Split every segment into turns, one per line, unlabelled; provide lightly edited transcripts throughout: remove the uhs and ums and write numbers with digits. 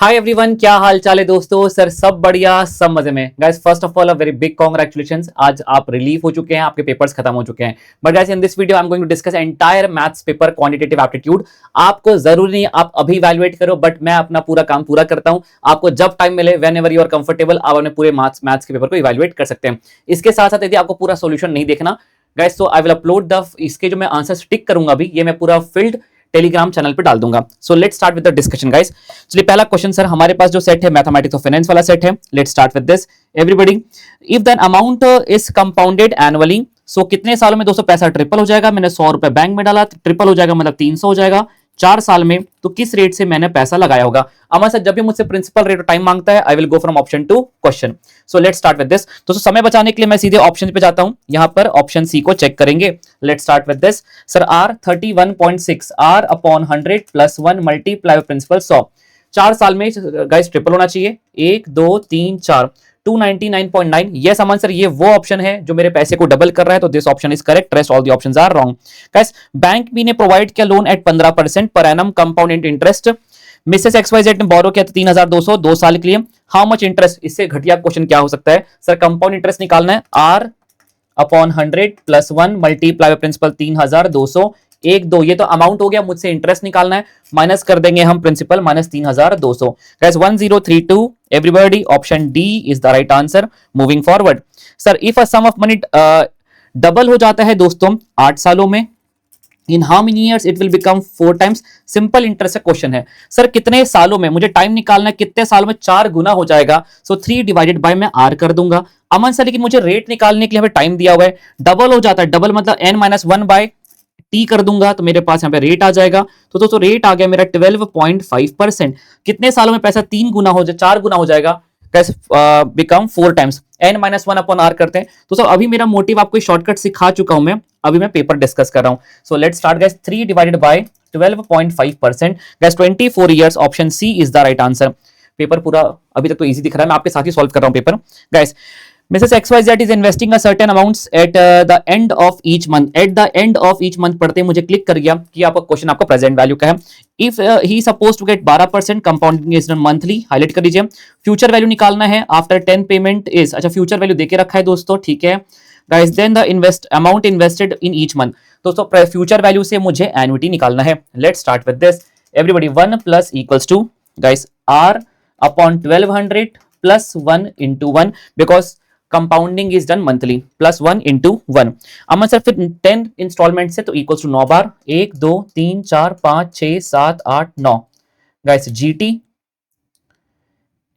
Hi everyone, क्या हाल चाल है दोस्तों। सर सब बढ़िया, सब मजे में। Guys first of all a very big congratulations, आज आप रिलीव हो चुके हैं, आपके पेपर्स खत्म हो चुके हैं। But guys in this video I am going to discuss entire maths paper quantitative aptitude. आपको जरूरी नहीं आप अभी इवैल्यूएट करो, बट मैं अपना पूरा काम पूरा करता हूं। आपको जब टाइम मिले, whenever you are comfortable, आप अपने पूरे मैथ्स के पेपर को इवैल्यूएट कर सकते हैं। इसके साथ साथ यदि आपको पूरा सोल्यूशन नहीं देखना गाइस, तो आई विल अपलोड द इसके जो मैं आंसर टिक करूंगा अभी, ये मैं पूरा फील्ड टेलीग्राम चैनल पे डाल दूंगा। So let's start with the discussion guys. चलिए पहला क्वेश्चन सर, हमारे पास जो सेट है मैथमेटिक्स ऑफ फाइनेंस वाला सेट है। Let's start with this everybody. If the amount is compounded annually, so कितने सालों में दोस्तों पैसा ट्रिपल हो जाएगा। मैंने 100 रुपए बैंक में डाला, ट्रिपल हो जाएगा मतलब 300 हो जाएगा 4 साल में। तो किस रेट से मैंने पैसा लगाया होगा। अमर सर जब भी मुझसे प्रिंसिपल रेट ऑफ टाइम मांगता है, I will go from option to question. So let's start with this. तो समय बचाने के लिए मैं सीधे ऑप्शन पे जाता हूं, यहां पर ऑप्शन सी को चेक करेंगे। Let's start with this sir. R 31.6 R upon 100 plus 1 multiply principal 100। 4 साल में गाइस ट्रिपल होना चाहिए। 1 2 3 4 299.9। यस अमन सर, ये वो ऑप्शन है जो मेरे पैसे को डबल कर रहा है, तो this option is correct, rest all the options are wrong. Guys bank B ने प्रोवाइड किया लोन एट 15% पर annum compounded interest. Mrs XYZ ने बोरो किया 3200 2 साल के लिए। हाउ मच इंटरेस्ट, इससे घटिया क्वेश्चन क्या हो सकता है सर। कंपाउंड इंटरेस्ट निकालना है। R upon 100 plus 1 multiply principal 3200 1 2, ये तो अमाउंट हो गया, मुझसे इंटरेस्ट निकालना है। माइनस कर देंगे हम principal minus 3200। Guys 1032 everybody, option D is the right answer. Moving forward sir, if a sum of money double हो जाता है दोस्तों 8 सालों में, in how many years it will become 4 times. Simple interest question है सर, कितने सालों में, मुझे टाइम निकालना है, कितने सालों में 4 गुना हो जाएगा। सो 3 डिवाइडेड बाय मैं आर कर दूंगा। अमन सर लेकिन मुझे रेट निकालने के लिए हमें टाइम दिया हुआ है, डबल हो जाता है, डबल मतलब n माइनस 1 बाय टी कर दूंगा, तो मेरे पास यहाँ पे रेट आ जाएगा। तो दोस्तों रेट आ गया मेरा 12.5%। कितने सालों में पैसा 3 गुना हो जाए, 4 गुना हो जाएगा, कैसे become 4 times. n minus 1 upon R करते हैं। तो अभी मेरा मोटिव आपको शॉर्टकट सिखा चुका हूं मैं, अभी मैं पेपर डिस्कस कर रहा हूं। So let's start guys. 3 divided by 12.5% guys 24 years, option C is the right answer. Paper पूरा अभी तक तो इजी दिख रहा है, मैं आपके साथ ही सॉल्व कर रहा हूं paper guys. Mrs. XYZ is investing a certain amounts at the end of each month. At the end of each month पढ़ते ही मुझे क्लिक कर गया कि आपका क्वेश्चन आपका प्रेजेंट वैल्यू का है। If he supposed to get 12% compounding is done monthly, highlight कर लीजिए। फ्यूचर वैल्यू निकालना है आफ्टर 10 पेमेंट इज, अच्छा फ्यूचर वैल्यू देके रखा है दोस्तों, ठीक है guys. Then the amount invested in each month, दोस्तों फ्यूचर वैल्यू से मुझे एन्युटी निकालना है। Let's start with this everybody. 1 plus equals to guys R upon 1200 plus 1 into 1 because compounding is done monthly, plus 1 into 1। Aman sir फिर 10 instalment से तो equals to 9 बार, 1 2 3 4 5 6 7 8 9 guys. GT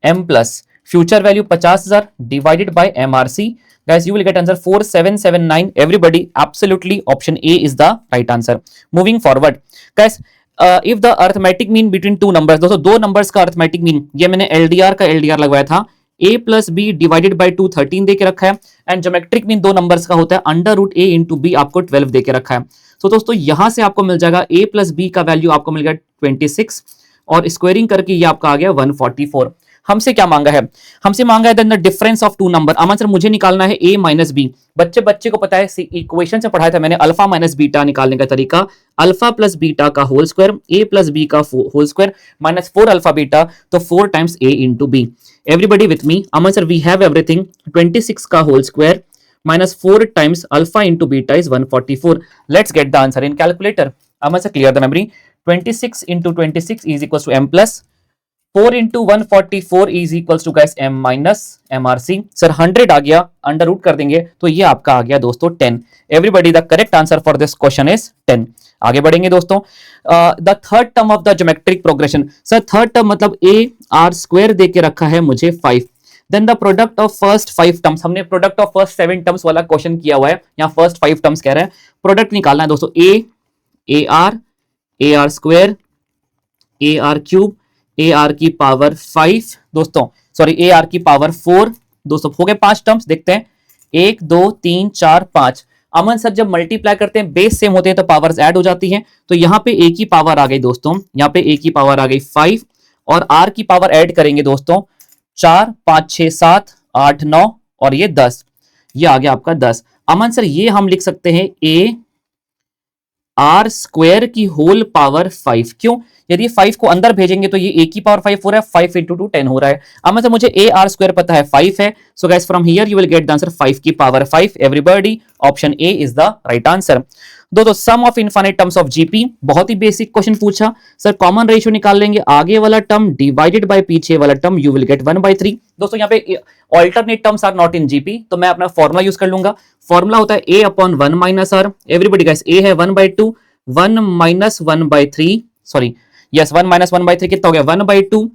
M plus future value 50,000 divided by MRC guys, you will get answer 4779 everybody. Absolutely option A is the right answer. Moving forward guys, if the arithmetic mean between two numbers, दोस्तों दो numbers का arithmetic mean, ये मैंने LDR का LDR लगवाया था। a plus B divided by 2 13 देके रखा है। एंड ज्योमेट्रिक मीन दो नंबर्स का होता है, under root a into B आपको 12 देके रखा है। तो दोस्तों यहां से आपको मिल जाएगा a प्लस बी का वैल्यू आपको मिल गया 26 और स्क्वायरिंग करके ये आपका आ गया 144। हमसे क्या मांगा है, हमसे मांगा है then the difference of two number. Aman sir मुझे निकालना है a माइनस बी। बच्चे को पता है, इक्वेशन से पढ़ाया था मैंने अल्फा माइनस बीटा निकालने का तरीका। अल्फा प्लस बीटा का whole square, a plus B का whole square minus 4 alpha beta, तो 4 times a into B. Everybody with me, Aman sir we have everything. 26 का whole square minus 4 times alpha into beta is 144। Let's get the answer in calculator. Aman sir clear the memory. 26 into 26 is equal to m plus 4 into 144 is equal to guys m minus MRC. Sir 100 आ गया, under root कर देंगे तो ये आपका आ गया दोस्तों 10। Everybody the correct answer for this question is 10। आगे बढ़ेंगे दोस्तों। The third term of the geometric progression, sir third term मतलब a r स्क्वायर देके रखा है मुझे 5। Then the product of first 5 terms, हमने प्रोडक्ट ऑफ फर्स्ट 7 टर्म्स वाला क्वेश्चन किया हुआ है, यहाँ फर्स्ट 5 टर्म्स कह रहे हैं। प्रोडक्ट निकालना है दोस्तों, a r square a r cube A R की पावर 5 दोस्तों, सॉरी ए आर की पावर 4 दोस्तों। हो गए 5 टर्म्स, देखते हैं 1 2 3 4 5। अमन सर जब मल्टीप्लाई करते हैं बेस सेम होते हैं तो पावर्स ऐड हो जाती हैं, तो यहाँ पे ए की पावर आ गई दोस्तों, यहाँ पे ए की पावर आ गई 5 और आर की पावर ऐड करेंगे दोस्तों 4 5 6 7 8 9 और ये 10, ये आ गया आपका 10। अमन सर ये हम लिख सकते हैं ए आर स्क्वायर की होल पावर 5, क्यों? यदि 5 को अंदर भेजेंगे तो ये a की पावर 5 हो रहा है, 5 इंटू 2 10 हो रहा है। अब मतलब मुझे a r स्क्वायर पता है 5 है, so guys from here you will get the answer 5 की power 5। Everybody option A is the right answer. दोस्तों sum of infinite terms of GP, बहुत ही बेसिक क्वेश्चन पूछा सर, कॉमन रेशियो निकाल लेंगे, आगे वाला टर्म डिवाइडेड बाय पीछे वाला टर्म, यू विल गेट 1/3। दोस्तों यहाँ पे alternate terms are not in GP, तो मैं अपना फॉर्मुला यूज कर लूंगा। फॉर्मुला होता है a upon 1 minus r। Everybody guys a है 1/2, 1 माइनस 1/3, सॉरी यस 1 माइनस 1/3 कितना हो गया 1/2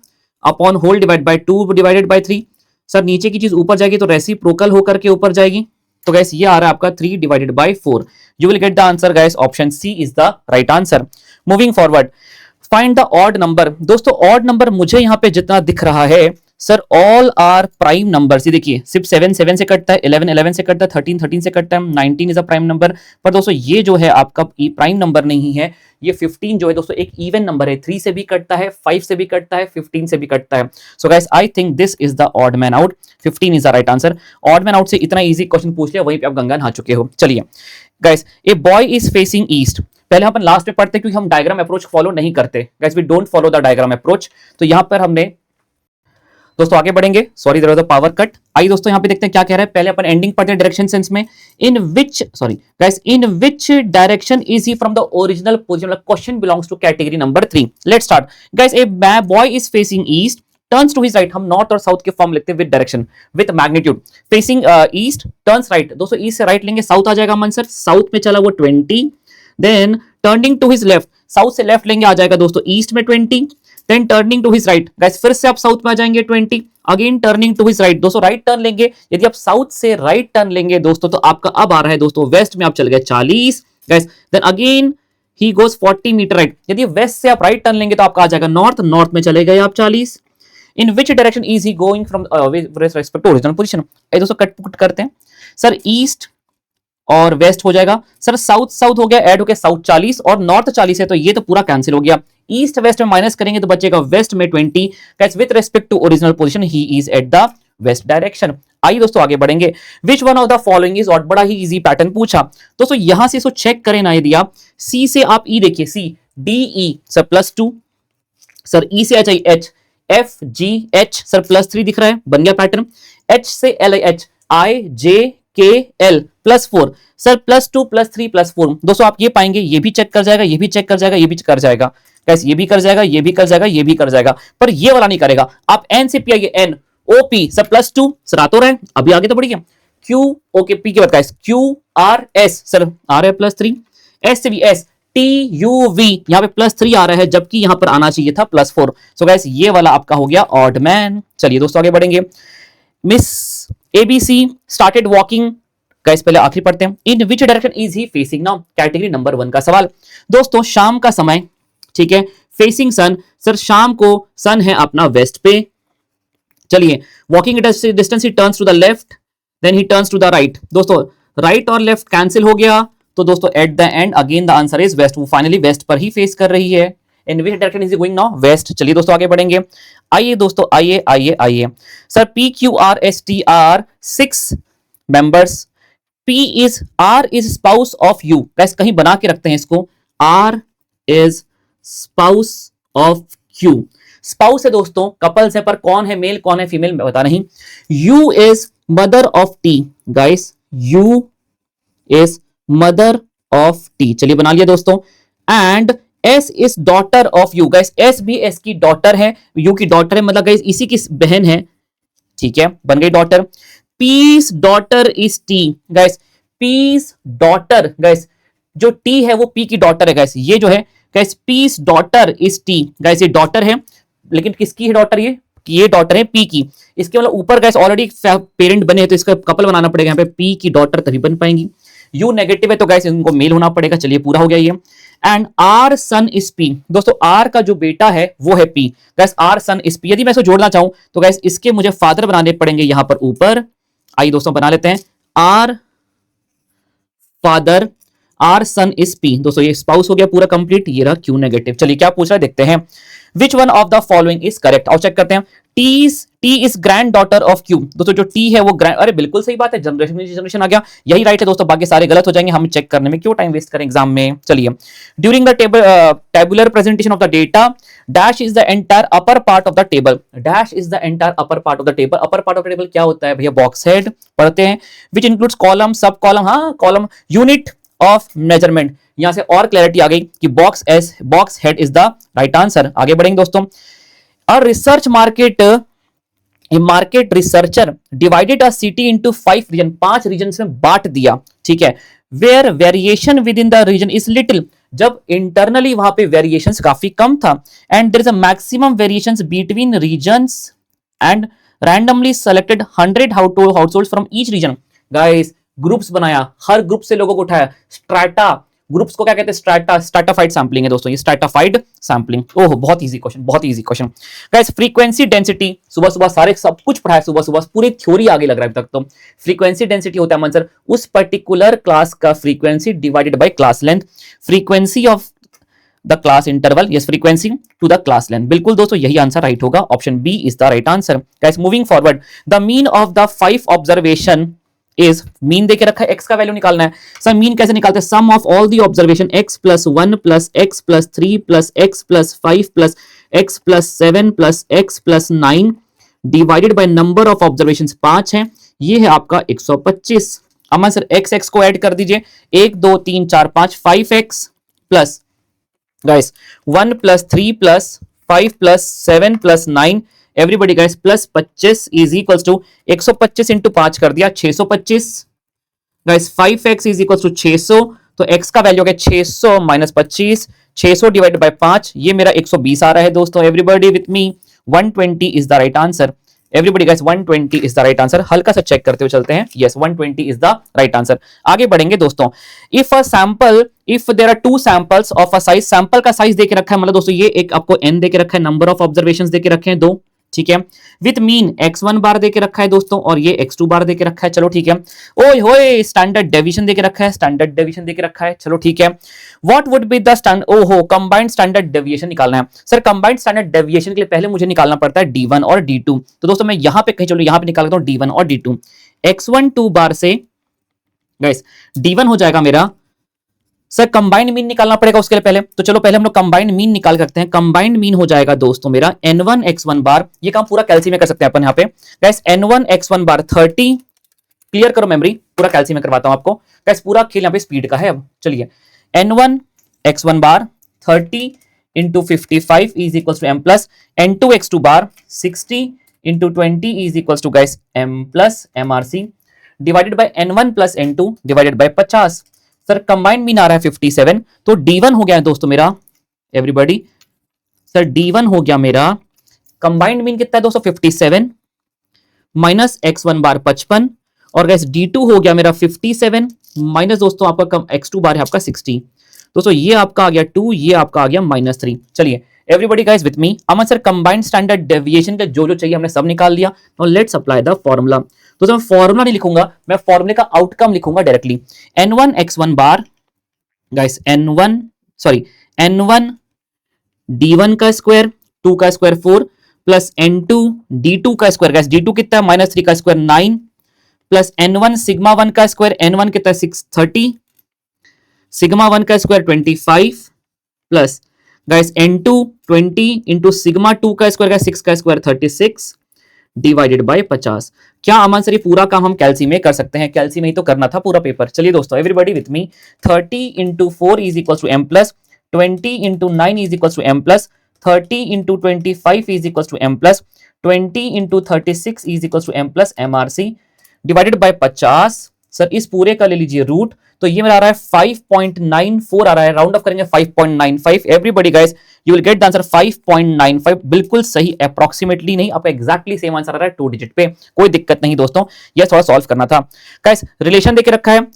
upon whole divide by 2 divided by 3। Sir नीचे की चीज ऊपर जाएगी तो रेसिप्रोकल होकर के ऊपर जाएगी, तो गाइस ये आ रहा है आपका 3 divided by 4। You will get the answer guys, option C is the right answer. Moving forward, find the odd number. दोस्तों ऑड नंबर मुझे यहाँ पे जितना दिख रहा है sir, all are prime numbers. ये देखिए सिर्फ 7 7 से कटता है, 11 11 से कटता है, 13 13 से कटता है, 19 इज अ प्राइम नंबर। पर दोस्तों ये जो है आपका प्राइम नंबर नहीं है, ये 15 जो है दोस्तों एक इवन नंबर है, 3 से भी कटता है, 5 से भी कटता है, 15 से भी कटता है। So guys I think this is the odd man out, 15 is the right answer. Odd man out से इतना इजी क्वेश्चन पूछ लिया, वहीं पे आप गंगा नहा चुके हो। चलिए guys, a boy is facing east, पहले अपन लास्ट में पढ़ते क्योंकि हम डायग्राम अप्रोच फॉलो नहीं करते guys, we don't follow the diagram approach. तो यहां पर हमने दोस्तों आगे बढ़ेंगे, sorry there was a power cut. आइए दोस्तों यहाँ पे देखते हैं क्या कह रहा है। पहले अपन एंडिंग पढ़ते हैं डायरेक्शन सेंस में। In which, sorry guys, in which direction is he from the original position, मतलब question belongs to category number 3। Let's start guys. A boy is facing east, turns to his right, हम north और south के form लिखते हैं with direction with magnitude. Facing east, turns right, दोस्तों east से right लेंगे south आ जाएगा मन सर, साउथ में चला वो 20। Then turning to his left, south से लेफ्ट लेंगे आ जाएगा दोस्तों ईस्ट में 20। Then turning to his right, guys फिर से आप साउथ में आ जाएंगे 20। Again turning to his right, दोस्तों राइट टर्न लेंगे, यदि आप साउथ से राइट टर्न लेंगे दोस्तों तो आपका अब आ रहा है दोस्तों वेस्ट में, आप चल गए 40 guys. Then again he goes 40 metre right, यदि वेस्ट से आप राइट टर्न लेंगे तो आपका आ जाएगा नॉर्थ, नॉर्थ में चले गए आप 40। In which direction is he going from respect to original position, दोस्तों कट पुट करते हैं सर, ईस्ट और वेस्ट हो जाएगा सर, साउथ साउथ हो गया, ऐड हो गया साउथ 40 और नॉर्थ 40 है, तो ये तो पूरा कैंसिल हो गया। ईस्ट वेस्ट में माइनस करेंगे तो बचेगा वेस्ट में 20। Guys with respect to original position he is at the west direction. आइए दोस्तों आगे बढ़ेंगे। Which one of the following is odd, बड़ा ही इजी पैटर्न पूछा दोस्तों, यहां से इसको चेक करें ना, यदि आप सी से आप ई देखिए, C D E sir +2, sir E से H I H, F G H sir +3 दिख रहा है, बन गया पैटर्न। एच से L I H, I J K L +4 sir, +2 +3 +4। दोस्तों आप ये पाएंगे ये भी चेक कर जाएगा, ये भी चेक कर जाएगा, ये भी कर जाएगा, कैसे ये भी कर जाएगा, ये भी कर जाएगा, ये भी कर जाएगा, पर ये वाला नहीं करेगा। आप एन से पी आइए, N O P sir +2 sir आ तो रहा है, अभी आगे तो बढ़िए। क्यू ओके पी के बाद guys Q R S sir आ रहा है +3, एस से भी एस टी यू वी यहाँ पे +3 आ रहा है, जबकि यहां पर आना चाहिए था +4। सो गाइस ये वाला आपका हो गया ऑड मैन। चलिए दोस्तों आगे बढ़ेंगे। Miss ABC started walking, guys पहले आखिरी पढ़ते हैं। In which direction is he facing now, category number 1 का सवाल। दोस्तों शाम का समय, ठीक है, फेसिंग सन, सर शाम को सन है अपना वेस्ट पे। चलिए walking distance, he turns to the left, then he turns to the right. दोस्तों राइट और लेफ्ट कैंसिल हो गया, तो दोस्तों at the end again the answer is west, वो फाइनली वेस्ट पर ही फेस कर रही है। In which direction is going now, west. चलिए दोस्तों आगे बढ़ेंगे। आइए दोस्तों आइए आइए आइए sir, P Q R S T R 6 members, P is are is spouse of U, guys कहीं बना के रखते हैं इसको, R is spouse of Q. Spouse है दोस्तों, कपल्स है, पर कौन है मेल कौन है फीमेल पता नहीं। You is mother of T, guys you is mother of T, चलिए बना लिया दोस्तों। And S is daughter of U, guys S भी एस की डॉटर है, यू की डॉटर है, मतलब गाइस इसी की बहन है, ठीक है, बन गई daughter. P's daughter is T, guys P's daughter, guys जो टी है वो पी की डॉटर है, गाइस ये जो है guys P's daughter is T, guys ये डॉटर है, लेकिन किसकी है डॉटर, ये डॉटर है पी की। इसके मतलब ऊपर गाइस ऑलरेडी पेरेंट बने हैं, तो इसका कपल बनाना पड़ेगा, यहाँ पे पी की डॉटर तभी बन पाएंगी। यू नेगेटिव है तो गाइस इनको मेल होना पड़ेगा, चलिए पूरा हो गया ये। And R son is P, दोस्तों आर का जो बेटा है वो है P, guys R son is P. यदि मैं इसको जोड़ना चाहूं तो गाइस इसके मुझे फादर बनाने पड़ेंगे यहां पर ऊपर। आइए दोस्तों बना लेते हैं, R father R son is P. दोस्तों ये स्पाउस हो गया पूरा कंप्लीट, ये रहा क्यू नेगेटिव। चलिए क्या पूछ रहा है देखते हैं। विच one of the following is correct? और चेक करते हैं। T is grand daughter of Q. दोस्तों जो टी है वो ग्रैंड, अरे बिल्कुल सही बात है, जनरेशन आ गया, यही राइट है दोस्तों, बाकी सारे गलत हो जाएंगे, हम चेक करने में क्यों टाइम वेस्ट करें एग्जाम में। चलिए, during the tabular presentation of the data, dash is the entire upper part of the table. Dash is the entire upper part of the table. Upper part of the table क्या होता है भैया? Box head पढ़ते हैं, which includes column, सब column, हाँ column, unit of measurement. यहां से और क्लैरिटी आ गई कि box head is the right answer. आगे बढ़ेंगे दोस्तों। A research market researcher divided a city into 5 region, 5 region में बांट दिया, ठीक है, where variation within the region is little, जब इंटरनली वहां पे वेरिएशंस काफी कम था, and there is a maximum variations between regions and randomly selected 100 households from each region. Guys groups बनाया, हर ग्रुप से लोगों को उठाया, स्ट्रैटा, ग्रुप्स को क्या कहते हैं? स्ट्रैटा, स्ट्रैटाफाइड सैंपलिंग है दोस्तों, ये स्ट्रैटाफाइड सैंपलिंग। ओह बहुत इजी क्वेश्चन, बहुत easy question. Guys frequency density, सुबह सुबह सारे सब कुछ पढ़ाया, सुबह सुबह पूरी थ्योरी आगे लग रहा है अभी तक तो। फ्रीक्वेंसी डेंसिटी होता है आंसर उस पर्टिकुलर क्लास का frequency divided by class length, frequency of the class interval, yes frequency to the class length. बिल्कुल दोस्तों यही आंसर राइट होगा, option B is the right answer. Guys moving forward, the mean of the 5 observation is, mean देके रखा है, x का value निकालना है। सर मीन कैसे निकालते हैं? Sum of all the observation x plus 1 plus x plus 3 plus x plus 5 plus x plus 7 plus x plus 9 divided by number of observation 5 है, ये है आपका 125। अमन सर x को ऐड कर दीजिए, 1 2 3 4 5 5x plus guys 1 plus 3 plus 5 plus 7 plus 9, everybody guys plus 25 is equals to 125 into 5 कर दिया 625। Guys 5x is equals to 600, तो x का वैल्यू हो गया 600 माइनस 25, 600 डिवाइडेड बाय 5, ये मेरा 120 आ रहा है दोस्तों। Everybody with me, 120 is the right answer. Everybody guys 120 is the right answer. हल्का सा चेक करते हुए चलते हैं, yes 120 is the right answer. आगे बढ़ेंगे दोस्तों। If there are 2 samples of a size, sample का साइज देके रखा है, मतलब दोस्तों ये एक आपको n देके रखा है, नंबर ऑफ ऑब्जर्वेशंस देके रखे हैं 2, ठीक है, विथ मीन x1 बार देके रखा है दोस्तों, और ये x2 बार देके रखा है, चलो ठीक है। ओए होए स्टैंडर्ड डेविएशन देके रखा है, स्टैंडर्ड डेविएशन देके रखा है, चलो ठीक है। व्हाट वुड बी द ओहो कंबाइंड स्टैंडर्ड डेविएशन निकालना है। सर कंबाइंड स्टैंडर्ड डेविएशन के लिए पहले मुझे निकालना पड़ता है d1 और d2, तो दोस्तों मैं यहां पे कहीं, चलो यहां पे निकाल लेता हूं d1 और d2। x1 2 बार से गाइस d1 हो जाएगा मेरा, सर कंबाइंड मीन निकालना पड़ेगा उसके लिए पहले, तो चलो पहले हम लोग कंबाइंड मीन निकाल करते हैं। कंबाइंड मीन हो जाएगा दोस्तों मेरा n1 x1 बार, ये काम पूरा कैलसी में कर सकते हैं अपन यहाँ पे। Guys n1 x1 bar 30, clear करो मेमोरी, पूरा कैलसी में करवाता हूं आपको। गाइस पूरा खेल यहाँ पे स्पीड का है। अब चलिए n1 x1 bar 30 into 55 is equal to m plus n2 x2 bar 60 into 20 is equal to guys m plus mrc divided by n1 plus n2 divided by 50। Sir combined mean आ रहा है 57, तो d1 हो गया है दोस्तों मेरा, everybody sir d1 हो गया मेरा, कंबाइंड मीन कितना है दोस्तों 57 माइनस x1 बार 55, और गैस d2 हो गया मेरा 57 माइनस दोस्तों आपका x2 बार है आपका 60। दोस्तों ये आपका आ गया 2, ये आपका आ गया -3। चलिए everybody guys with me. Aman sir combined standard deviation का जो चाहिए हमने सब निकाल लिया। Now let's apply the formula. तो मैं फॉर्मूला नहीं लिखूंगा, मैं फॉर्मूले का आउटकम लिखूंगा directly. n1 x1 bar guys n1 d1 का स्क्वायर 2 का स्क्वायर 4 प्लस n2 d2 का स्क्वायर, गाइस d2 कितना है -3 का स्क्वायर 9 प्लस n1 सिग्मा 1 का स्क्वायर, n1 कितना है 630, सिग्मा 1 का square 25 plus guys n2 20 into sigma 2 का स्क्वायर, 6 का स्क्वायर 36 डिवाइडेड बाय 50। क्या अमन सर ये पूरा काम हम कैलसी में कर सकते हैं? कैलसी में ही तो करना था पूरा पेपर। चलिए दोस्तों everybody with me, 30 into 4 is equal to m plus 20 into 9 is equal to m plus 30 into 25 is equal to m plus 20 into 36 is equal to m plus mrc divided by 50। Sir इस पूरे का ले लीजिए root, तो ये मेरा आ रहा है 5.94 आ रहा है, राउंड ऑफ करेंगे 5.95। Everybody guys you will get the answer 5.95, बिल्कुल सही, अप्रोक्सीमेटली नहीं, आपका एग्जैक्टली सेम आंसर आ रहा है 2 डिजिट पे, कोई दिक्कत नहीं दोस्तों, ये थोड़ा सॉल्व करना था। गाइस रिलेशन देके रखा है,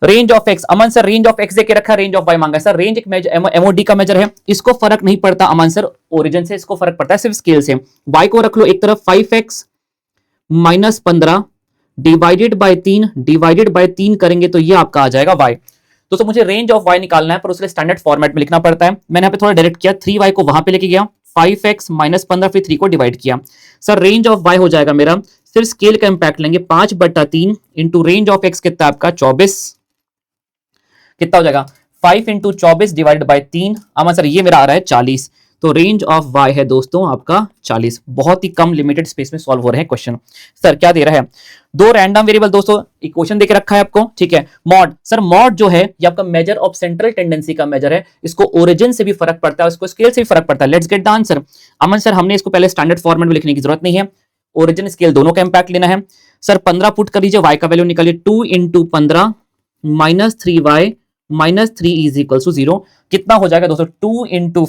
range of x, Aman sir range of x देके रखा है, रेंज ऑफ वाई मांगा है। सर रेंज एक एमओडी का मेजर है, इसको फर्क नहीं पड़ता अमन सर ओरिजिन से, इसको फर्क पड़ता है सिर्फ स्केल से। वाई को रख लो एक तरफ, 5x माइनस 15 डिवाइडेड बाय 3 करेंगे तो ये आपका आ जाएगा y। दोस्तों मुझे रेंज ऑफ y निकालना है, पर उसके स्टैंडर्ड फॉर्मेट में लिखना पड़ता है। मैंने यहाँ पे थोड़ा डायरेक्ट किया, 3y को वहां पे लेके गया, 5x माइनस 15 फिर 3 को डिवाइड किया। सर रेंज ऑफ y हो जाएगा मेरा, सिर्फ स्केल का इंपैक्ट लेंगे, 5/3 इंटू रेंज ऑफ x कितना आपका 24, कितना हो जाएगा 5 into 24 divided by 3। Aman sir ये मेरा आ रहा है 40, तो रेंज ऑफ y है दोस्तों आपका 40। बहुत ही कम लिमिटेड स्पेस में सॉल्व हो रहे हैं क्वेश्चन। सर क्या दे रहा है, दो रैंडम वेरिएबल दोस्तों, इक्वेशन देके रखा है आपको, ठीक है। मॉड, सर मॉड जो है ये आपका मेजर ऑफ सेंट्रल टेंडेंसी का मेजर है, इसको ओरिजिन से भी फर्क पड़ता है, इसको स्केल से भी फर्क पड़ता है। Let's get the answer. Aman sir हमने इसको पहले स्टैंडर्ड फॉर्मेट में लिखने की जरूरत नहीं है, ओरिजिन स्केल दोनों का इंपैक्ट लेना है। सर 15 पुट कर लीजिए, y का वैल्यू निकालिए, 2 into 15 minus 3y minus 3 is equal to 0। कितना हो जाएगा दोस्तों, 2 इंटू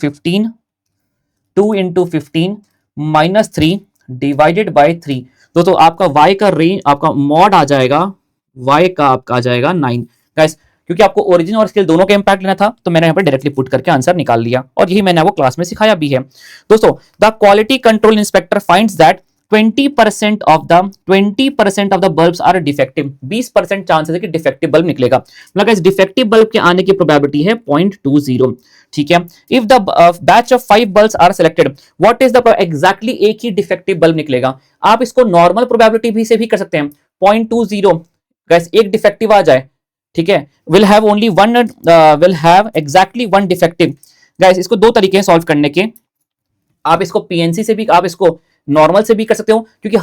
15 माइनस 3 डिवाइडेड बाय 3। दोस्तों आपका y का रेंज, आपका मॉड आ जाएगा, y का आपका आ जाएगा 9। गाइस क्योंकि आपको ओरिजिन और स्केल दोनों का इंपैक्ट लेना था तो मैंने यहाँ पर डायरेक्टली पुट करके आंसर निकाल लिया, और यही मैंने आपको क्लास में सिखाया भी है। दोस्तों the quality control inspector finds that 20% of the bulbs are defective. 20% chances है कि डिफेक्टिव बल्ब निकलेगा, मतलब इस डिफेक्टिव बल्ब के आने की प्रोबेबिलिटी है 0.20, ठीक है। If the batch of 5 bulbs are selected, what is the exactly एक ही डिफेक्टिव बल्ब निकलेगा। आप इसको नॉर्मल प्रोबेबिलिटी भी से भी कर सकते हैं, 0.20 गाइस एक डिफेक्टिव आ जाए, ठीक है, will have exactly one defective. Guys इसको दो तरीके हैं सॉल्व करने के, आप इसको पीएनसी से भी, आप इसको नॉर्मल से भी कर सकते हो, क्योंकि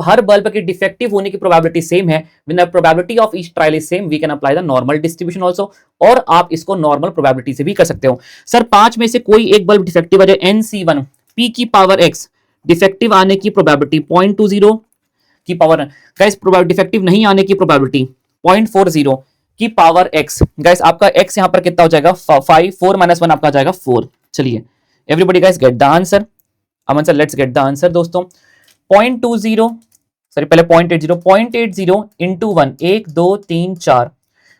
हर बल्ब की डिफेक्टिव होने की प्रोबेबिलिटी सेम है। When the probability of each trial is same we can apply the normal distribution also, और आप इसको नॉर्मल प्रोबेबिलिटी से भी कर सकते हो। सर 5 में से कोई एक बल्ब डिफेक्टिव आ जाए, NC1 p की पावर x, डिफेक्टिव आने की प्रोबेबिलिटी 0.20 की पावर, गाइस डिफेक्टिव नहीं आने की प्रोबेबिलिटी 0.40 की पावर x। गाइस आपका x यहां पर कितना हो जाएगा, 5, 4 माइनस 1 आपका आ जाएगा 4। चलिए everybody guys get the answer. Aman sir let's get the answer दोस्तों। 0.20 सॉरी पहले 0.80 into 1, 1 2 3 4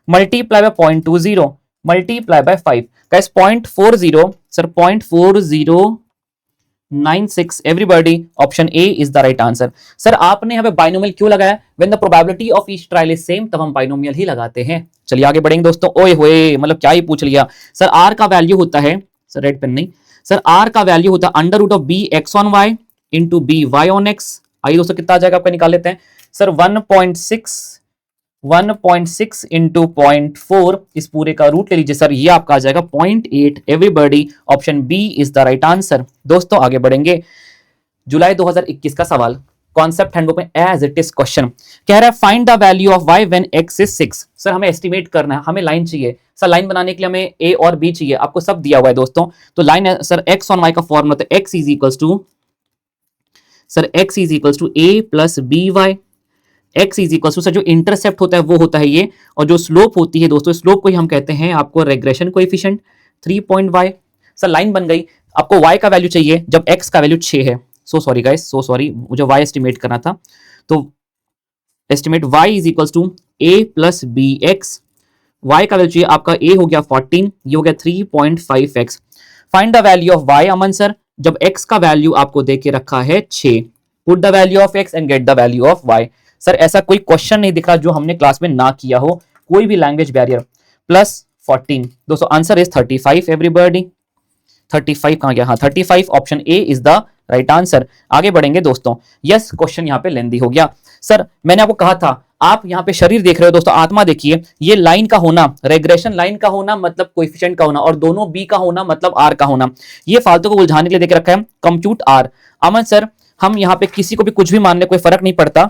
multiply by 0.20 multiply by 5। Guys 0.40 sir 0.4096। Everybody option A is the right answer. Sir आपने यहाँ पे बाइनोमियल क्यों लगाया, when the probability of each trial is same तब हम binomial ही लगाते हैं। चलिए आगे बढ़ेंगे दोस्तों। ओए होए मतलब क्या ही पूछ लिया। सर आर का वैल्यू होता है, सर रेड पेन नहीं, सर आर का वैल्यू होता है under root of B X on Y into B Y on X. आइए दोस्तों कितना आ जाएगा आपका निकाल लेते हैं। सर 1.6 इंटू 0.4, इस पूरे का रूट ले लीजिए सर, ये आपका आ जाएगा 0.8। Everybody option B is the right answer. दोस्तों आगे बढ़ेंगे। जुलाई 2021 का सवाल, कॉन्सेप्ट हैंडबुक में एज इट इज क्वेश्चन कह रहा है find the value of y when x is 6। Sir हमें एस्टिमेट करना है, हमें लाइन चाहिए। सर लाइन बनाने के लिए हमें a और b चाहिए, आपको सब दिया हुआ है दोस्तों। तो लाइन है सर x ऑन y का फॉर्मूला तो x is equals to a plus B Y. x is equals to sir जो इंटरसेप्ट होता है वो होता है ये, और जो स्लोप होती है दोस्तों, स्लोप को ही हम कहते हैं आपको regression coefficient 3.y। Sir line बन गई, आपको y का वैल्यू चाहिए जब x का वैल्यू 6 है। So sorry guys, so sorry, मुझे y एस्टिमेट करना था, तो estimate y is equals to a plus B X. y का वैल्यू चाहिए आपका a हो गया 14, ये हो गया 3.5x। Find the value of y Aman sir, जब x का वैल्यू आपको दे के रखा है 6, put the value of x and gate the value of y। Sir ऐसा कोई क्वेश्चन नहीं दिख रहा जो हमने क्लास में ना किया हो, कोई भी लैंग्वेज बैरियर। प्लस 14 दोस्तों आंसर इज 35। एवरीबॉडी 35 कहां गया, हाँ 35, option A is the right answer. आगे बढ़ेंगे दोस्तों। यस क्वेश्चन यहाँ पे लेंदी हो गया। सर मैंने आपको कहा था, आप यहाँ पे शरीर देख रहे हो दोस्तों, आत्मा देखिए, ये लाइन का होना, रेग्रेशन लाइन का होना मतलब कोएफिशिएंट का होना, और दोनों बी का होना मतलब आर का होना। ये फालतू को उलझाने के लिए देख रखा है कंप्यूट आर। अमन सर हम यहाँ पे किसी को भी कुछ भी मान ले, कोई फर्क नहीं पड़ता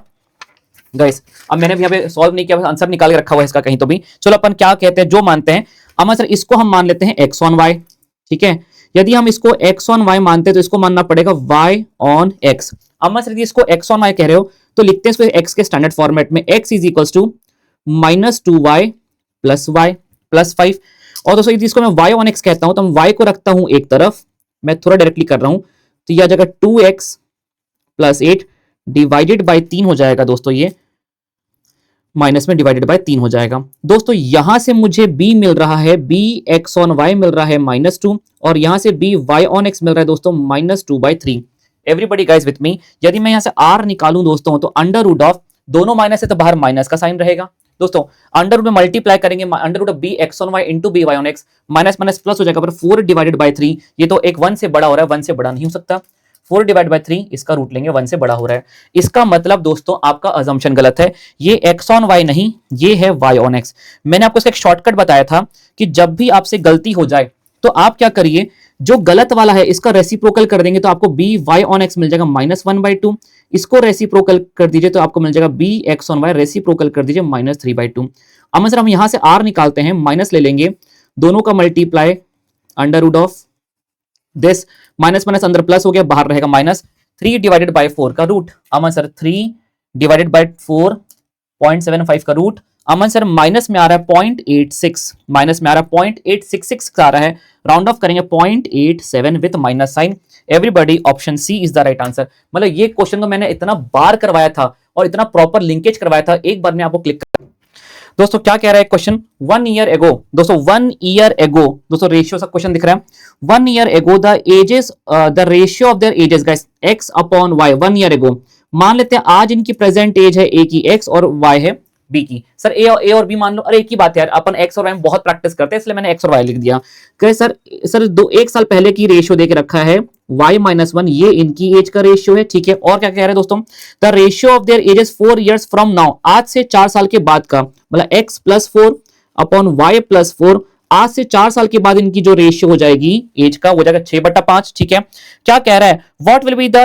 गाइस। अब मैंने भी यहाँ पे सॉल्व नहीं किया, आंसर निकाल के रखा हुआ है इसका कहीं तो भी। चलो अपन क्या कहते हैं, जो मानते हैं। अमन सर इसको हम मान लेते हैं एक्स ऑन वाई, ठीक है। यदि हम इसको x ऑन y मानते हैं तो इसको मानना पड़ेगा y ऑन x। अम्मा सर यदि इसको x ऑन y कह रहे हो तो लिखते हैं इसको x के स्टैंडर्ड फॉर्मेट में, x is equals to -2y plus y plus 5। और दोस्तों यदि इसको मैं y ऑन x कहता हूं तो मैं y को रखता हूं एक तरफ, मैं थोड़ा डायरेक्टली कर रहा हूं, तो यह आ जाएगा 2x प्लस 8 डिवाइडेड बाई 3 हो जाएगा दोस्तों, ये माइनस में डिवाइडेड बाय 3 हो जाएगा। दोस्तों यहां से मुझे b मिल रहा है, b x ऑन y मिल रहा है -2, और यहां से b y ऑन x मिल रहा है दोस्तों -2/3। Everybody guys with me. यदि मैं यहां से r निकालूं दोस्तों तो अंडर रूट ऑफ, दोनों माइनस है तो बाहर माइनस का साइन रहेगा, दोस्तों अंडर रूट में मल्टीप्लाई करेंगे, under root of B X on Y into B Y on X, minus minus plus हो जाएगा, पर 4 डिवाइडेड बाई 3, ये तो एक 1 से बड़ा हो रहा है, 1 से बड़ा नहीं हो सकता, 4 डिवाइड बाई 3 इसका रूट लेंगे, 1 से बड़ा हो रहा है। इसका मतलब दोस्तों आपका अजम्पशन गलत है, ये x ऑन y नहीं, ये है y ऑन x। मैंने आपको इसका एक शॉर्टकट बताया था कि जब भी आपसे गलती हो जाए तो आप क्या करिए, जो गलत वाला है इसका रेसिप्रोकल कर देंगे तो आपको b y ऑन x मिल जाएगा -1/2, इसको रेसिप्रोकल कर दीजिए तो आपको मिल जाएगा b x on y, reciprocal कर दीजिए -3/2। अब सर हम यहां से r निकालते हैं, माइनस ले लेंगे, दोनों का multiply under root of this, minus minus अंदर प्लस हो गया, बाहर रहेगा माइनस, 3 डिवाइडेड बाय 4 का root, Aman sir 3 divided by 4 0.75 का रूट, अमन सर माइनस में आ रहा है 0.86, माइनस में आ रहा है 0.866 आ रहा है, राउंड ऑफ करेंगे 0.87 with minus sign. Everybody option C is the right answer. मतलब ये क्वेश्चन को मैंने इतना बार करवाया था और इतना प्रॉपर लिंकेज करवाया था, एक बार में आपको क्लिक कर। दोस्तों क्या कह रहा है क्वेश्चन, 1 ईयर एगो, दोस्तों 1 ईयर एगो, दोस्तों रेशियो सा क्वेश्चन दिख रहा है, 1 year ago the ages, the ratio of their ages guys x upon y, 1 year ago, मान लेते हैं आज इनकी प्रेजेंट एज है a की x और y है b की। सर a और b मान लो, अरे एक ही बात है यार, अपन x और y में बहुत प्रैक्टिस करते हैं इसलिए मैंने x और y लिख दिया। कहे सर एक साल पहले की रेशियो देके रखा है y-1, ये इनकी एज का रेशियो है, ठीक है। और क्या कह रहे हैं दोस्तों, the ratio of their edges 4 years from now, आज से 4 साल के बाद का, मतलब x + 4 अपॉन y + 4, आज से 4 साल के बाद इनकी जो रेशियो हो जाएगी एज का, वो जाएगा 6/5, ठीक है। क्या कह रहा है, what will be the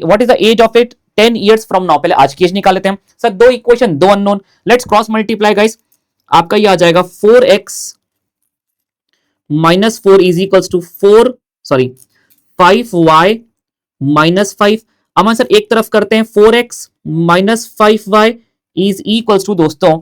what is the age of it 10 years from now, पहले आज की एज निकाल लेते हैं। सर दो इक्वेशन, दो unknown, let's cross multiply guys, आपका ये आ जाएगा 4x - 4 is equals to 5y - 5। Aman sir एक तरफ करते हैं, 4x - 5y is equals to, दोस्तों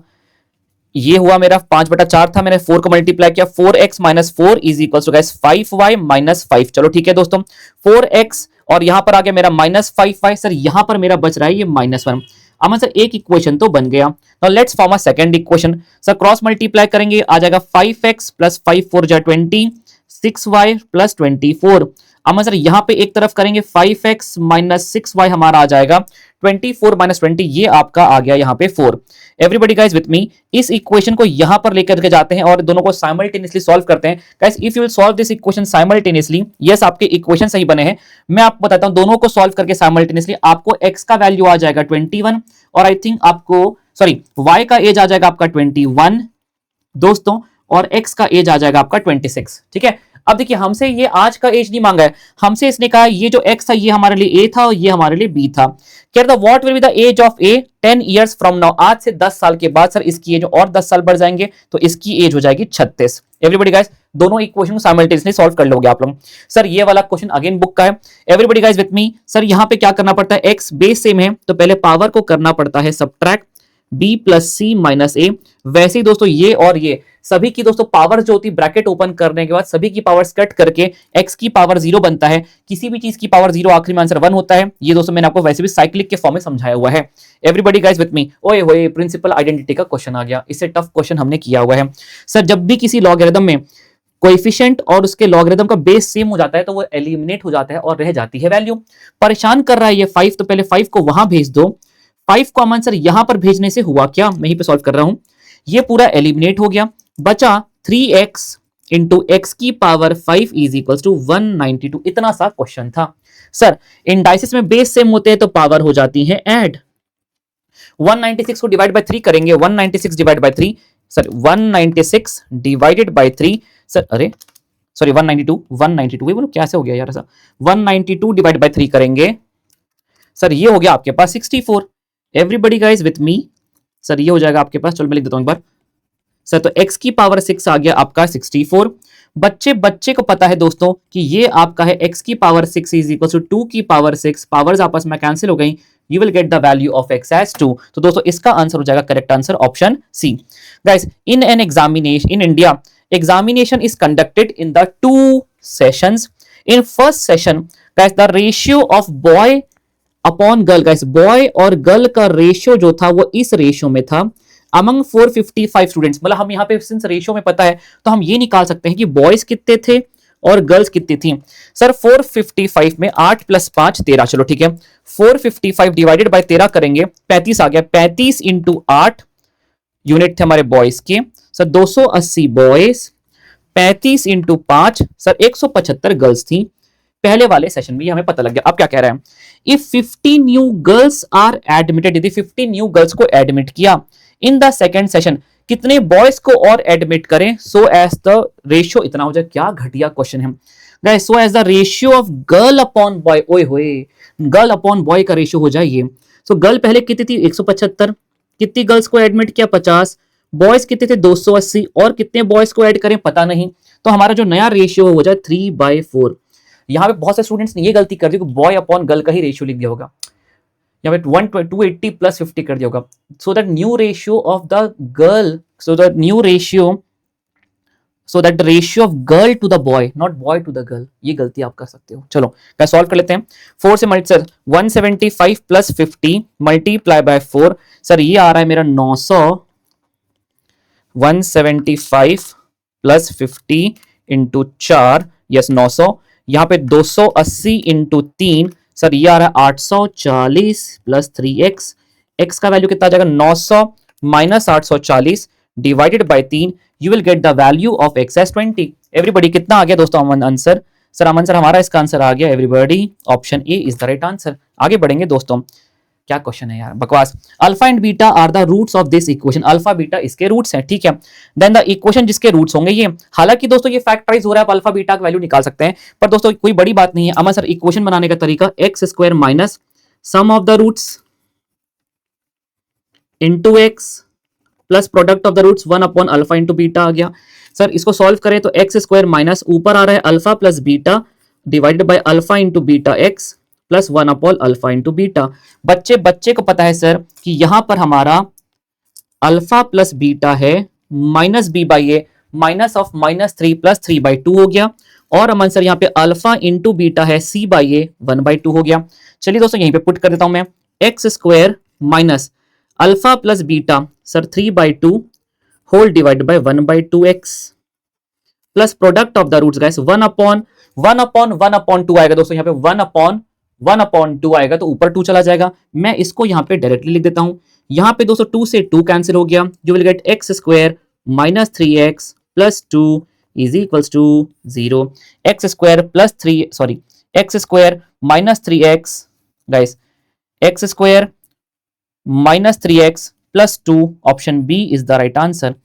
ये हुआ मेरा 5/4 था, मैंने 4 को मल्टीप्लाई किया, 4x - 4 is equals to guys 5y - 5। चलो ठीक है दोस्तों, 4x और यहां पर आ गया मेरा -5y, सर यहां पर मेरा बच रहा है ये -1। अमन सर एक इक्वेशन तो बन गया, now let's form a second equation. Sir cross multiply करेंगे, आ जाएगा 5x + 5 4 जा 20, 6y + 24। अमन सर यहां पे एक तरफ करेंगे 5x - 6y हमारा आ जाएगा 24 - 20, ये आपका आ गया यहाँ पे 4। एवरीबॉडी गाइस विथ मी, इस इक्वेशन को यहां पर लेकर के जाते हैं और दोनों को साइमल्टेनियसली सॉल्व करते हैं। Guys if you will solve this equation simultaneously, yes आपके इक्वेशन सही बने हैं, मैं आपको बताता हूं दोनों को सॉल्व करके साइमल्टेनियसली आपको x का वैल्यू आ जाएगा 21 और आई थिंक आपको सॉरी y का एज आ जाएगा आपका 21 दोस्तों, और x का एज आ जाएगा आपका 26, ठीक है। अब देखिए हमसे ये आज का एज नहीं मांगा है, हमसे इसने कहा ये जो x था ये हमारे लिए a था और ये हमारे लिए b था। कह रहा था what will be the age of a 10 years from now, आज से 10 साल के बाद। सर इसकी एज और 10 साल बढ़ जाएंगे तो इसकी एज हो जाएगी 36। एवरीबॉडी गाइस दोनों इक्वेशन को साइमल्टेनियसली सॉल्व कर लोगे आप लोग। सर ये वाला क्वेश्चन अगेन बुक का है, everybody guys with me. Sir यहाँ पे क्या करना पड़ता है, x बेस सेम है तो पहले पावर को करना पड़ता है सब्ट्रैक्ट, b + c - a। वैसे ही दोस्तों ये और ये सभी की दोस्तों पावर जो होती है ब्रैकेट ओपन करने के बाद सभी की पावर्स कट करके x की पावर 0 बनता है, किसी भी चीज की पावर 0 आखिरी में आंसर 1 होता है। ये दोस्तों मैंने आपको वैसे भी साइक्लिक के फॉर्म में समझाया हुआ है। एवरीबॉडी गाइस विथ मी, ओए होए प्रिंसिपल आइडेंटिटी का क्वेश्चन आ गया, इससे टफ क्वेश्चन हमने किया हुआ है। सर जब भी किसी लॉगरिथम में कोएफिशिएंट और उसके लॉगरिथम का बेस सेम हो जाता है तो वो एलिमिनेट हो जाता है और रह जाती है वैल्यू। परेशान कर रहा है ये 5, तो पहले 5 को वहां भेज दो, 5 को आंसर यहां पर भेजने से हुआ क्या, मैं यहीं पे सॉल्व कर रहा हूं, ये पूरा एलिमिनेट हो गया, बचा 3x इंटू x की पावर 5 इज इक्वल टू 192। इतना सा क्वेश्चन था। सर इंडाइसिस में बेस सेम होते हैं तो पावर हो जाती है ऐड, 196 को डिवाइड बाय 3 करेंगे, 196 divide by 3, sir 196 divided by 3, sir अरे सॉरी 192 ये बोलो कैसे हो गया यार ऐसा, 192 डिवाइड बाय 3 करेंगे, सर ये हो गया आपके पास 64। Everybody guys with me, sir ये हो जाएगा आपके पास, चलो मैं लिख देता हूं एक बार। सर तो x की पावर 6 आ गया आपका 64। बच्चे को पता है दोस्तों कि ये आपका है x की पावर 6 इज इक्वल टू 2 की पावर 6, पावर्स आपस में कैंसिल हो गई, you will get the value of x as 2। तो दोस्तों इसका आंसर हो जाएगा correct answer option C. Guys in an examination in India, examination is conducted in the 2 sessions. In first session guys the ratio of boy upon girl, guys boy और girl का ratio जो था वो इस ratio में था among 455 students. मतलब हम यहाँ पे सिंस रेशियो में पता है तो हम ये निकाल सकते हैं कि बॉयज कितने थे और गर्ल्स कितनी थी। सर 455 में 8 + 5 13, चलो ठीक है 455 डिवाइडेड बाय 13 करेंगे, 35 आ गया, 35 इंटू 8 यूनिट थे हमारे बॉयज के sir 280 boys 35 into 5 sir 175 girls थी पहले वाले सेशन में, हमें पता लग गया। अब क्या कह रहा है, if 50 new girls are admitted, यदि 50 न्यू गर्ल्स को एडमिट किया इन द सेकंड सेशन, कितने बॉयज को और एडमिट करें सो एज द रेशियो इतना हो जाए। क्या घटिया क्वेश्चन है guys, so as the ratio of girl upon boy, ओए होए गर्ल अपॉन बॉय का रेशियो हो जाए ये। सो गर्ल पहले कितनी थी 175, कितनी गर्ल्स को एडमिट किया 50, बॉयज कितने थे 280, और कितने बॉयज को ऐड करें पता नहीं, तो हमारा जो नया रेशियो हो जाए 3/4। यहाँ पे बहुत से स्टूडेंट्स ने ये गलती कर दी कि बॉय अपॉन गर्ल का ही रेशियो लिख दिया होगा, यहाँ पे 280 प्लस 50 कर दिया होगा। So that new ratio of the girl, so that new ratio, so that the ratio of girl to the boy not boy to the girl, ये गलती आप कर सकते हो। चलो क्या सॉल्व कर लेते हैं। 4 से multi sir 175 plus 50 multiply by 4, sir ये आ रहा है मेरा 900, 175 प्लस 50 इंटू 4, यस 900, यहाँ पे 280 इंटू 3, सर ये आ रहा है 840 प्लस 3x, x का वैल्यू कितना आ जाएगा 900 minus 840 divided by 3, you will get the value of x as 20। Everybody कितना आ गया दोस्तों Aman answer, sir Aman sir हमारा इसका आंसर आ गया everybody, option A is the right answer. आगे बढ़ेंगे दोस्तों, क्या क्वेश्चन है यार बकवास। Alpha and beta are the roots of this equation, alpha beta इसके रूट्स हैं, ठीक है। देन द इक्वेशन जिसके रूट्स होंगे ये, हालांकि दोस्तों ये फैक्टराइज हो रहा है, आप अल्फा बीटा का वैल्यू निकाल सकते हैं, पर दोस्तों कोई बड़ी बात नहीं है। अमन सर इक्वेशन बनाने का तरीका x² minus sum of the roots into x plus product of the roots 1 upon alpha into beta आ गया। सर इसको सॉल्व करें तो x² माइनस ऊपर आ रहा है alpha plus beta divided by alpha into beta x plus 1 upon alpha into beta. बच्चे को पता है सर कि यहां पर हमारा अल्फा प्लस बीटा है minus b by A minus of -3 plus 3/2 हो गया, और अमन सर यहाँ पे अल्फा इंटू बीटा है c बाई ए 1/2 हो गया। चलिए दोस्तों यहीं पे पुट कर देता हूं मैं, x² minus alpha plus beta sir 3/2 whole divide by 1/2x plus product of the roots guys 1 upon 2 आएगा दोस्तों, यहाँ पे 1 अपॉन 2 आएगा तो ऊपर 2 चला जाएगा। मैं इसको यहाँ पे डायरेक्टली लिख देता हूं, यहाँ पे दोस्तों 2 से 2 कैंसिल हो गया, you will get x² minus 3x plus 2 is equals to 0, x² minus 3x guys, x² minus 3x plus 2, option B is the right answer.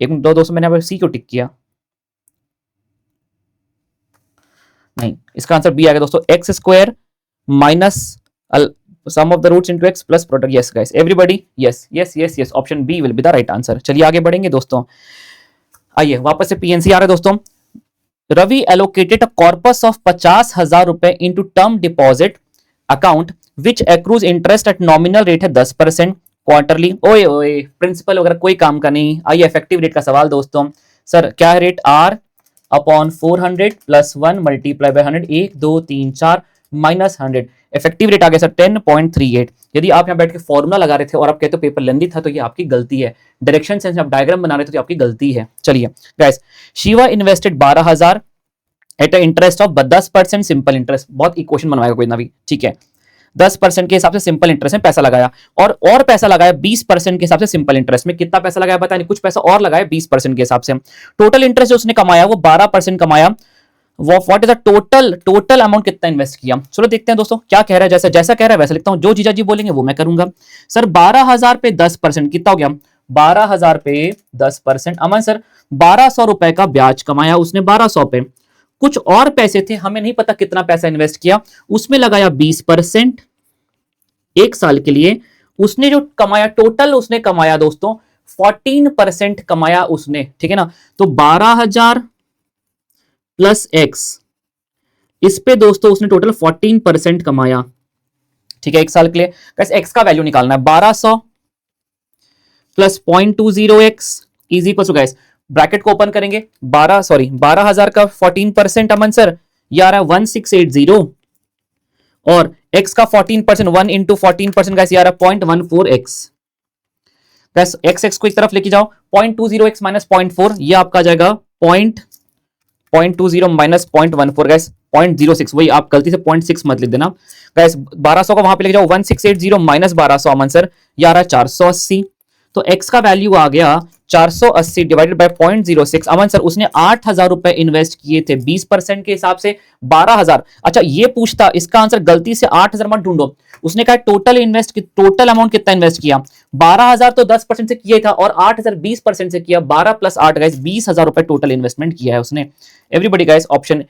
एक दो दोस्तों मैंने अब सी क्यों टिक किया, नहीं इसका आंसर बी आ गया दोस्तों, x² minus sum of the roots into x plus product, yes guys everybody yes, option B will be the right answer. चलिए आगे बढ़ेंगे दोस्तों, आइए वापस से पीएनसी आ रहा है दोस्तों। Ravi allocated a corpus of 50,000 रुपए into term deposit account which accrues interest at nominal rate है 10% क्वार्टरली। ओए प्रिंसिपल वगैरह कोई काम का नहीं। आइए इफेक्टिव रेट का सवाल दोस्तों, सर क्या है rate r upon 400 plus 1 multiply by 100, 1 2 3 4 minus 100, effective rate आ गया सर 10.38। यदि आप यहाँ बैठ के फॉर्मूला लगा रहे थे और आप कहते हो पेपर लेंदी था तो ये आपकी गलती है, डायरेक्शन सेंस में आप डायग्राम बना रहे थे तो आपकी गलती है। चलिए guys, Shiva invested 12,000 at interest of 10% simple interest, बहुत इक्वेशन बनवाएगा कोई ना भी, ठीक है। 10% के हिसाब से सिंपल इंटरेस्ट में पैसा लगाया, और पैसा लगाया 20% के हिसाब से सिंपल इंटरेस्ट में। कितना पैसा लगाया पता नहीं, कुछ पैसा और लगाया 20% के हिसाब से। टोटल इंटरेस्ट जो उसने कमाया वो 12% कमाया। वो what is the total amount कितना इन्वेस्ट किया। चलो देखते हैं दोस्तों क्या कह रहा है, जैसा कह रहा है वैसा लिखता हूं, जो जीजा जी बोलेंगे वो मैं करूंगा। सर 12,000 पे 10% कितना हो गया, 12,000 पे 10%। अमन सर 1,200 रुपए का ब्याज कमाया उसने 1,200 पे, कुछ और पैसे थे हमें नहीं पता कितना पैसा इन्वेस्ट किया, उसमें लगाया 20% एक साल के लिए। उसने जो कमाया टोटल उसने कमाया दोस्तों 14% कमाया उसने, ठीक है ना। तो 12,000 प्लस x, इस पे दोस्तों उसने टोटल 14% कमाया, ठीक है एक साल के लिए। कैसे x का वैल्यू निकालना है, 1200 plus 0.20x is equal to, guys bracket को ओपन करेंगे, 12,000 का 14% अमन सर ये आ रहा है 1680, और x का 14%, 1 इंटू 14% गाइस ये आ रहा है 0.14x। गाइस x को एक तरफ लेके जाओ, 0.20x माइनस 0.4 ये आपका आ जाएगा 0.20 माइनस 0.14 गाइस 0.06, वही आप गलती से 0.6 मत लिख देना गाइस। 1200 को वहां पे लेके जाओ, 1680 माइनस 1200 अमन सर ये आ रहा है 480, तो x का वैल्यू आ गया 480 डिवाइडेड बाय 0.06। अमन सर उसने 8,000 रुपए इन्वेस्ट किए थे 20% के हिसाब से 12,000। अच्छा ये पूछता, इसका आंसर गलती से 8,000 मत ढूंढो, उसने कहा टोटल अमाउंट कितना इन्वेस्ट किया। 12,000 तो 10% से किया था और 8,000 20% से किया। 12 + 8 गाइस 20,000 रुपए टोटल इन्वेस्टमेंट किया है उसने। एवरीबॉडी गाइस ऑप्शन,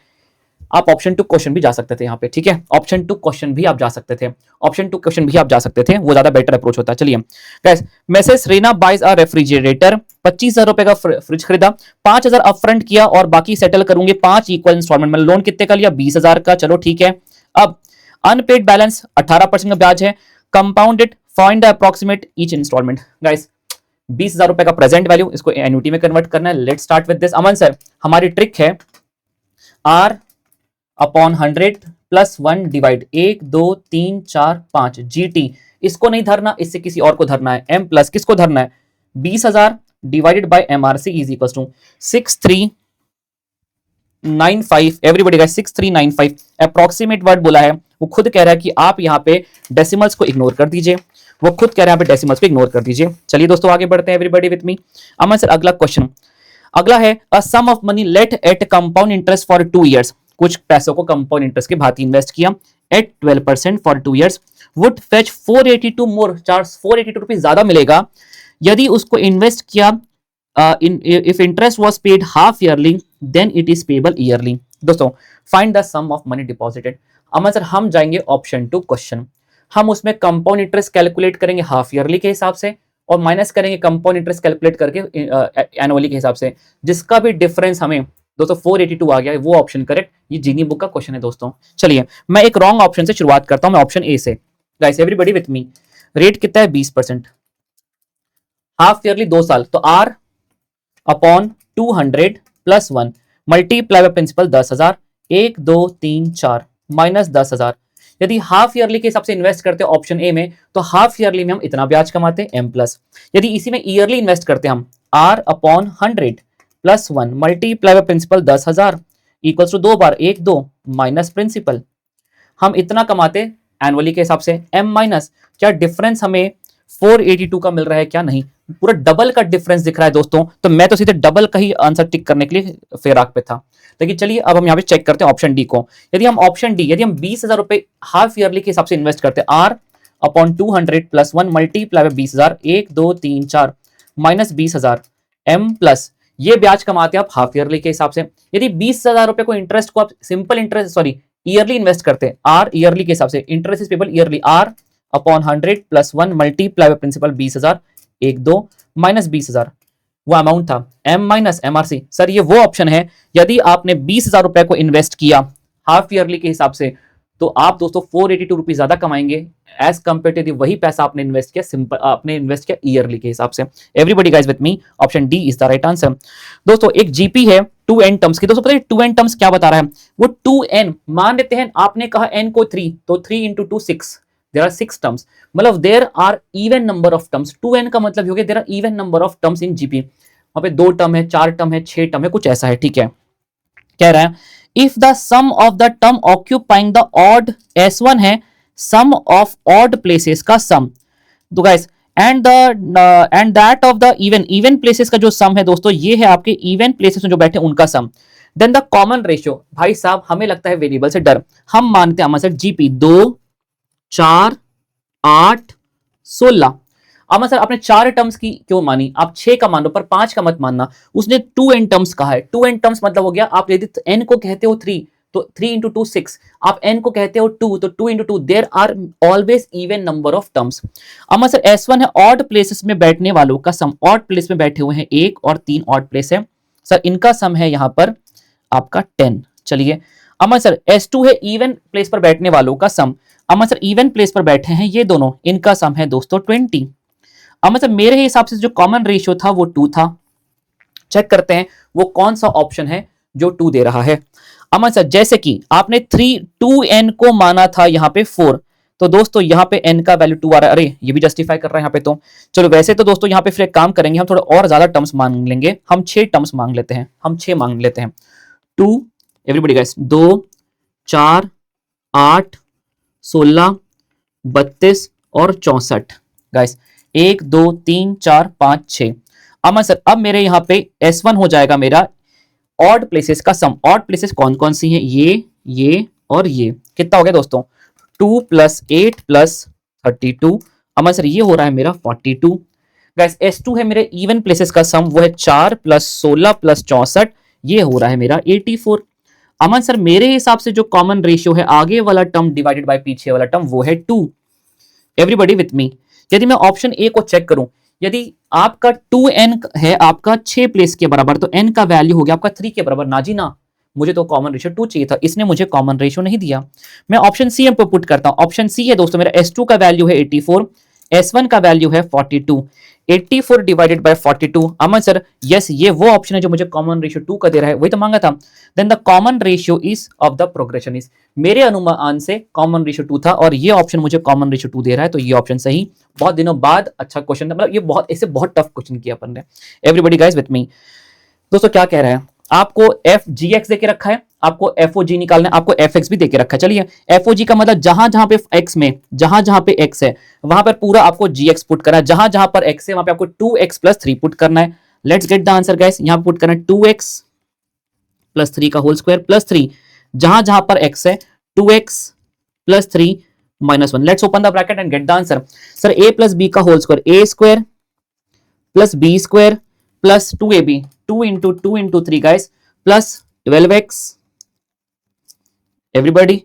आप ऑप्शन टू क्वेश्चन भी जा सकते थे यहाँ पे, ठीक है, ऑप्शन टू क्वेश्चन भी आप जा सकते थे, ऑप्शन टू क्वेश्चन भी आप जा सकते थे, वो ज्यादा बेटर अप्रोच होता है। चलिए guys, message Reena buys a refrigerator, 25,000 रुपए का फ्रिज खरीदा, 5,000 अपफ्रंट किया और बाकी सेटल करूंगे 5 इक्वल इंस्टॉलमेंट में। लोन कितने का लिया? 20,000 का। चलो ठीक है। अब अनपेड बैलेंस 18% का ब्याज है, compounded, find the approximate each installment. Guys 20,000 रुपए का प्रेजेंट वैल्यू, इसको एन्युटी में कन्वर्ट करना है। Let's start with this. Aman sir हमारी ट्रिक है R upon 100 plus 1 divide 1 2 3 4 5 GT, इसको नहीं धरना, इससे किसी और को धरना है। M प्लस किसको धरना है? 20,000 divided by MRC is equal to 6395। Everybody guys 6395 approximate word बोला है, वो खुद कह रहा है कि आप यहाँ पे डेसिमल्स को इग्नोर कर दीजिए, वो खुद कह रहा है यहाँ पे डेसिमल्स को इग्नोर कर दीजिए। चलिए दोस्तों आगे बढ़ते हैं, everybody with me. Aman sir अगला क्वेश्चन, अगला है a sum of money lent at compound interest for 2 years, कुछ पैसों को कंपाउंड इंटरेस्ट के भांति इन्वेस्ट किया at 12% for 2 years, would fetch 482 more, 482 rupees ज्यादा मिलेगा यदि उसको इन्वेस्ट किया if interest was paid half yearly then it is payable yearly. दोस्तों find the sum of money deposited. Aman sir हम जाएंगे ऑप्शन टू क्वेश्चन, हम उसमें कंपाउंड इंटरेस्ट कैलकुलेट करेंगे हाफ ईयरली के हिसाब से और माइनस करेंगे कंपाउंड इंटरेस्ट कैलकुलेट करके एनुअली के हिसाब से, जिसका भी डिफरेंस हमें दोस्तों 482 आ गया है, वो ऑप्शन करेक्ट। ये जीनी बुक का क्वेश्चन है दोस्तों। चलिए मैं एक रॉन्ग ऑप्शन से शुरुआत करता हूं, मैं ऑप्शन ए से। Guys everybody with me, rate कितना है? 20%, हाफ ईयरली 2 साल, तो R upon 200 plus 1 multiply by principal 10,000, 1 2 3 4 minus 10,000। यदि हाफ ईयरली के हिसाब से इन्वेस्ट करते हैं ऑप्शन ए में, तो हाफ ईयरली में हम इतना ब्याज कमाते हैं M प्लस। यदि इसी में ईयरली इन्वेस्ट करते हैं हम R upon 100 plus 1 multiply by principal 10,000 equals to 2 बार 1 2 माइनस प्रिंसिपल, हम इतना कमाते एनुअली के हिसाब से। M माइनस, क्या डिफरेंस हमें 482 का मिल रहा है क्या? नहीं, पूरा डबल का डिफरेंस दिख रहा है दोस्तों, तो मैं तो सीधे डबल का ही आंसर टिक करने के लिए फेराक पे था। लेकिन चलिए अब हम यहाँ पे चेक करते हैं ऑप्शन डी को। यदि हम ऑप्शन डी, यदि हम 20,000 रुपए हाफ ईयरली के हिसाब से इन्वेस्ट करते हैं, R upon 200 plus 1 multiply bye 20,000, 1 2 3 4 minus 20,000 M plus, ये ब्याज कमाते हैं आप हाफ ईयरली के हिसाब से। यदि 20,000 रुपए को इंटरेस्ट को आप सिंपल इंटरेस्ट ईयरली इन्वेस्ट करते हैं, R ईयरली के हिसाब से, interest is payable yearly, R upon 100 plus 1 multiply by principal 20,000 1 2 minus 20,000, वो अमाउंट था M माइनस MRC। सर ये वो ऑप्शन है, यदि आपने 20,000 रुपए को इन्वेस्ट किया हाफ ईयरली के हिसाब से, तो आप दोस्तों 482 रुपीज ज्यादा कमाएंगे एज कंपेयर टू वही पैसा आपने इन्वेस्ट किया सिंपल, आपने इन्वेस्ट किया ईयरली के हिसाब से। Everybody guys with me, option D is the right answer. दोस्तों एक जीपी है 2n टर्म्स की। दोस्तों पता है 2n टर्म्स क्या बता रहा है? वो 2n मान लेते हैं, आपने कहा n को 3, तो 3 into 2 6, there are 6 terms, मतलब there are even number of terms। 2n का मतलब हो गया there are even number of terms in GP। वहां पे 2 टर्म है, 4 टर्म है, 6 टर्म है, कुछ ऐसा है, ठीक है। कह रहा है if the sum of the term occupying the odd S1 है सम ऑफ ऑड प्लेसेस का सम, तो guys and that of the even places का जो सम है दोस्तों, ये है आपके इवन प्लेसेस में जो बैठे उनका सम, देन द कॉमन रेशियो। भाई साहब हमें लगता है वेरिएबल से डर, हम मानते हैं हमारे GP 2 4 8 16। अमन सर आपने 4 टर्म्स की क्यों मानी? आप 6 का मान लो पर 5 का मत मानना। उसने 2n टर्म्स कहा है, 2n टर्म्स मतलब हो गया, आप यदि n को कहते हो 3 तो 3 into 2 6, आप n को कहते हो 2 तो 2 into 2, there are always even number of terms. Aman sir S1 है ऑड प्लेसेस में बैठने वालों का सम, ऑड प्लेस में बैठे हुए हैं 1 और 3 ऑड प्लेस है सर, इनका सम है यहां पर आपका 10। चलिए अमन सर S2 है इवन प्लेस पर बैठने वालों का सम, अमन सर इवन प्लेस पर बैठे हैं ये दोनों, इनका सम है दोस्तों 20। अमन सर मेरे हिसाब से जो कॉमन रेशियो था वो 2 था, चेक करते हैं वो कौन सा ऑप्शन है जो 2 दे रहा है। अमन सर जैसे कि आपने 2n को माना था यहाँ पे 4, तो दोस्तों यहाँ पे n का वैल्यू 2 आ रहा है, अरे ये भी जस्टिफाई कर रहा है यहाँ पे। तो चलो वैसे तो दोस्तों यहाँ पे फिर एक काम करेंगे, हम थोड़ा और ज्यादा टर्म्स मांग लेंगे, हम 6 टर्म्स मांग लेते हैं, हम 6 मांग लेते हैं। 2 एवरीबॉडी गाइस, 2 4 8 16 32 और 64 गाइस, 1 2 3 4 5 6। अमन सर अब मेरे यहाँ पे S1 हो जाएगा मेरा ऑड प्लेसेस का सम। ऑड प्लेसेस कौन कौन सी हैं? ये और ये। कितना हो गया दोस्तों? 2 + 8 + 32। अमन सर ये हो रहा है मेरा 42। गाइस S2 है मेरे इवन प्लेसेस का सम, वो है 4 + 16 + 64। ये हो रहा है मेरा 84। अमन सर मेरे हिसाब से जो कॉमन रेशियो है आगे वाला टर्म डिवाइडेड बाय पीछे वाला टर्म वो है 2। Everybody with me? यदि मैं ऑप्शन ए को चेक करूं, यदि आपका 2n है आपका 6 प्लेस के बराबर, तो n का वैल्यू हो गया आपका 3 के बराबर। ना जी ना, मुझे तो कॉमन रेशियो 2 चाहिए था, इसने मुझे कॉमन रेशियो नहीं दिया। मैं ऑप्शन सी पे पुट करता हूं। ऑप्शन सी है दोस्तों मेरा S2 का वैल्यू है 84, S1 का वैल्यू है 42। 84 divided by 42। Aman sir yes, ये वो ऑप्शन है जो मुझे कॉमन रेशियो 2 का दे रहा है, वही तो मांगा था। Then the common ratio is of the progression is, मेरे अनुमान से कॉमन रेशियो 2 था और ये ऑप्शन मुझे कॉमन रेशियो 2 दे रहा है, तो ये ऑप्शन सही। बहुत दिनों बाद अच्छा क्वेश्चन, मतलब ये बहुत इससे बहुत टफ क्वेश्चन किया अपन ने। एवरीबॉडी गाइस विथ मी? दोस्तों क्या कह रहा है? आपको एफ जी एक्स देके रखा है, आपको एफ ओ जी निकालना है, आपको एफ एक्स भी देके रखा है। चलिए एफ ओ जी का मतलब जहां जहां पे एक्स में, जहां जहां पे एक्स है वहां पर पूरा आपको जी एक्स पुट करना है, जहां जहां पर एक्स है वहां पे आपको 2x + 3 पुट करना है। Let's get the answer guys. यहां पुट करना है 2x + 3 का होल स्क्वायर + 3, जहां जहां पर x है 2x + 3 - 1। Let's open the bracket and gate the answer. Sir a + b का whole square, a² + b² + 2ab, 2 × 2 × 3 guys, plus 12x everybody,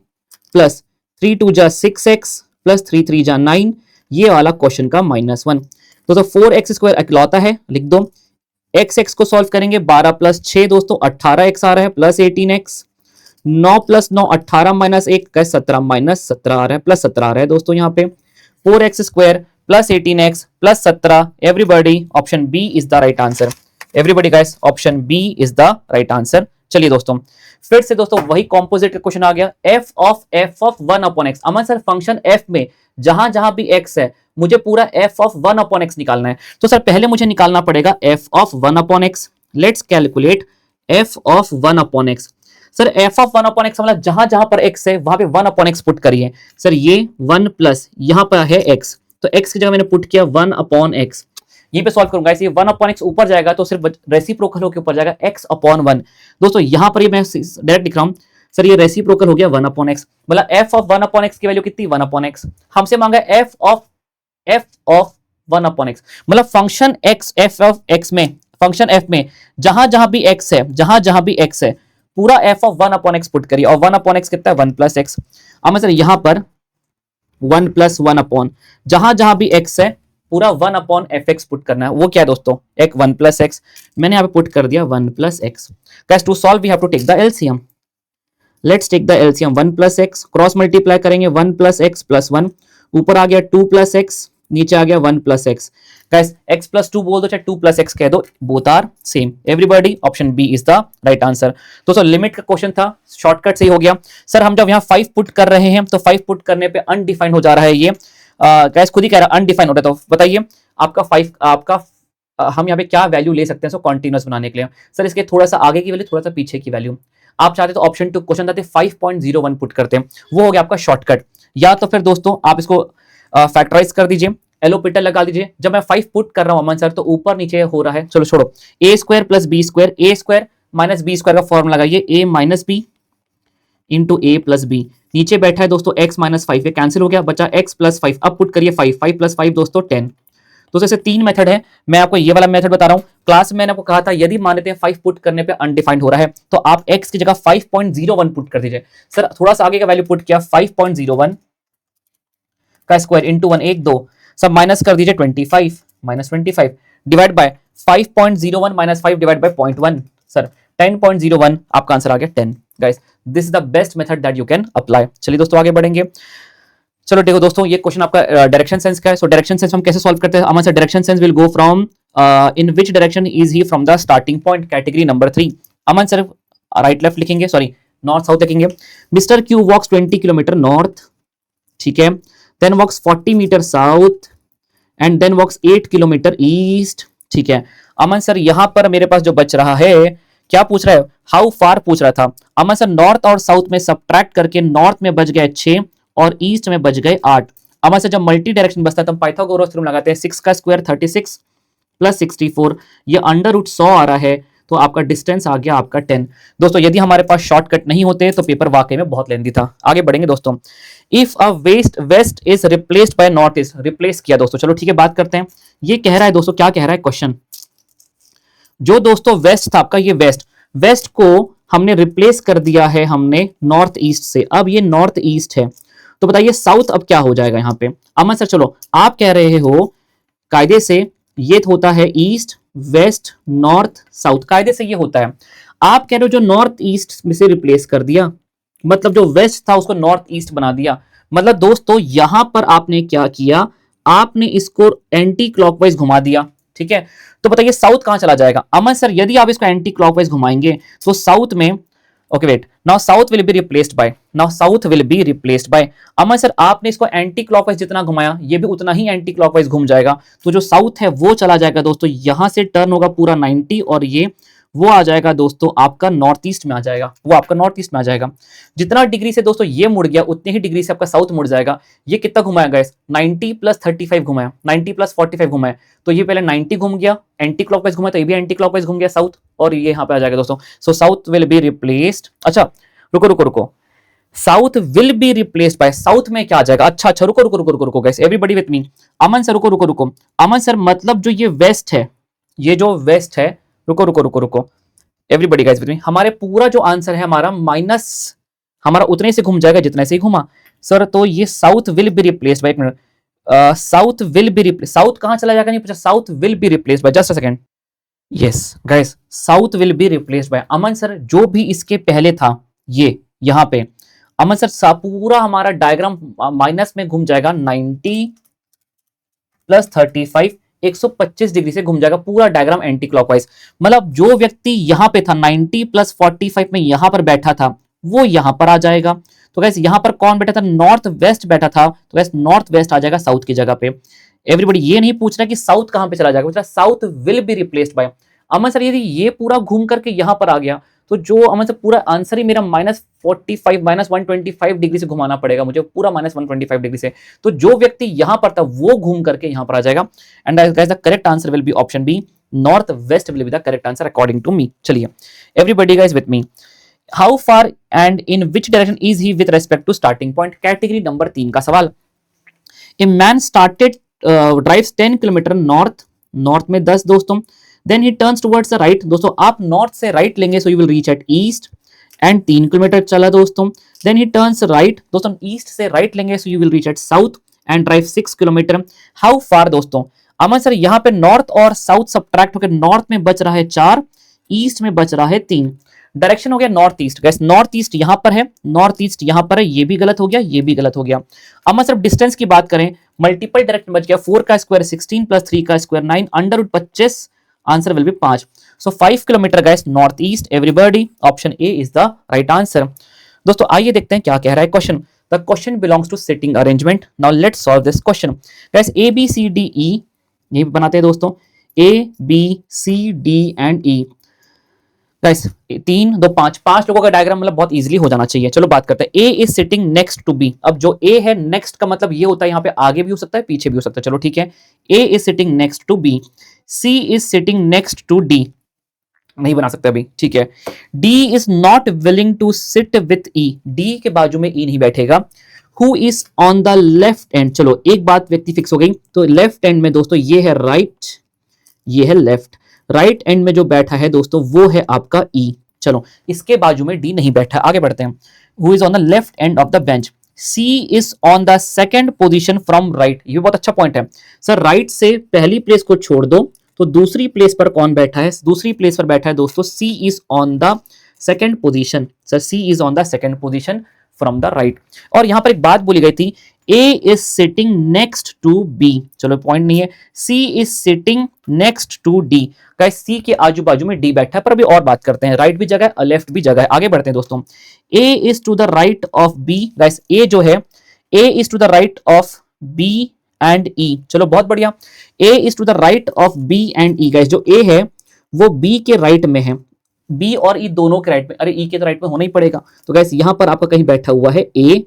plus 3 2 जा 6x प्लस 3 3 जा 9। ये वाला क्वेश्चन का -1। तो 4x² अकेलौता है, लिख दो। x को सॉल्व करेंगे, 12 + 6 दोस्तों 18x आ रहा है, प्लस 18x। 9 + 9 18 - 1 का 17 - 17 आ रहा है, प्लस 17 आ रहा है दोस्तों यहाँ पे। 4x² + 18x + 17। Everybody option B is the right answer. Everybody guys option B is the right answer. चलिए दोस्तों फिर से दोस्तों वही कॉम्पोजिट का क्वेश्चन आ गया। f of 1/x। Aman sir function f में जहां जहां भी x है मुझे पूरा f of 1/x निकालना है, तो सर पहले मुझे निकालना पड़ेगा f of 1/x। Let's calculate f of 1/x। Sir f of 1/x मतलब जहां जहां पर x है वहां पे 1/x पुट करिए। सर ये 1 प्लस यहां पर है x, तो x की जगह मैंने पुट किया 1/x। ये पे सॉल्व करूंगा, ये 1/x ऊपर जाएगा तो सिर्फ रेसिप्रोकल होकर ऊपर जाएगा x/1। दोस्तों यहां पर ये मैं डायरेक्ट लिख रहा हूं, सर ये रेसिप्रोकल हो गया 1/x, मतलब f of 1/x की वैल्यू कितनी? 1/x। हमसे मांगा f of 1/x, मतलब function x f of x में, फंक्शन f में जहां जहां भी x है, जहां जहां भी x है पूरा f of 1/x पुट करिए। और 1/x कितना है? 1 + x। अब सर यहां पर 1 + 1/, जहां जहां भी x है पूरा 1/fx पुट करना है। वो क्या है दोस्तों? एक 1 + x, मैंने यहाँ पे पुट कर दिया 1 + x। Guys to solve we have to take the LCM. Let's take the LCM. 1 + x cross multiply करेंगे, 1 + x + 1, ऊपर आ गया 2 + x, नीचे आ गया 1 + x। गाइस x + 2 बोल दो चाहे 2 + x कह दो, both are same. Everybody option B is the right answer. दोस्तों लिमिट का क्वेश्चन था, शॉर्टकट से ही हो गया। सर हम जब यहाँ 5 पुट कर रहे हैं तो 5 पुट करने पे अनडिफाइंड हो जा रहा है ये। गाइस खुद ही कह रहा है अनडिफाइंड हो रहा है, तो बताइए आपका 5 आपका हम यहाँ पे क्या वैल्यू ले सकते हैं इसको कॉन्टिन्यूअस बनाने के लिए? सर इसके थोड़ा सा आगे की वैल्यू, थोड़ा सा पीछे की वैल्यू। आप चाहते तो ऑप्शन 2 क्वेश्चन था 5.01 पुट करते हैं, वो हो गया आपका शॉर्टकट। या तो फिर दोस्तों आप इसको फैक्टराइज कर दीजिए, एलोपिटल लगा दीजिए। जब मैं 5 पुट कर रहा हूं अमन सर तो ऊपर नीचे हो रहा है, चलो छोड़ो। a² + b², a² - b² का फॉर्मूला लगाइए, a - b into a + b। नीचे बैठा है दोस्तों x - 5, ये कैंसिल हो गया, बचा x + 5। अब पुट करिए 5 + 5 दोस्तों 10। तो ऐसे 3 मेथड है, मैं आपको ये वाला मेथड बता रहा हूं। क्लास में मैंने आपको कहा था यदि मान लेते हैं 5 पुट करने पे अनडिफाइंड हो रहा है तो आप x की जगह 5.01 पुट कर दीजिए। सर थोड़ा सा आगे का वैल्यू पुट किया, 5.01 का स्क्वायर इंटू 1 1 2, सब माइनस कर दीजिए 25 -25 divide by 5.01 - 5 divide by 0.1। Sir 10.01 आपका आंसर आ गया 10। Guys this is the best method that you can apply. चलिए दोस्तों आगे बढ़ेंगे। चलो देखो दोस्तों ये क्वेश्चन आपका डायरेक्शन सेंस का है। सो डायरेक्शन सेंस हम कैसे सॉल्व करते हैं? Aman sir direction sense will go from in which direction is he from the starting point, category number 3। Aman sir right left लिखेंगे, सॉरी नॉर्थ साउथ लिखेंगे। Mister Q walks 20 kilometre north, ठीक है, then walks 40 metre south and then walks 8 kilometre east, ठीक है। अमन sir यहां पर मेरे पास जो बच रहा है, क्या पूछ रहा है? हाउ फार पूछ रहा था। अमन सर नॉर्थ और साउथ में सब्ट्रैक्ट करके नॉर्थ में बच गए 6 और ईस्ट में बच गए 8। हमारे से जब मल्टी डायरेक्शन बचता है तो हम पाइथागोरस थ्योरम लगाते हैं, 6 का स्क्वायर 36 प्लस 64, ये अंडर रूट 100 आ रहा है, तो आपका डिस्टेंस आ गया आपका 10। दोस्तों यदि हमारे पास शॉर्टकट नहीं होते तो पेपर वाकई में बहुत लेंदी था। आगे बढ़ेंगे दोस्तों। If a west is replaced by north east, replace किया दोस्तों, चलो ठीक है बात करते हैं। ये कह रहा है दोस्तों, क्या कह रहा है क्वेश्चन, जो दोस्तों वेस्ट था आपका, ये वेस्ट को हमने रिप्लेस कर दिया है हमने नॉर्थ ईस्ट से, अब ये नॉर्थ ईस्ट है, तो बताइए साउथ अब क्या हो जाएगा यहाँ पे। अमन सर चलो आप कह रहे हो कायदे से ये होता है ईस्ट वेस्ट नॉर्थ साउथ, कायदे से ये होता है। आप कह रहे हो जो नॉर्थ ईस्ट में से रिप्लेस कर दिया, मतलब जो वेस्ट था उसको नॉर्थ ईस्ट बना दिया। मतलब दोस्तों यहां पर आपने क्या किया, आपने इसको एंटी क्लॉकवाइज घुमा दिया, ठीक है। तो बताइए साउथ कहां चला जाएगा। अमन सर यदि आप इसको एंटी क्लॉकवाइज घुमाएंगे तो साउथ में, okay wait, now south will be replaced by, now south will be replaced by. Aman sir आपने इसको एंटी क्लॉकवाइज जितना घुमाया ये भी उतना ही एंटी क्लॉकवाइज घूम जाएगा, तो जो साउथ है वो चला जाएगा दोस्तों, यहां से टर्न होगा पूरा 90 और ये वो आ जाएगा दोस्तों आपका नॉर्थ ईस्ट में आ जाएगा, वो आपका नॉर्थ ईस्ट में आ जाएगा। जितना डिग्री से दोस्तों ये मुड़ गया उतने ही डिग्री से आपका साउथ मुड़ जाएगा। ये कितना घुमाया गाइस, 90 प्लस 35 घुमाया, 90 प्लस 45 घुमाया, तो ये पहले 90 घूम गया, एंटी क्लॉकवाइज घुमाया तो ये भी एंटी क्लॉकवाइज घूम गया साउथ, और ये यहाँ पे आ जाएगा दोस्तों। सो साउथ विल बी रिप्लेस्ड, अच्छा रुको रुको रुको, south will be replaced bye, south में क्या आ जाएगा, अच्छा अच्छा रुको रुको रुको रुको रुको guys, everybody with me. Aman sir रुको रुको रुको, अमन सर मतलब जो ये वेस्ट है, ये जो वेस्ट है, रुको रुको रुको रुको एवरीबॉडी गाइस विद मी, हमारे पूरा जो आंसर है हमारा माइनस, हमारा उतने से घूम जाएगा जितने से ही घुमा सर, तो ये south will be replaced by, एक minute, south will be replace, south कहां चला जाएगा नहीं पूछा, south will be replaced by, just a second, yes guys south will be replaced by. Aman sir जो भी इसके पहले था ये यहां पे, अमन सर पूरा हमारा डायग्राम माइनस में घूम जाएगा, 90 प्लस 35 125 डिग्री से घूम जाएगा पूरा डायग्राम एंटी क्लॉकवाइज। मतलब जो व्यक्ति यहां पे था 90 प्लस 45 में यहां पर बैठा था वो यहां पर आ जाएगा। तो गैस यहां पर कौन बैठा था, नॉर्थ वेस्ट बैठा था, तो गैस नॉर्थ वेस्ट आ जाएगा साउथ की जगह पे। एवरीबॉडी ये नहीं पूछ रहा कि साउथ कहां पे चला जाएगा, पूछ रहा south will be replaced by. Aman sir यदि ये पूरा घूम करके यहां पर आ गया तो जो अमन सर पूरा आंसर ही मेरा -45 -125 डिग्री से घुमाना पड़ेगा मुझे, पूरा -125 डिग्री से। तो जो व्यक्ति यहां पर था वो घूम करके यहां पर आ जाएगा। And guys the correct answer will be option B, north west will be the correct answer according to me. चलिए everybody guys with me, how far and in which direction is he with respect to starting point, category number 3 का सवाल। A man started drives 10 kilometre north, north में 10 दोस्तों, then he turns towards the right, दोस्तों आप north से right लेंगे so you will reach at east, and 3 kilometre चला दोस्तों, देन ही टर्न्स राइट, दोस्तों ईस्ट से राइट लेंगे so you will reach at south and drive 6 kilometre. How far दोस्तों, अमन सर यहाँ पे नॉर्थ और साउथ सब्ट्रैक्ट होकर नॉर्थ में बच रहा है 4, ईस्ट में बच रहा है 3, डायरेक्शन हो गया north east. Gas north east यहां पर है, नॉर्थ ईस्ट यहां पर है, ये भी गलत हो गया, ये भी गलत हो गया। अब सिर्फ डिस्टेंस की बात करें, मल्टीपल डायरेक्शन बच गया, 4 का स्क्वायर 16 प्लस 3 का square 9 under root 25, answer will be 5। So 5 kilometre guys north east, everybody option A is the right answer. दोस्तों आइए देखते हैं क्या कह रहा है question. The question belongs to sitting arrangement, now let's solve this question. Guys A B C D E ये बनाते हैं दोस्तों, A B C D and E. Guys 3 2 5 5 लोगों का डायग्राम मतलब बहुत इजीली हो जाना चाहिए। चलो बात करते हैं, A is sitting next to B. अब जो ए है नेक्स्ट का मतलब ये होता है यहाँ पे आगे भी हो सकता है पीछे भी हो सकता है। चलो ठीक है, A is sitting next to B, C is sitting next to D, नहीं बना सकते अभी, ठीक है। D is not willing to sit with E, D के बाजू में ई नहीं बैठेगा। Who is on the left end, चलो एक बात व्यक्ति फिक्स हो गई, तो लेफ्ट एंड में दोस्तों ये है राइट, ये है लेफ्ट, राइट एंड में जो बैठा है दोस्तों वो है आपका ई। चलो इसके बाजू में डी नहीं बैठा, आगे बढ़ते हैं। Who is on the left end of the bench, C is on the second position from right, ये बहुत अच्छा पॉइंट है सर। राइट से पहली प्लेस को छोड़ दो तो दूसरी प्लेस पर कौन बैठा है, दूसरी प्लेस पर बैठा है दोस्तों C is on the second position, sir C is on the second position from the right. और यहां पर एक बात बोली गई थी, A is sitting next to B, चलो पॉइंट नहीं है, C is sitting next to D, guys C के आजू बाजू में D बैठा है। पर अभी और बात करते हैं, राइट भी जगह है लेफ्ट भी जगह है, आगे बढ़ते हैं दोस्तों। A is to the right of B, guys A जो है A is to the right of B and E, चलो बहुत बढ़िया। A is to the right of B and E, guys जो A है वो B के राइट में है, B और E दोनों के राइट में, अरे E के तो राइट में होना ही पड़ेगा। तो गाइस यहां पर आपका कहीं बैठा हुआ है A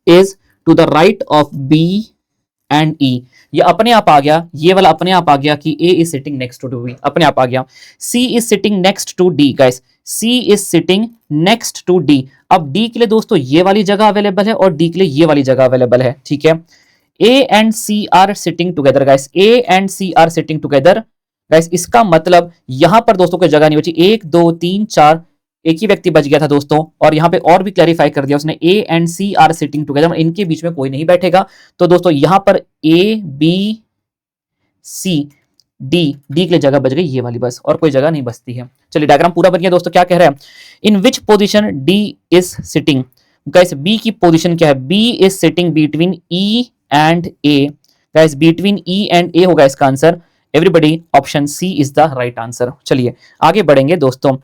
is to the right of B and E. ये अपने आप आ गया, ये वाला अपने आप आ गया कि A is sitting next to B, अपने आप आ गया। C is sitting next to D guys, C is sitting next to D. अब डी के लिए दोस्तों ये वाली जगह अवेलेबल है और डी के लिए ये वाली जगह अवेलेबल है, ठीक है। A and C are sitting together guys, A and C are sitting together guys. इसका मतलब यहां पर दोस्तों कोई जगह नहीं बची, 1 2 3 4, एक ही व्यक्ति बच गया था दोस्तों। और यहां पे और भी क्लैरिफाई कर दिया उसने, A and C are sitting together, इनके बीच में कोई नहीं बैठेगा। तो दोस्तों यहां पर A B C D, D के लिए जगह बच गई ये वाली बस, और कोई जगह नहीं बचती है। चलिए डायग्राम पूरा बन गया दोस्तों। क्या कह रहा है, in which position D is sitting guys, B की पोजिशन क्या है, B is sitting between E and A guys, between E and A होगा इसका आंसर। Everybody option C is the right answer. चलिए आगे बढ़ेंगे दोस्तों।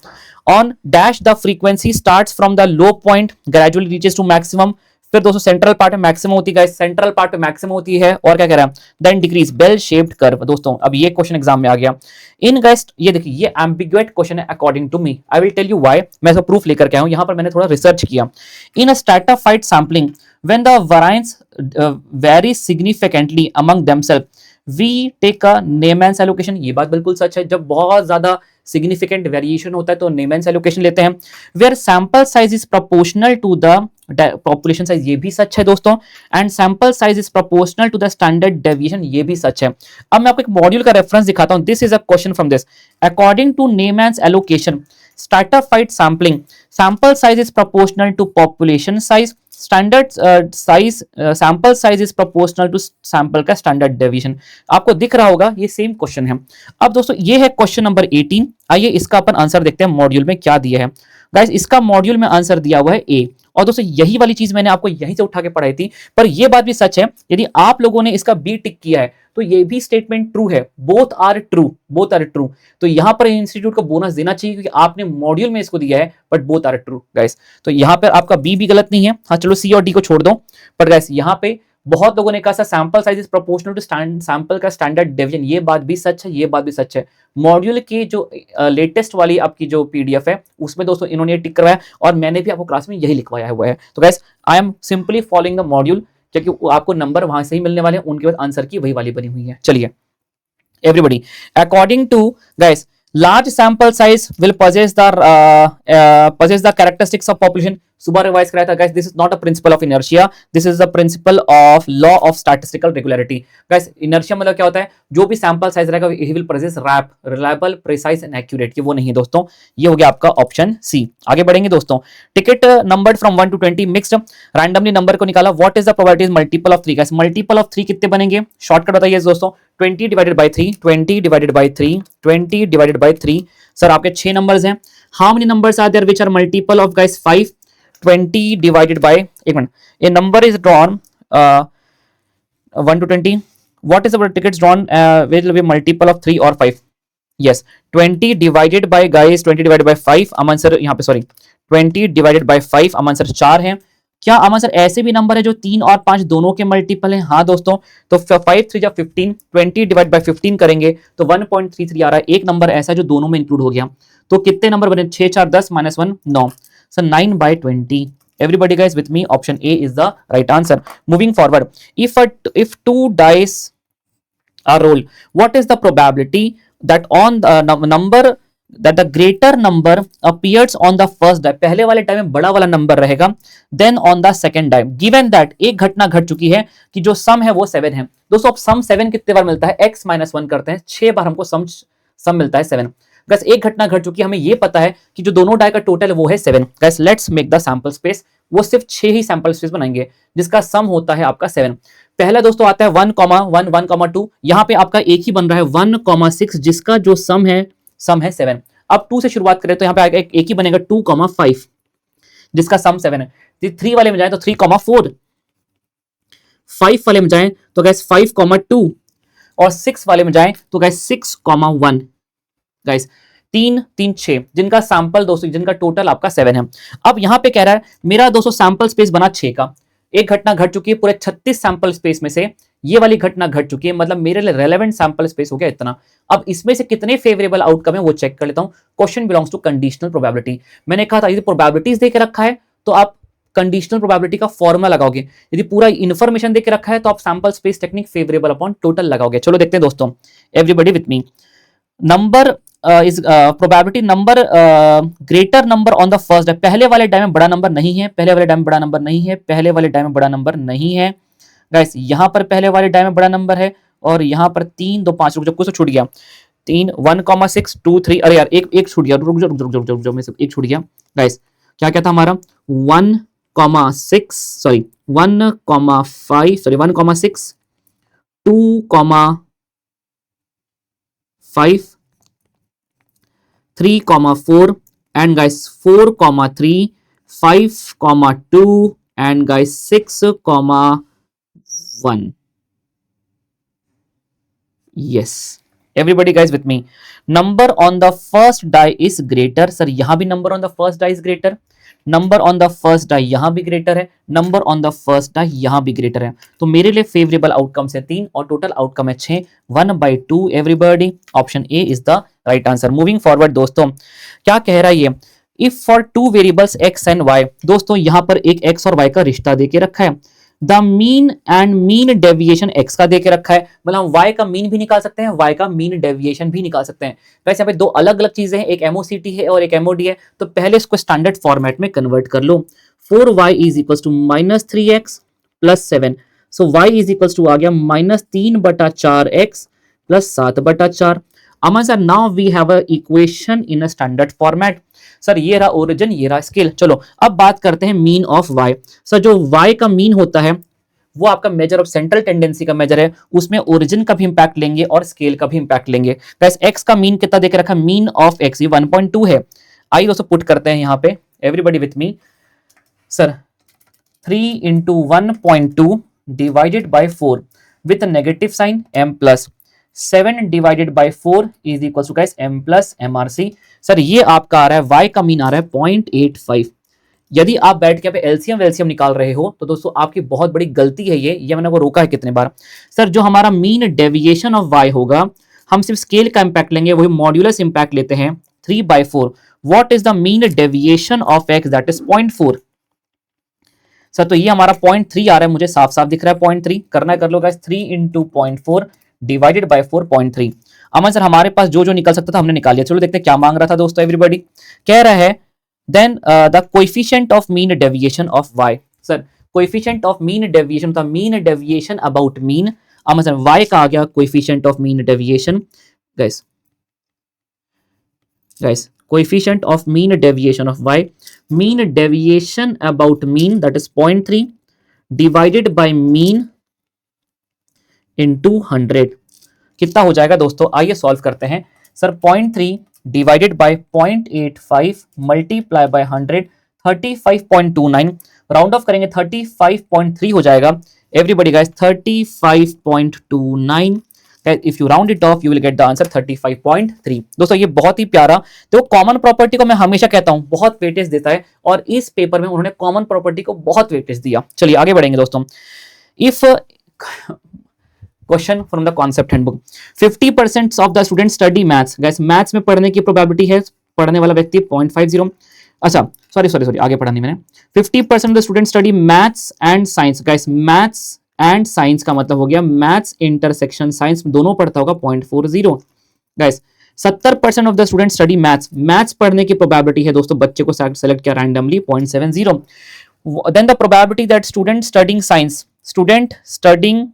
On dash the frequency starts from the low point gradually reaches to maximum. फिर दोस्तों central part में मैक्सिमम होती है, सेंट्रल पार्ट में मैक्सिमम होती है। और क्या कह रहा है, then decrease bell shaped curve. दोस्तों अब ये क्वेश्चन एग्जाम में आ गया इन गाइस, ये देखिए ये एम्बिगुएट क्वेश्चन है according to me, I will tell you why. मैं इसका प्रूफ लेकर के आया हूं, यहां पर मैंने थोड़ा रिसर्च किया। In a stratified sampling when the variance vary significantly among themself we take a Neyman's allocation. ये बात बिल्कुल सच है, जब बहुत ज्यादा सिग्निफिकेंट वेरिएशन होता है तो नेमेंस एलोकेशन लेते हैं। Where sample size is proportional to the population size, ये भी सच है दोस्तों। And sample size is proportional to the standard deviation, ये भी सच है। अब मैं आपको एक मॉड्यूल का रेफरेंस दिखाता हूं, this is a question from this. According to Neyman's allocation stratified sampling, sample size is proportional to population size, standard size sample size is proportional to sample का स्टैंडर्ड डेविएशन। आपको दिख रहा होगा ये same question है। अब दोस्तों ये है क्वेश्चन नंबर 18। आइए इसका अपन आंसर देखते हैं मॉड्यूल में क्या दिया है। गाइस इसका मॉड्यूल में आंसर दिया हुआ है ए। और दोस्तों यही वाली चीज मैंने आपको यहीं से उठा के पढ़ाई थी, पर यह बात भी सच है, यदि आप लोगों ने इसका बी टिक किया है तो ये भी स्टेटमेंट ट्रू है, both are true, both are true. तो यहां पर इंस्टीट्यूट को बोनस देना चाहिए क्योंकि आपने मॉड्यूल में इसको दिया है, but both are true guys. तो यहां पर आपका बी भी गलत नहीं है। हाँ चलो सी और डी को छोड़ दो, पर गाइस यहां पे बहुत लोगों ने कहा sample size is proportional to sample का स्टैंडर्ड डेविएशन, ये बात भी सच है, ये बात भी सच है। मॉड्यूल की जो लेटेस्ट वाली आपकी जो पीडीएफ है उसमें दोस्तों इन्होंने टिक करवाया और मैंने भी आपको क्लास में यही लिखवाया हुआ है। तो guys I am simply following the module, क्योंकि आपको नंबर वहां से ही मिलने वाले हैं, उनके बाद आंसर की वही वाली बनी हुई है। चलिए everybody, according to guys large sample size will possess the characteristics of population। सुबह रिवाइज कराया था guys, this is not a principle of inertia, this is the principle of law of statistical regularity. Guys inertia मतलब क्या होता है, जो भी sample size रहेगा ही will process rap, reliable, precise and accurate. ये वो नहीं है दोस्तों, ये हो गया आपका ऑप्शन सी। आगे बढ़ेंगे दोस्तों। Ticket numbered from 1 to 20 mixed, randomly number को निकाला। What is the probability multiple of 3। Guys multiple of 3 कितने बनेंगे, शॉर्टकट बताइए दोस्तों। 20 divided by 3, 20 divided by 3, 20 divided by 3। Sir आपके 6 नंबर्स हैं। How many numbers are there which are multiple of guys 5। 20 divided by, एक minute, a number is drawn 1 to 20, what is the tickets drawn will be multiple of 3 or 5। yes 20 divided by guys 20 divided by 5, Aman sir यहाँ पे sorry 20 divided by 5, Aman sir 4 है। क्या अमन sir ऐसे भी number है जो 3 और 5 दोनों के मल्टीपल हैं? हाँ दोस्तों, तो 5 3 जा 15, 20 डिवाइड बाय 15 करेंगे तो 1.33 आ रहा है। एक नंबर ऐसा है जो दोनों में इंक्लूड हो गया। तो कितने नंबर बने, 6 4 10 -1 9, so 9 by 20। everybody guys with me, option A is the right answer। moving forward, if 2 dice are rolled, what is the probability that on the number that the greater number appears on the first die, पहले वाले time में बड़ा वाला number रहेगा, then on the second die, given that एक घटना घट चुकी है कि जो सम है वो 7 है। दोस्तों अब सम 7 कितने बार मिलता है, x - 1 करते हैं, 6 बार हमको सम मिलता है 7। गाइस एक घटना घट चुकी है, हमें ये पता है कि जो दोनों डाई का टोटल है वो है 7। Guys let's make the sample space, वो सिर्फ 6 ही सैंपल स्पेस बनाएंगे जिसका सम होता है आपका 7। पहला दोस्तों आता है 1,1 1,2, यहाँ पे आपका एक ही बन रहा है 1,6 जिसका जो सम है 7। अब 2 से शुरुआत करें तो यहाँ पे आएगा एक ही बनेगा 2,5 जिसका सम 7 है। 3 वाले में जाए तो 3,4, 5 वाले में जाए तो गाइस 5,2 और 6 वाले में जाए तो गाइस 6,1। गाइस 3 3 6 जिनका सैंपल दोस्तों, जिनका टोटल आपका 7 है। अब यहां पे कह रहा है मेरा दोस्तों सैंपल स्पेस बना 6 का, एक घटना घट चुकी है, पूरे 36 सैंपल स्पेस में से ये वाली घटना घट चुकी है, मतलब मेरे लिए रेलेवेंट सैंपल स्पेस हो गया इतना। अब इसमें से कितने फेवरेबल आउटकम है वो चेक कर लेता हूं। Question belongs to conditional probability. मैंने कहा था यदि प्रोबेबिलिटीज देके रखा है तो आप कंडीशनल प्रोबेबिलिटी का फॉर्मूला लगाओगे। यदि पूरा इन्फॉर्मेशन देके रखा है तो आप sample space technique favourable upon total लगाओगे। चलो देखते हैं दोस्तों, everybody with me. Number is probability number greater number on the first die, पहले वाले डाई में बड़ा नंबर नहीं है, पहले वाले डाई में बड़ा नंबर नहीं है, पहले वाले डाई में बड़ा नंबर नहीं है गाइस। यहां पर पहले वाले डाई में बड़ा नंबर है और यहां पर 3 2 5 रुक जाओ, कुछ तो छूट गया, 3 1,6 2 3, अरे यार एक छूट गया, रुक जाओ मैं सब एक छूट गया गाइस। क्या क्या था हमारा 1,6 sorry 1,5 sorry 1,6 2,5 3,4 and guys 4,3 5,2 and guys 6,1. yes everybody guys with me, number on the first die is greater। Sir यहां भी number on the first die is greater, number on the first die यहां भी greater है, number on the first die यहां भी greater है। तो मेरे लिए फेवरेबल आउटकम है 3 और टोटल आउटकम है 6, 1/2 everybody. Option A is the right answer. Moving forward दोस्तों, क्या कह रहा है ये, if for 2 variables x and y, दोस्तों यहां पर एक x और y का रिश्ता देके रखा है, the mean and mean deviation x का देके रखा है, मतलब हम y का मीन भी निकाल सकते हैं, y का मीन डेविएशन भी निकाल सकते हैं। वैसे यहाँ पे दो अलग अलग चीजें हैं, एक MOCT है और एक MOD है, तो पहले इसको स्टैंडर्ड फॉर्मेट में कन्वर्ट कर लो। 4y is equal to -3x plus 7, so y is equal to आ गया -3/4x plus 7/4। Aman sir now we have a equation in a standard format. Sir ये रहा ओरिजिन, ये रहा स्केल। चलो अब बात करते हैं मीन ऑफ वाई। सर जो वाई का मीन होता है वो आपका मेजर ऑफ सेंट्रल टेंडेंसी का मेजर है, उसमें ओरिजिन का भी इंपैक्ट लेंगे और स्केल का भी इंपैक्ट लेंगे। गाइस एक्स का मीन कितना देके रखा है, मीन ऑफ एक्स ये 1.2 है। आइए दोस्तों पुट करते हैं यहाँ पे, everybody with me. Sir 3 into 1.2 divided by 4 with negative sign m plus 7 divided by 4 is equal to guys m plus MRC। Sir ये आपका आ रहा है y का मीन आ रहा है 0.85। यदि आप बैठ के एलसीएम वेलसीएम निकाल रहे हो तो दोस्तों आपकी बहुत बड़ी गलती है ये मैंने वो रोका है कितने बार। सर जो हमारा मीन डेविएशन ऑफ y होगा, हम सिर्फ स्केल का इंपैक्ट लेंगे, वही मॉड्यूलस इंपैक्ट लेते हैं 3/4। What is the mean deviation of x, that is 0.4। Sir तो ये हमारा 0.3 आ रहा है, मुझे साफ साफ दिख रहा है 0.3। करना है कर लो guys, 3 into 0.4 divided by 4.3। Aman sir हमारे पास जो जो निकल सकता था हमने निकाल लिया। चलो देखते हैं क्या मांग रहा था दोस्तों। एवरीबॉडी कह रहा है then the coefficient of mean deviation of y। Sir coefficient of mean deviation था mean deviation about mean. Aman sir y का आ गया coefficient of mean deviation. Guys coefficient of mean deviation of y, mean deviation about mean that is 0.3 divided by mean into 100 कितना हो जाएगा दोस्तों, आइए solve करते हैं। Sir 0.3 divided by 0.85 multiply by 100 35.29, round off करेंगे 35.3 हो जाएगा। Everybody guys 35.29, if you round it of you will get the answer 35.3। दोस्तों ये बहुत ही प्यारा, तो कॉमन प्रॉपर्टी को मैं हमेशा कहता हूं बहुत वेटेज देता है और इस पेपर में उन्होंने कॉमन प्रॉपर्टी को बहुत वेटेज दिया। चलिए आगे बढ़ेंगे दोस्तों। If question from the concept handbook, 50% of the student study maths. Guys maths में पढ़ने की प्रोबेबिलिटी है, पढ़ने वाला व्यक्ति 0.50। अच्छा सॉरी आगे पढ़ा नहीं मैंने। 50% of the student study maths and science. Guys maths and science का मतलब हो गया मैथ्स इंटरसेक्शन साइंस, दोनों पढ़ता होगा 0.40। Guys 70% of the student study maths. Maths पढ़ने की प्रोबेबिलिटी है दोस्तों, बच्चे को सेलेक्ट किया randomly 0.70। Then the probability that student studying science, student studying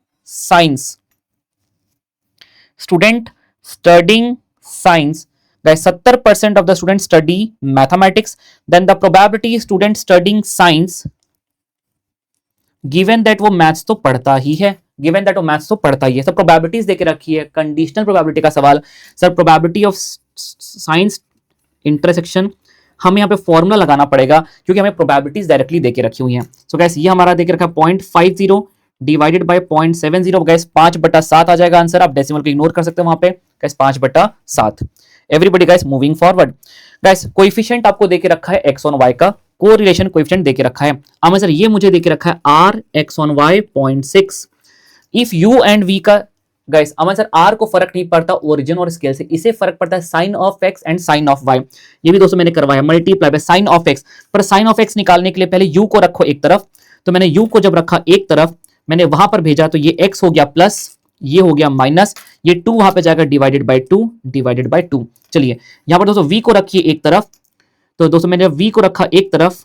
science, guys 70% of the students study mathematics. Then the probability student studying science, given that वो maths तो पढ़ता ही है, given that वो मैथ्स तो पढ़ता ही है। सब प्रोबेबिलिटीज देके रखी है, कंडीशनल प्रोबेबिलिटी का सवाल। Sir probability of science intersection, हमें यहाँ पे फॉर्मूला लगाना पड़ेगा क्योंकि हमें प्रोबेबिलिटीज डायरेक्टली देके रखी हुई हैं। सो गाइस ये हमारा देके रखा 0.50 डिवाइडेड बाय 0.70। गाइस 5/7 आ जाएगा आंसर, आप डेसिमल को इग्नोर कर सकते हो वहां पे। Guys 5/7। Everybody guys moving forward. Guys coefficient आपको देके रखा है x ऑन y का, कोरिलेशन कोएफिशिएंट देके रखा है। अब सर ये मुझे देके रखा है r x on y 0.6। If u and v का गाइस अमन सर आर को फर्क नहीं पड़ता ओरिजिन और स्केल से, इसे फर्क पड़ता है sign of x and sign of y. ये भी दोस्तों मैंने करवाया, multiply by sign of x. पर साइन ऑफ एक्स निकालने के लिए पहले यू को रखो एक तरफ, तो मैंने यू को जब रखा एक तरफ, मैंने वहां पर भेजा तो ये एक्स हो गया प्लस, ये हो गया माइनस, ये 2 वहां पे जाएगा डिवाइडेड बाय 2 डिवाइडेड बाय 2। चलिए यहां पर दोस्तों v को रखिए एक तरफ, तो दोस्तों मैंने v को रखा एक तरफ,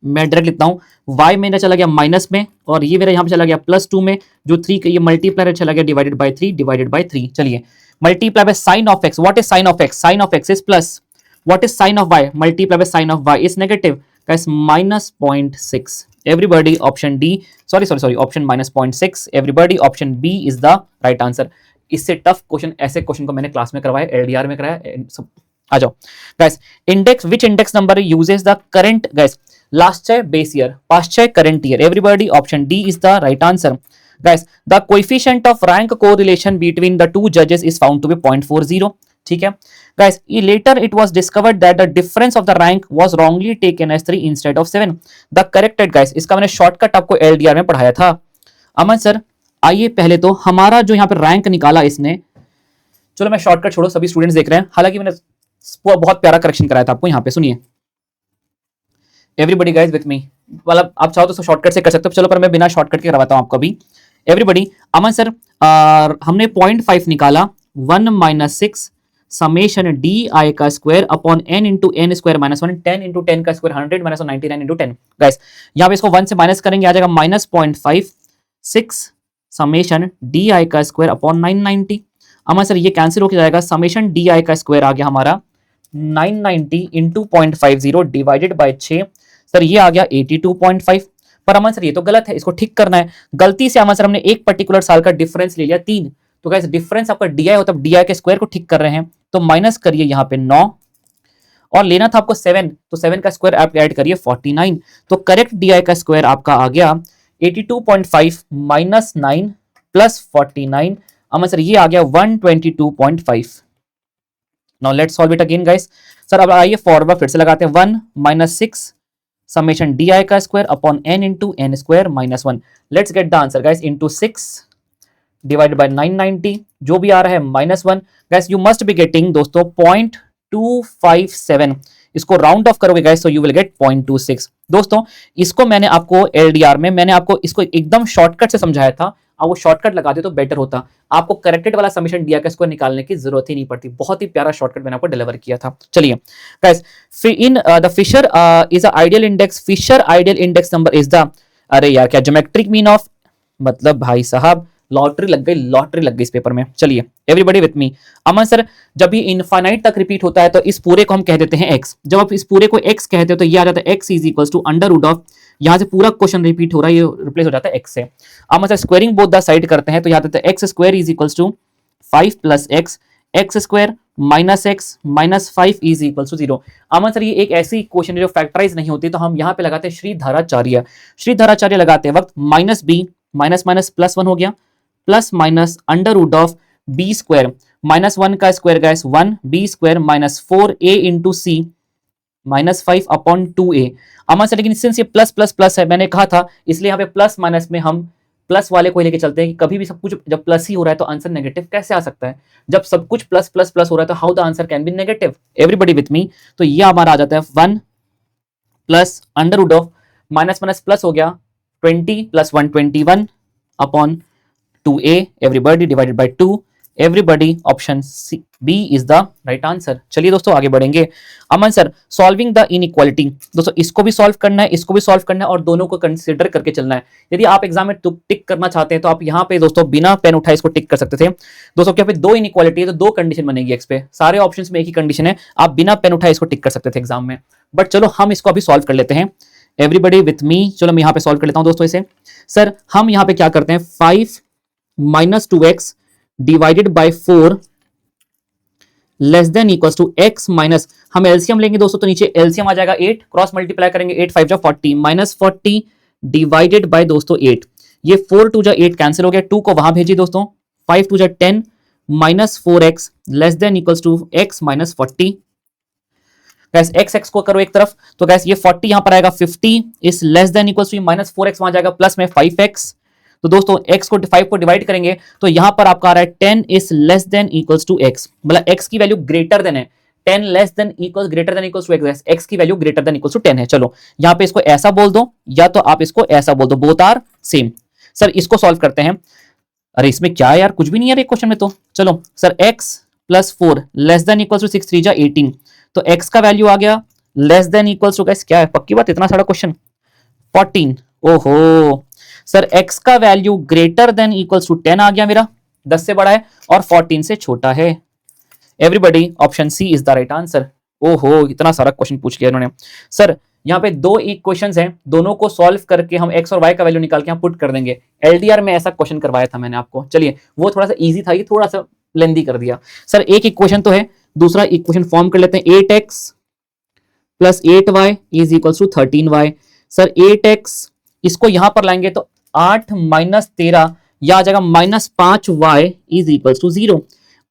मैं डायरेक्ट लिखता हूं y मेरा चला गया माइनस में और ये मेरा यहां पे चला गया प्लस 2 में, जो 3 का ये मल्टीप्लाई चला गया डिवाइडेड बाय 3 डिवाइडेड बाय 3। चलिए multiply by sign of x, what is sign of x? Sign of x is plus, what is sign of y? Multiply by sign of y is negative, guys minus 0.6। Everybody option D, sorry option minus 0.6, everybody option B is the right answer. इससे tough question, ऐसे question को मैंने class में करवाया, LDR में कराया सब। आ जाओ guys, index, which index number uses the current, guys last चाहे बेस ईयर, पास्ट चाहे current year, everybody option D is the right answer. Guys the coefficient of rank correlation between the two जजेस is found to be 0.40। ठीक है guys, later it was discovered that the difference of the rank was wrongly taken as 3 instead of 7। The corrected, guys इसका मैंने shortcut आपको LDR में पढ़ाया था। अमन sir आइए पहले तो हमारा जो यहाँ पे रैंक निकाला इसने, चलो मैं शॉर्टकट छोड़ो, सभी स्टूडेंट्स देख रहे हैं, हालांकि मैंने बहुत प्यारा करेक्शन कराया था आपको, यहाँ पे सुनिए। एवरीबॉडी गाइज विथ मी, मतलब आप चाहो तो शॉर्टकट से कर सकते हो, चलो पर मैं बिना शॉर्टकट के करवाता हूँ आपको अभी। एवरीबॉडी, अमन सर हमने 0.5 निकाला, 1 - 6 समेशन डी आई का square upon n into n square minus 1, 10 into 10 का स्क्वायर 100 माइनस 99 इंटू 10। गाइस यहाँ पे इसको 1 से माइनस करेंगे, आ जाएगा माइनस 0.5 6 समेशन डी आई का स्क्वायर अपॉन 990। अमन सर ये कैंसिल होकर जाएगा, समेशन डी आई का स्क्वायर आ गया हमारा 990 इंटू 0.50 डिवाइडेड बाय 6, सर ये आ गया 82.5। पर अमन सर ये तो गलत है, इसको ठीक करना है। गलती से अमन सर हमने एक पर्टिकुलर साल का डिफरेंस ले लिया 3, तो गाइस डिफरेंस आपका डी आई होता है, डी आई के स्क्वायर को ठीक कर रहे हैं, तो माइनस करिए यहाँ पे 9 और लेना था आपको 7, तो 7 का स्क्वायर आप ऐड करिए 49, तो करेक्ट डी आई का स्क्वायर आपका आ गया 82.5 माइनस 9 प्लस 49। अमन सर ये आ गया 122.5। Now let's solve it again guys. Sir अब आइए फॉर्मूला फिर से लगाते हैं, 1 - 6 समेशन डी आई का square upon n into n square minus 1। Let's get the answer guys, into 6 divide by 990, जो भी आ रहा है minus 1। Guys you must be getting दोस्तों 0.257, इसको राउंड ऑफ करोगे गाइस तो यू विल गेट 0.26। दोस्तों इसको मैंने आपको एलडीआर में मैंने आपको इसको एकदम शॉर्टकट से समझाया था, आप वो शॉर्टकट लगाते तो बेटर होता, आपको करेक्टेड वाला समेशन डी आई का स्क्वायर निकालने की जरूरत ही नहीं पड़ती। बहुत ही प्यारा शॉर्टकट मैंने आपको डिलीवर किया था। चलिए guys, in the Fisher is a ideal index, Fisher ideal index number is the, अरे यार क्या ज्योमेट्रिक मीन ऑफ, मतलब भाई साहब लॉटरी लग गई इस पेपर में। चलिए everybody with me, Aman sir जब ये इनफाइनाइट तक रिपीट होता है तो इस पूरे को हम कह देते हैं x। जब आप इस पूरे को x कहते हो तो ये आ जाता है x is equals to under root of, यहां से पूरा क्वेश्चन रिपीट हो रहा है, ये रिप्लेस हो जाता है x से। Aman sir squaring both the side करते हैं तो यहाँ आता है x square is equals to 5 plus x, x square minus x minus 5 is equals to 0। Aman sir ये एक ऐसी क्वेश्चन है जो फैक्टराइज नहीं होती, तो हम यहाँ पे लगाते हैं श्रीधराचार्य। श्रीधराचार्य लगाते वक्त minus b minus minus plus 1 हो गया, plus minus under root of B square, minus 1 का square guys 1, B square minus 4a into C minus 5 upon 2a। Aman sir लेकिन सिंस ये प्लस प्लस प्लस है, मैंने कहा था इसलिए यहाँ पे प्लस माइनस में हम प्लस वाले को लेके चलते हैं कि कभी भी सब कुछ जब प्लस ही हो रहा है तो आंसर नेगेटिव कैसे आ सकता है, जब सब कुछ प्लस प्लस प्लस हो रहा है तो how the answer can be negative. Everybody with me, तो ये हमारा आ जाता है 1 plus under root of minus minus plus हो गया 20 plus 1 21 upon 2a, everybody divided by 2, everybody option B is the right answer। चलिए दोस्तों आगे बढ़ेंगे। Aman sir solving the inequality, दोस्तों इसको भी सॉल्व करना है, इसको भी सॉल्व करना है और दोनों को कंसीडर करके चलना है। यदि आप एग्जाम में टिक करना चाहते हैं तो आप यहाँ पे दोस्तों बिना पेन उठाए इसको टिक कर सकते थे। दोस्तों क्या पे 2 इनइक्वालिटी है तो 2 कंडीशन बनेगी एक्स पे, सारे ऑप्शंस में एक ही कंडीशन है, आप बिना पेन उठाए इसको टिक कर सकते थे एग्जाम में। बट चलो हम इसको अभी सॉल्व कर लेते हैं, एवरीबॉडी विथ मी। चलो मैं यहाँ पे सॉल्व कर लेता हूँ दोस्तों इसे। सर हम यहाँ पे क्या करते हैं, 5 minus 2x divided by 4 less than equals to x minus, हम एलसीएम लेंगे दोस्तों तो नीचे एलसीएम आ जाएगा 8, क्रॉस मल्टीप्लाई करेंगे 8 5 जा 40 माइनस 40 डिवाइडेड बाय दोस्तों 8, ये 4 2 जा 8 कैंसिल हो गया, 2 को वहां भेजिए दोस्तों, 5 2 जा 10 minus 4x less than equals to x minus 40। Guys x को करो एक तरफ, तो गैस ये 40 यहां पर आएगा 50 is less than equals to minus 4x वहां जाएगा प्लस में 5x, तो दोस्तों x को 5 को डिवाइड करेंगे तो यहां पर आपका आ रहा है 10 is less than equals to x, मतलब x की वैल्यू ग्रेटर देन है, 10 less than equals greater than equals to x, x की value greater than equals to 10 है। चलो यहां पे इसको ऐसा बोल दो या तो आप इसको ऐसा बोल दो, बोथ आर सेम। सर इसको सॉल्व करते हैं। अरे इसमें क्या है यार, कुछ भी नहीं है क्वेश्चन में तो। चलो sir x plus 4 less than equals to 6 3 जा 18, तो x का वैल्यू आ गया less than equals to, guys क्या है, पक्की बात इतना सारा क्वेश्चन 14। ओहो सर x का value greater than equals to 10 आ गया मेरा, 10 से बड़ा है और 14 से छोटा है। Everybody option C is the right answer. ओहो इतना सारा क्वेश्चन पूछ लिया इन्होंने। सर यहाँ पे दो इक्वेशंस हैं, दोनों को सॉल्व करके हम x और y का वैल्यू निकाल के यहाँ पुट कर देंगे। एलडीआर में ऐसा क्वेश्चन करवाया था मैंने आपको, चलिए वो थोड़ा सा इजी था, ये थोड़ा सा लेंदी कर दिया। सर एक इक्वेशन तो है, दूसरा इक्वेशन फॉर्म कर लेते हैं। 8x plus 8y is equals to 13y। Sir 8x इसको यहां पर लाएंगे तो 8 माइनस 13 या आ जाएगा minus 5y is equals to 0।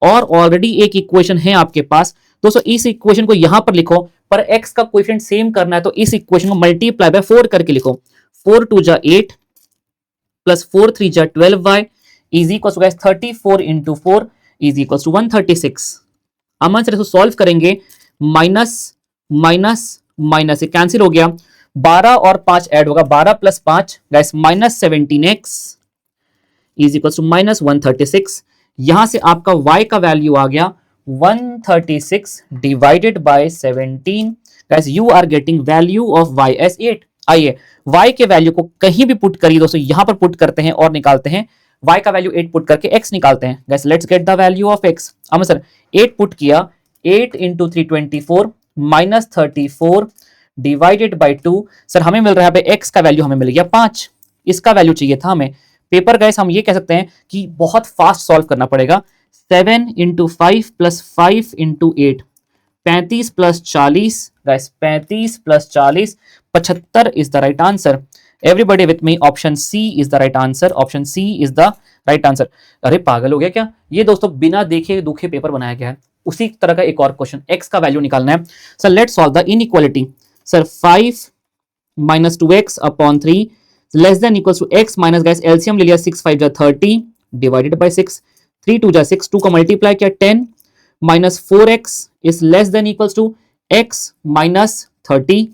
और ऑलरेडी एक इक्वेशन है आपके पास दोस्तों, इस इक्वेशन को यहां पर लिखो, पर x का कोएफिशिएंट सेम करना है तो इस इक्वेशन को मल्टीप्लाई बाय 4 करके लिखो। 4 2 जा 8 प्लस 4 3 जा 12y is equals to guys 34 into 4 is equals to 136। Aman sir इसको सॉल्व करेंगे, माइनस माइनस माइनस ये कैंसिल हो गया, 12 और 5 ऐड होगा, 12 plus 5 guys minus 17x is equals to minus 136। यहां से आपका y का वैल्यू आ गया 136 divided by 17। Guys you are getting value of y as 8। आइए y के वैल्यू को कहीं भी पुट करिए दोस्तों, यहां पर पुट करते हैं और निकालते हैं। y का वैल्यू 8 पुट करके x निकालते हैं। Guys let's get the value of x। अब सर 8 पुट किया, 8 into 3 24 minus 34 divided by 2। Sir हमें मिल रहा है यहाँ पे x का वैल्यू हमें मिल गया 5, इसका वैल्यू चाहिए था हमें। पेपर गाइस हम ये कह सकते हैं कि बहुत फास्ट सॉल्व करना पड़ेगा। 7 into 5 plus 5 into 8, 35 plus 40 guys 35 plus 40 75 is the right answer. Everybody with me, option C is the right answer, option C is the right answer. अरे पागल हो गया क्या, ये दोस्तों बिना देखे दुखे पेपर बनाया गया है। उसी तरह का एक और क्वेश्चन, x का वैल्यू निकालना है। Sir let's solve the inequality. Sir 5 minus 2x upon 3 less than equals to x minus, guys LCM ले लिया, 6 5 जा 30 डिवाइडेड बाय 6, 3 2 जा 6, 2 को मल्टीप्लाई किया 10 minus 4x is less than equals to x minus 30।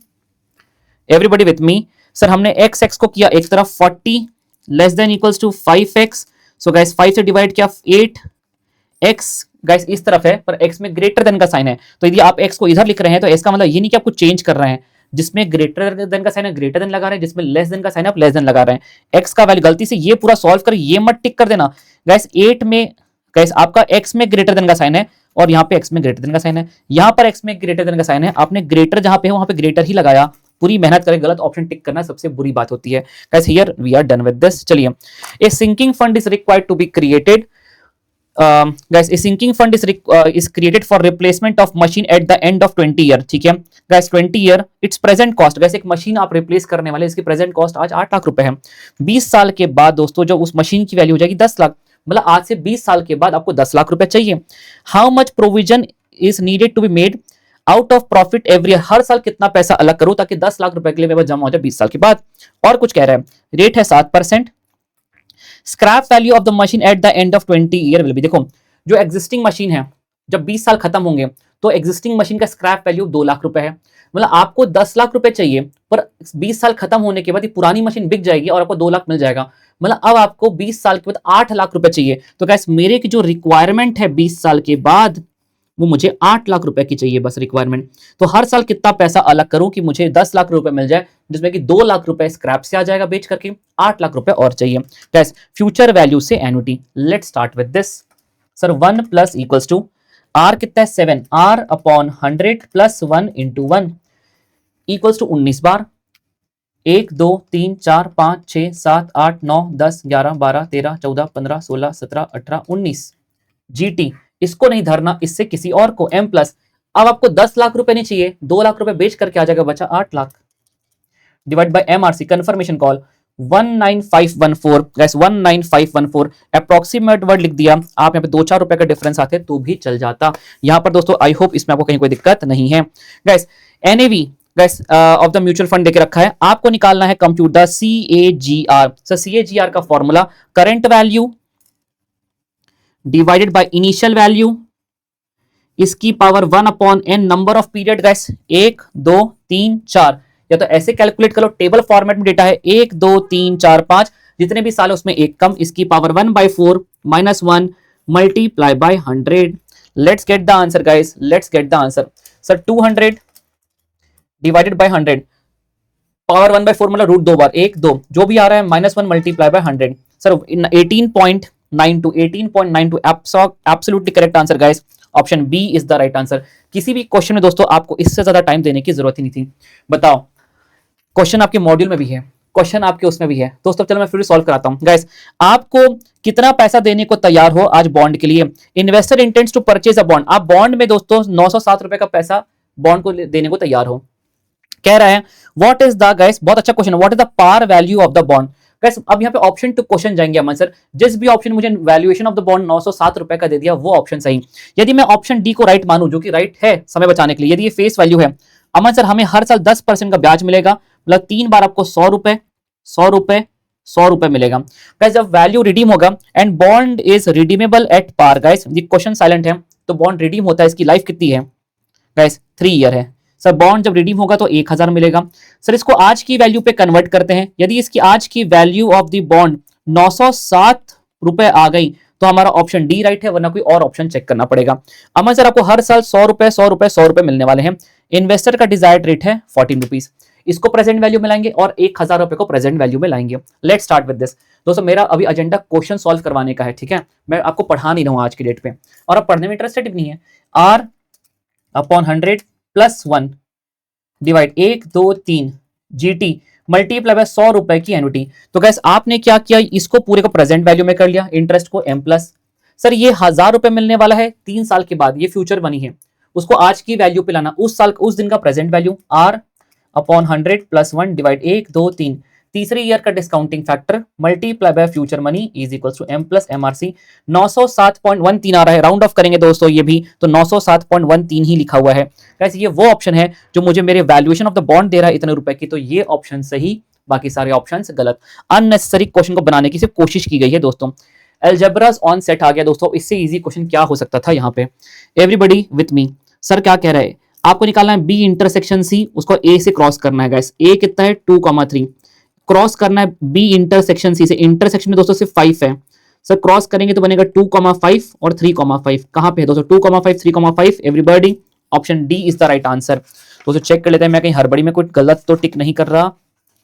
Everybody with me. Sir हमने x को किया एक तरफ 40 less than equals to 5x, so guys 5 से डिवाइड किया 8x गाइस इस तरफ है पर x में ग्रेटर देन का साइन है, तो यदि आप x को इधर लिख रहे हैं तो इसका मतलब ये नहीं कि आप कुछ चेंज कर रहे हैं। जिसमें ग्रेटर देन का साइन है ग्रेटर देन लगा रहे हैं, जिसमें लेस देन का साइन है आप लेस देन लगा रहे हैं। x का वैल्यू गलती से ये पूरा सॉल्व कर ये मत टिक कर देना गाइस। 8 में गाइस आपका x में ग्रेटर देन का साइन है और यहाँ पे x में ग्रेटर देन का साइन है, यहाँ पर x में ग्रेटर देन का साइन है, आपने ग्रेटर जहां पे है वहां पे ग्रेटर ही लगाया। पूरी मेहनत करें, गलत ऑप्शन टिक करना सबसे बुरी बात होती है guys. Here we are done with this. चलिए, a sinking fund is required to be created. guys a sinking fund is created for replacement of machine at the end of 20 year। ठीक है guys, 20 year its present cost, guys एक machine आप replace करने वाले, इसकी present cost आज 8 लाख रुपए है। 20 साल के बाद दोस्तों जो उस मशीन की वैल्यू हो जाएगी 10 लाख, मतलब आज से 20 साल के बाद आपको 10 लाख रुपए चाहिए। How much provision is needed to be made out of profit every year, हर साल कितना पैसा अलग करो ताकि 10 लाख रुपए के लिए मेरे जमा हो जाए 20 साल के बाद। और कुछ कह रहा है, रेट है 7%। Scrap value of the machine eight the end of 20 year will be, देखो जो एग्जिस्टिंग मशीन है जब 20 साल खत्म होंगे तो एग्जिस्टिंग मशीन का स्क्रैप वैल्यू 2 लाख रुपए है, मतलब आपको 10 लाख रुपए चाहिए पर 20 साल खत्म होने के बाद ये पुरानी मशीन बिक जाएगी और आपको 2 लाख मिल जाएगा, मतलब अब आपको 20 साल के बाद 8 लाख रुपए चाहिए। तो गाइस मेरे की जो रिक्वायरमेंट है 20 साल के बाद वो मुझे 8 लाख रुपए की चाहिए बस रिक्वायरमेंट। तो हर साल कितना पैसा अलग करूं कि मुझे 10 लाख रुपए मिल जाए, जिसमें कि 2 लाख रुपए स्क्रैप से आ जाएगा बेच करके, 8 लाख रुपए और चाहिए। गाइस फ्यूचर वैल्यू से annuity, let's start with this. Sir 1 plus equals to R कितना है 7, R upon 100 plus 1 into 1 equals to 19 बार। 1 2 3 4 5 6 7 8 9 10 11 12 13 14 15 16 17 18 19 GT, इसको नहीं धरना, इससे किसी और को M प्लस। अब आपको 10 लाख रुपए नहीं चाहिए, 2 लाख रुपए बेच करके आ जाएगा बचा 8 lakh divide by MRC confirmation call 19514। Guys 19514 approximate word लिख दिया, आप यहाँ पे 2-4 रुपए का डिफरेंस आते तो भी चल जाता। यहाँ पर दोस्तों आई होप इसमें आपको कहीं कोई दिक्कत नहीं है। Guys NAV guys of the mutual fund देके रखा है, आपको निकालना है compute the CAGR। Sir CAGR का formula current value divided by initial value इसकी power 1/n number of period. Guys 1 2 3 4, या तो ऐसे कैलकुलेट कर लो, टेबल फॉर्मेट में डेटा है 1 2 3 4 5, जितने भी साल है उसमें एक कम, इसकी power 1/4 -1 multiply by 100। Let's get the answer guys, let's get the answer. Sir 200 divided by 100, power 1/4 मतलब रूट 2 बार, 1 2 जो भी आ रहा है -1 multiply by 100। Sir 18.92 absolutely correct answer guys, option B is the right answer. किसी भी क्वेश्चन में दोस्तों आपको इससे ज्यादा टाइम देने की जरूरत ही नहीं थी। बताओ, क्वेश्चन आपके मॉड्यूल में भी है, क्वेश्चन आपके उसमें भी है दोस्तों। चलो मैं फिर सॉल्व कराता हूं गाइस। आपको कितना पैसा देने को तैयार हो आज बॉन्ड के लिए? Investor intends to purchase a bond, आप बॉन्ड में दोस्तों 907 रुपए का पैसा बॉन्ड को देने को तैयार हो। कह रहा है व्हाट इज द, गाइस बहुत अच्छा क्वेश्चन है, what is the par value of the bond. Guys अब यहाँ पे ऑप्शन टू क्वेश्चन जाएंगे अमन सर, जिस भी ऑप्शन मुझे वैल्यूएशन ऑफ द बॉन्ड 907 रुपए का दे दिया वो ऑप्शन सही। यदि मैं ऑप्शन डी को राइट मानूं, जो कि राइट है समय बचाने के लिए, यदि ये फेस वैल्यू है अमन सर, हमें हर साल 10% का ब्याज मिलेगा, मतलब 3 बार आपको 100 रुपए 100 रुपए 100 रुपए मिलेगा। गाइस जब वैल्यू रिडीम होगा and bond is redeemable at par, guys ये क्वेश्चन साइलेंट है, तो बॉन्ड रिडीम होता है, इसकी लाइफ कितनी है गाइस? 3 ईयर है। सर बॉन्ड जब रिडीम होगा तो 1000 मिलेगा। सर इसको आज की वैल्यू पे कन्वर्ट करते हैं, यदि इसकी आज की वैल्यू ऑफ द बॉन्ड 907 रुपए आ गई तो हमारा ऑप्शन डी राइट है, वरना कोई और ऑप्शन चेक करना पड़ेगा। अमन सर आपको हर साल 100 रुपए 100 रुपए 100 रुपए मिलने वाले हैं। इन्वेस्टर का डिजायर्ड रेट है 14 रुपीज, इसको प्रेजेंट वैल्यू में लाएंगे और 1000 रुपए को प्रेजेंट वैल्यू में लाएंगे। Let's start with this. दोस्तों मेरा अभी एजेंडा क्वेश्चन सॉल्व करवाने का है, ठीक है, मैं आपको पढ़ा नहीं रहा हूं आज की डेट पे, और आप पढ़ने में इंटरेस्टेड भी नहीं है। R upon 100 plus 1 divide 1 2 3 GT multiply by 100 रुपए की एन्युटी। तो गैस आपने क्या किया, इसको पूरे को प्रेजेंट वैल्यू में कर लिया, इंटरेस्ट को M प्लस। सर ये 1000 रुपए मिलने वाला है 3 साल के बाद, ये फ्यूचर मनी है, उसको आज की वैल्यू पे लाना, उस साल उस दिन का present value R upon 100 plus 1 divide 1 2 3, तीसरे ईयर का discounting factor multiply by future money is equals to M plus MRC। 907.13 आ रहा है, राउंड ऑफ करेंगे दोस्तों ये भी तो 907.13 ही लिखा हुआ है। गाइस ये वो ऑप्शन है जो मुझे मेरे वैल्यूएशन ऑफ द बॉन्ड दे रहा है इतने रुपए की, तो ये ऑप्शन सही, बाकी सारे ऑप्शंस गलत। अननेसेसरी क्वेश्चन को बनाने की सिर्फ कोशिश की गई है दोस्तों। अलजेब्रास ऑन सेट आ गया दोस्तों, इससे इजी क्वेश्चन क्या हो सकता था यहाँ पे? Everybody with me. सर क्या कह रहा है, आपको निकालना है बी इंटरसेक्शन सी, उसको ए से क्रॉस करना है। गाइस ए कितना है 2,3, क्रॉस करना है बी इंटरसेक्शन सी से, इंटरसेक्शन में दोस्तों सिर्फ 5 है। सर क्रॉस करेंगे तो बनेगा 2,5 और 3,5, कहां पे है दोस्तों 2,5 3,5? Everybody option D is the right answer. दोस्तों चेक कर लेते हैं मैं कहीं हड़बड़ी में कुछ गलत तो टिक नहीं कर रहा,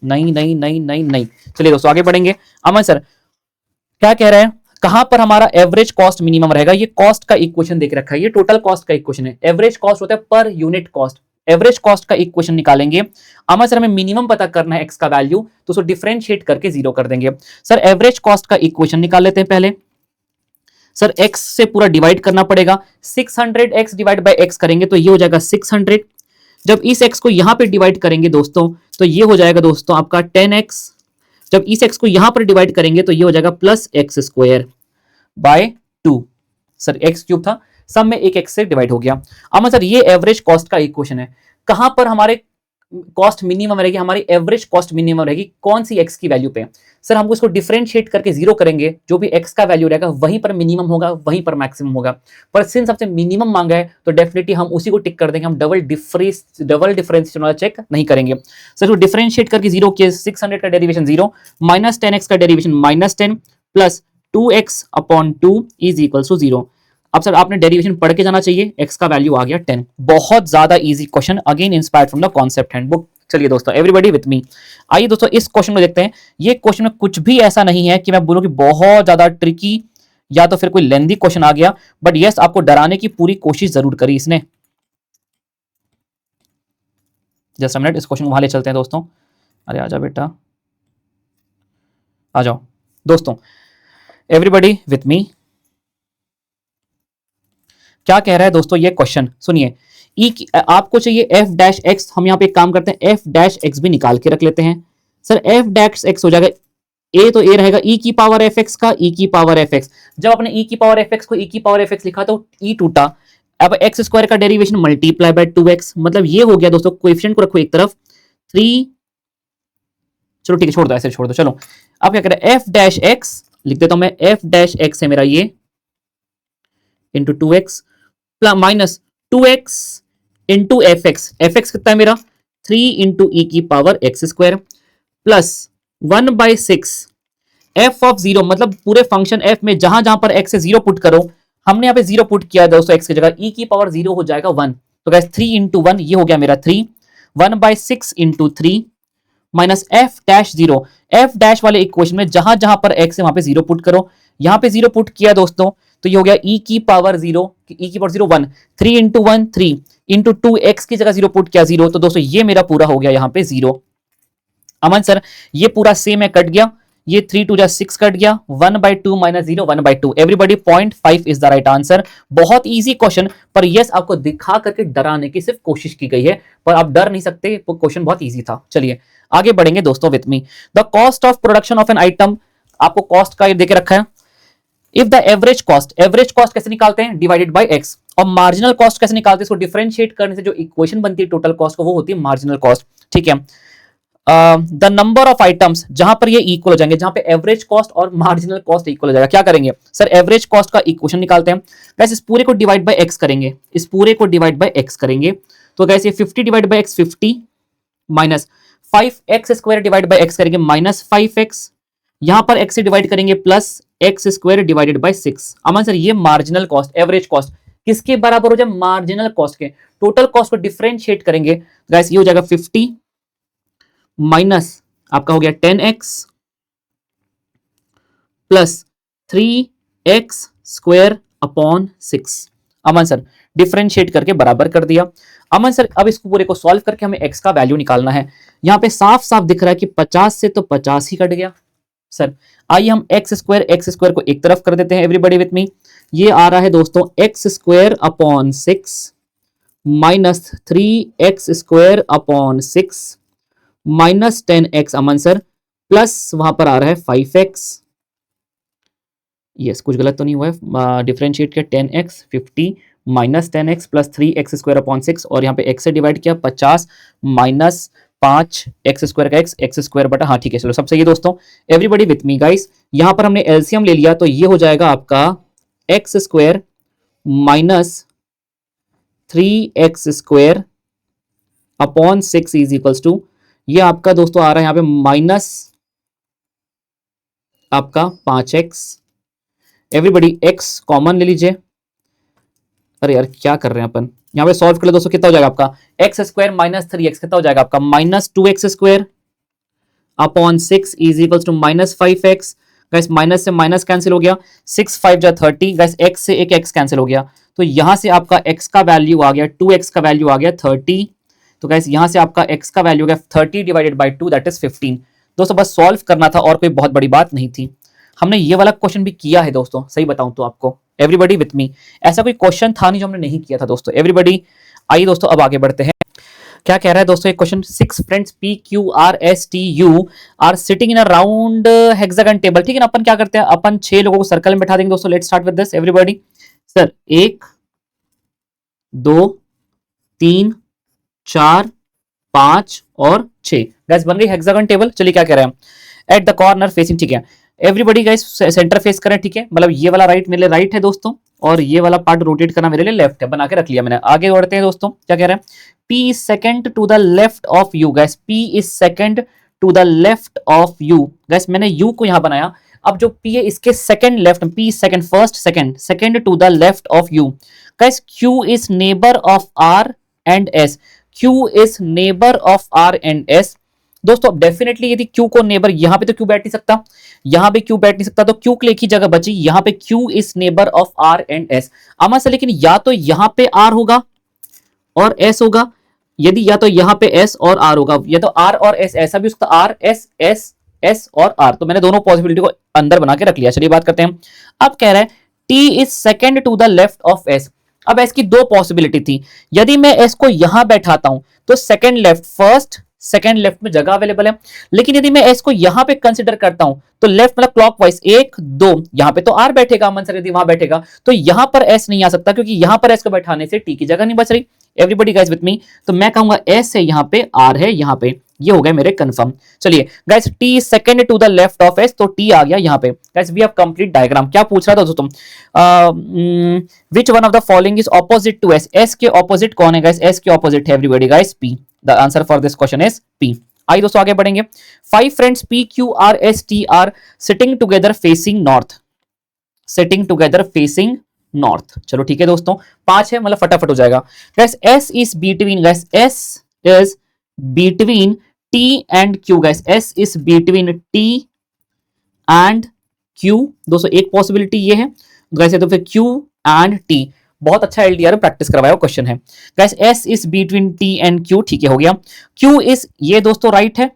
नहीं नहीं नहीं नहीं नहीं। चलिए दोस्तों आगे बढ़ेंगे। अमन सर क्या कह रहे हैं, कहां पर हमारा एवरेज कॉस्ट मिनिमम रहेगा? ये कॉस्ट का इक्वेशन देख रखा है, ये टोटल कॉस्ट का इक्वेशन है। एवरेज कॉस्ट होता है per unit cost, average cost का इक्वेशन निकालेंगे। अमन सर हमें मिनिमम पता करना है एक्स का वैल्यू, तो उसको डिफरेंशिएट करके 0 कर देंगे। सर एवरेज कॉस्ट का इक्वेशन निकाल लेते हैं पहले। सर एक्स से पूरा डिवाइड करना पड़ेगा, 600x डिवाइड बाय एक्स करेंगे तो ये हो जाएगा 600। जब इस एक्स को यहां पे डिवाइड करेंगे दोस्तों तो ये हो जाएगा दोस्तों आपका 10x। जब इस एक्स को यहां पर डिवाइड करेंगे तो ये हो जाएगा plus x square by 2। Sir x cube था, सब में एक एक्स से डिवाइड हो गया। अब सर ये एवरेज कॉस्ट का इक्वेशन है, कहां पर हमारे कॉस्ट मिनिमम रहेगी, हमारी एवरेज कॉस्ट मिनिमम रहेगी कौन सी एक्स की वैल्यू पे? सर हमको इसको डिफरेंशिएट करके 0 करेंगे, जो भी एक्स का वैल्यू रहेगा वहीं पर मिनिमम होगा, वहीं पर मैक्सिमम होगा। पर सिंस सबसे मिनिमम मांगा है तो डेफिनेटली हम उसी को टिक कर देंगे, हम डबल डिफरेंशिएशन वाला चेक नहीं करेंगे। सर तो डिफरेंशिएट करके 0 किए, 600 का डेरिवेशन 0, माइनस 10x का derivation -10 plus 2x upon 2 is equal to 0। अब सर आपने डेरिवेशन पढ़ के जाना चाहिए, x का वैल्यू आ गया 10। बहुत ज्यादा easy question, again inspired from the concept handbook. चलिए दोस्तों एवरीबॉडी विथ मी, आइए दोस्तों इस क्वेश्चन को देखते हैं। ये क्वेश्चन में कुछ भी ऐसा नहीं है कि मैं बोलूं कि बहुत ज्यादा ट्रिकी या तो फिर कोई लेंदी क्वेश्चन आ गया, बट यस आपको डराने की पूरी कोशिश जरूर करी इसने। जस्ट अ मिनट, इस क्वेश्चन को वहां ले चलते हैं दोस्तों। अरे आजा बेटा, आ जाओ दोस्तों एवरीबॉडी विथ मी। क्या कह रहा है दोस्तों ये क्वेश्चन सुनिए। आपको चाहिए f डैश एक्स, हम यहाँ पे एक काम करते हैं f डैश एक्स भी निकाल के रख लेते हैं। सर f डैश एक्स हो जाएगा a, तो a रहेगा e की पावर fx का e की पावर fx। जब आपने e की पावर fx को e की पावर fx लिखा तो e टूटा, अब एक्स स्क्वायर का डेरिवेशन मल्टीप्लाई बाय 2x, मतलब ये हो गया दोस्तों, कोएफिशिएंट को रखो एक तरफ 3, चलो ठीक है छोड़ दो, ऐसे छोड़ दो। चलो अब क्या करें, एफ डैश एक्स लिख देता हूं मैं, एफ डैश एक्स है मेरा ये into 2x minus 2x into F x, F x कितना है मेरा 3 इंटू ई की power x square plus 1/6 F of 0, मतलब पूरे फंक्शन एफ में जहां जहां पर एक्स से 0 पुट करो, हमने यहाँ पे 0 पुट किया दोस्तों एक्स की जगह, ई की पावर 0 हो जाएगा 1, तो गैस 3 इंटू 1 ये हो गया मेरा 3, 1/6 into 3 minus F dash 0, F dash वाले इक्वेशन में जहां जहां पर एक्स है वहां पे 0 पुट करो, यहां पे 0 पुट किया दोस्तों तो ये हो गया ई की पावर 0, ई की पावर 0 1, 3 इंटू 1 3 इंटू 2 एक्स की जगह 0 पुट किया 0, तो दोस्तों ये मेरा पूरा हो गया यहाँ पे 0। अमन सर ये पूरा सेम है, कट गया, ये 3 2 6 कट गया, 1/2 minus 0 1/2, everybody 0.5 is the right answer. बहुत इजी क्वेश्चन, पर यस आपको दिखा करके डराने की सिर्फ कोशिश की गई है, पर आप डर नहीं सकते, क्वेश्चन बहुत इजी था। चलिए आगे बढ़ेंगे दोस्तों with me. The cost of production of an item, आपको कॉस्ट का ये देके रखा है। इफ द एवरेज कॉस्ट कैसे निकालते हैं, डिवाइडेड बाय एक्स, और मार्जिनल कॉस्ट कैसे निकालते हैं, इसको डिफरेंशिएट करने से जो इक्वेशन बनती है टोटल कॉस्ट को, वो होती है मार्जिनल कॉस्ट, ठीक है। द नंबर ऑफ आइटम्स, जहां पर ये इक्वल हो जाएंगे, जहां पे एवरेज कॉस्ट और मार्जिनल कॉस्ट इक्वल हो जाएगा, क्या करेंगे सर, एवरेज कॉस्ट का इक्वेशन निकालते हैं। गैस इस पूरे को डिवाइड बाय एक्स करेंगे, इस पूरे को डिवाइड बाय एक्स करेंगे, तो गैस ये 50 divide by x 50 minus 5x square divide by x करेंगे माइनस 5x, यहां पर x से डिवाइड करेंगे plus x square divided by 6। Aman sir ये मार्जिनल कॉस्ट, एवरेज कॉस्ट किसके बराबर हो जाए, मार्जिनल कॉस्ट के। टोटल कॉस्ट को डिफरेंशिएट करेंगे, गाइस ये हो जाएगा 50 माइनस आपका हो गया 10x plus 3x square upon 6। अमन सर डिफरेंशिएट करके बराबर कर दिया। अमन सर अब इसको पूरे को सॉल्व करके हमें x का वैल्यू निकालना है। यहां पे साफ साफ दिख रहा है कि 50 से तो 50 ही कट गया सर। आइए हम एक्स स्क्वायर को एक तरफ कर देते हैं, एवरीबॉडी विथ मी। ये आ रहा है दोस्तों x square upon 6 minus 3x square upon 6 minus 10x अमन सर, प्लस वहां पर आ रहा है 5x, यस कुछ गलत तो नहीं हुआ है, डिफरेंशिएट किया 10x 50 minus 10x plus 3x square upon 6, और यहाँ पे x से डिवाइड किया 50 माइनस 5 एक्स स्क्वायर का एक्स स्क्वायर बटा, हाँ ठीक है चलो सब सही है दोस्तों। एवरीबॉडी विथ मी गाइस, यहां पर हमने एलसीएम ले लिया, तो ये हो जाएगा आपका x square minus 3x square upon 6 is equals to, ये आपका दोस्तों आ रहा है यहां पे माइनस आपका 5x। एवरीबॉडी x कॉमन ले लीजिए, अरे यार क्या कर रहे हैं अपन, यहां पे सॉल्व कर लो दोस्तों, कितना हो जाएगा आपका एक्स स्क्वायर माइनस 3x, कितना हो जाएगा आपका minus 2x square upon 6 is equals to minus 5x। Guys minus से माइनस कैंसिल हो गया, 6 5 जा 30, गाइस x से एक x कैंसिल हो गया, तो यहां से आपका x का वैल्यू आ गया 2x का वैल्यू आ गया 30, तो गाइस यहां से आपका x का वैल्यू हो गया 30 डिवाइडेड बाय 2 दैट इज 15। दोस्तों बस सॉल्व करना था और कोई बहुत बड़ी बात नहीं थी। हमने ये वाला क्वेश्चन भी किया है दोस्तों, सही बताऊं तो आपको, एवरीबॉडी विथ मी, ऐसा कोई क्वेश्चन था नहीं जो हमने नहीं किया था दोस्तों। एवरीबॉडी आइए दोस्तों अब आगे बढ़ते हैं। क्या कह रहा है दोस्तों एक question, 6 friends P Q R S T U are sitting in a round hexagon table, ठीक है ना। अपन क्या करते हैं, अपन 6 लोगों को सर्कल में बैठा देंगे दोस्तों। Let's start with this everybody. Sir 1 2 3 4 5 और 6 गाइस बन गई हेक्सागन टेबल। चलिए क्या कह रहे हैं, एट द कॉर्नर फेसिंग, ठीक है एवरीबॉडी गाइस सेंटर फेस करें, ठीक है, मतलब ये वाला राइट मेरे लिए राइट है दोस्तों, और ये वाला पार्ट रोटेट करना मेरे लिए लेफ्ट है, बना के रख लिया मैंने। आगे बढ़ते हैं दोस्तों, क्या कह रहे हैं, P is second to the left of U guys, P is second to the left of U guys, मैंने U को यहां बनाया। अब जो P है इसके second left, P second first second to the left of U guys, Q is neighbor of R and S, Q is neighbor of R and S। दोस्तों definitely यदि Q को नेबर, यहां पे तो Q बैठ नहीं सकता, यहां पे Q बैठ नहीं सकता, तो Q के लिए एक ही जगह बची, यहां पे Q is neighbor of R and S। आमा से लेकिन या तो यहां पे R होगा और S होगा, यदि या तो यहां पे S और R होगा, या तो R और S, ऐसा भी हो सकता R S S S और R, तो मैंने दोनों पॉसिबिलिटी को अंदर बना के रख लिया। चलिए बात करते हैं। अब कह रहा है T is second to the left of S। अब S की दो पॉसिबिलिटी थी, यदि मैं S को यहां बैठाता हूं तो second left, first second left में जगह अवेलेबल है। लेकिन यदि मैं एस को यहां पे कंसिडर करता हूं तो लेफ्ट मतलब क्लॉकवाइज 1 2, यहां पे तो आर बैठेगा अमन सर, यदि वहां बैठेगा तो यहां पर एस नहीं आ सकता, क्योंकि यहां पर एस को बैठाने से टी की जगह नहीं बच रही। एवरीबॉडी गाइस विद मी, तो मैं कहूंगा एस है यहां पे, आर है यहां पे, ये हो गए मेरे कंफर्म। चलिए guys, T second to the left of S, तो टी आ गया यहां पे। Guys we have complete diagram. क्या पूछ रहा था दोस्तों, which one of the following is opposite to S, S के ऑपोजिट कौन है गाइस, एस के ऑपोजिट है everybody guys P. The answer for this question is P. आइए दोस्तों आगे बढ़ेंगे। 5 friends P Q R S T are sitting together facing north, sitting together facing north. चलो ठीक है दोस्तों, 5 है मतलब फटाफट हो जाएगा। Guys S is between, guys S is between T and Q, guys S is between T and Q. दोस्तों एक पॉसिबिलिटी ये है गाइस, तो फिर क्यू एंड टी, बहुत अच्छा एलडीआर प्रैक्टिस करवाया क्वेश्चन है। Guys S is between T and Q, ठीक है हो गया। क्यू इज, ये दोस्तों राइट है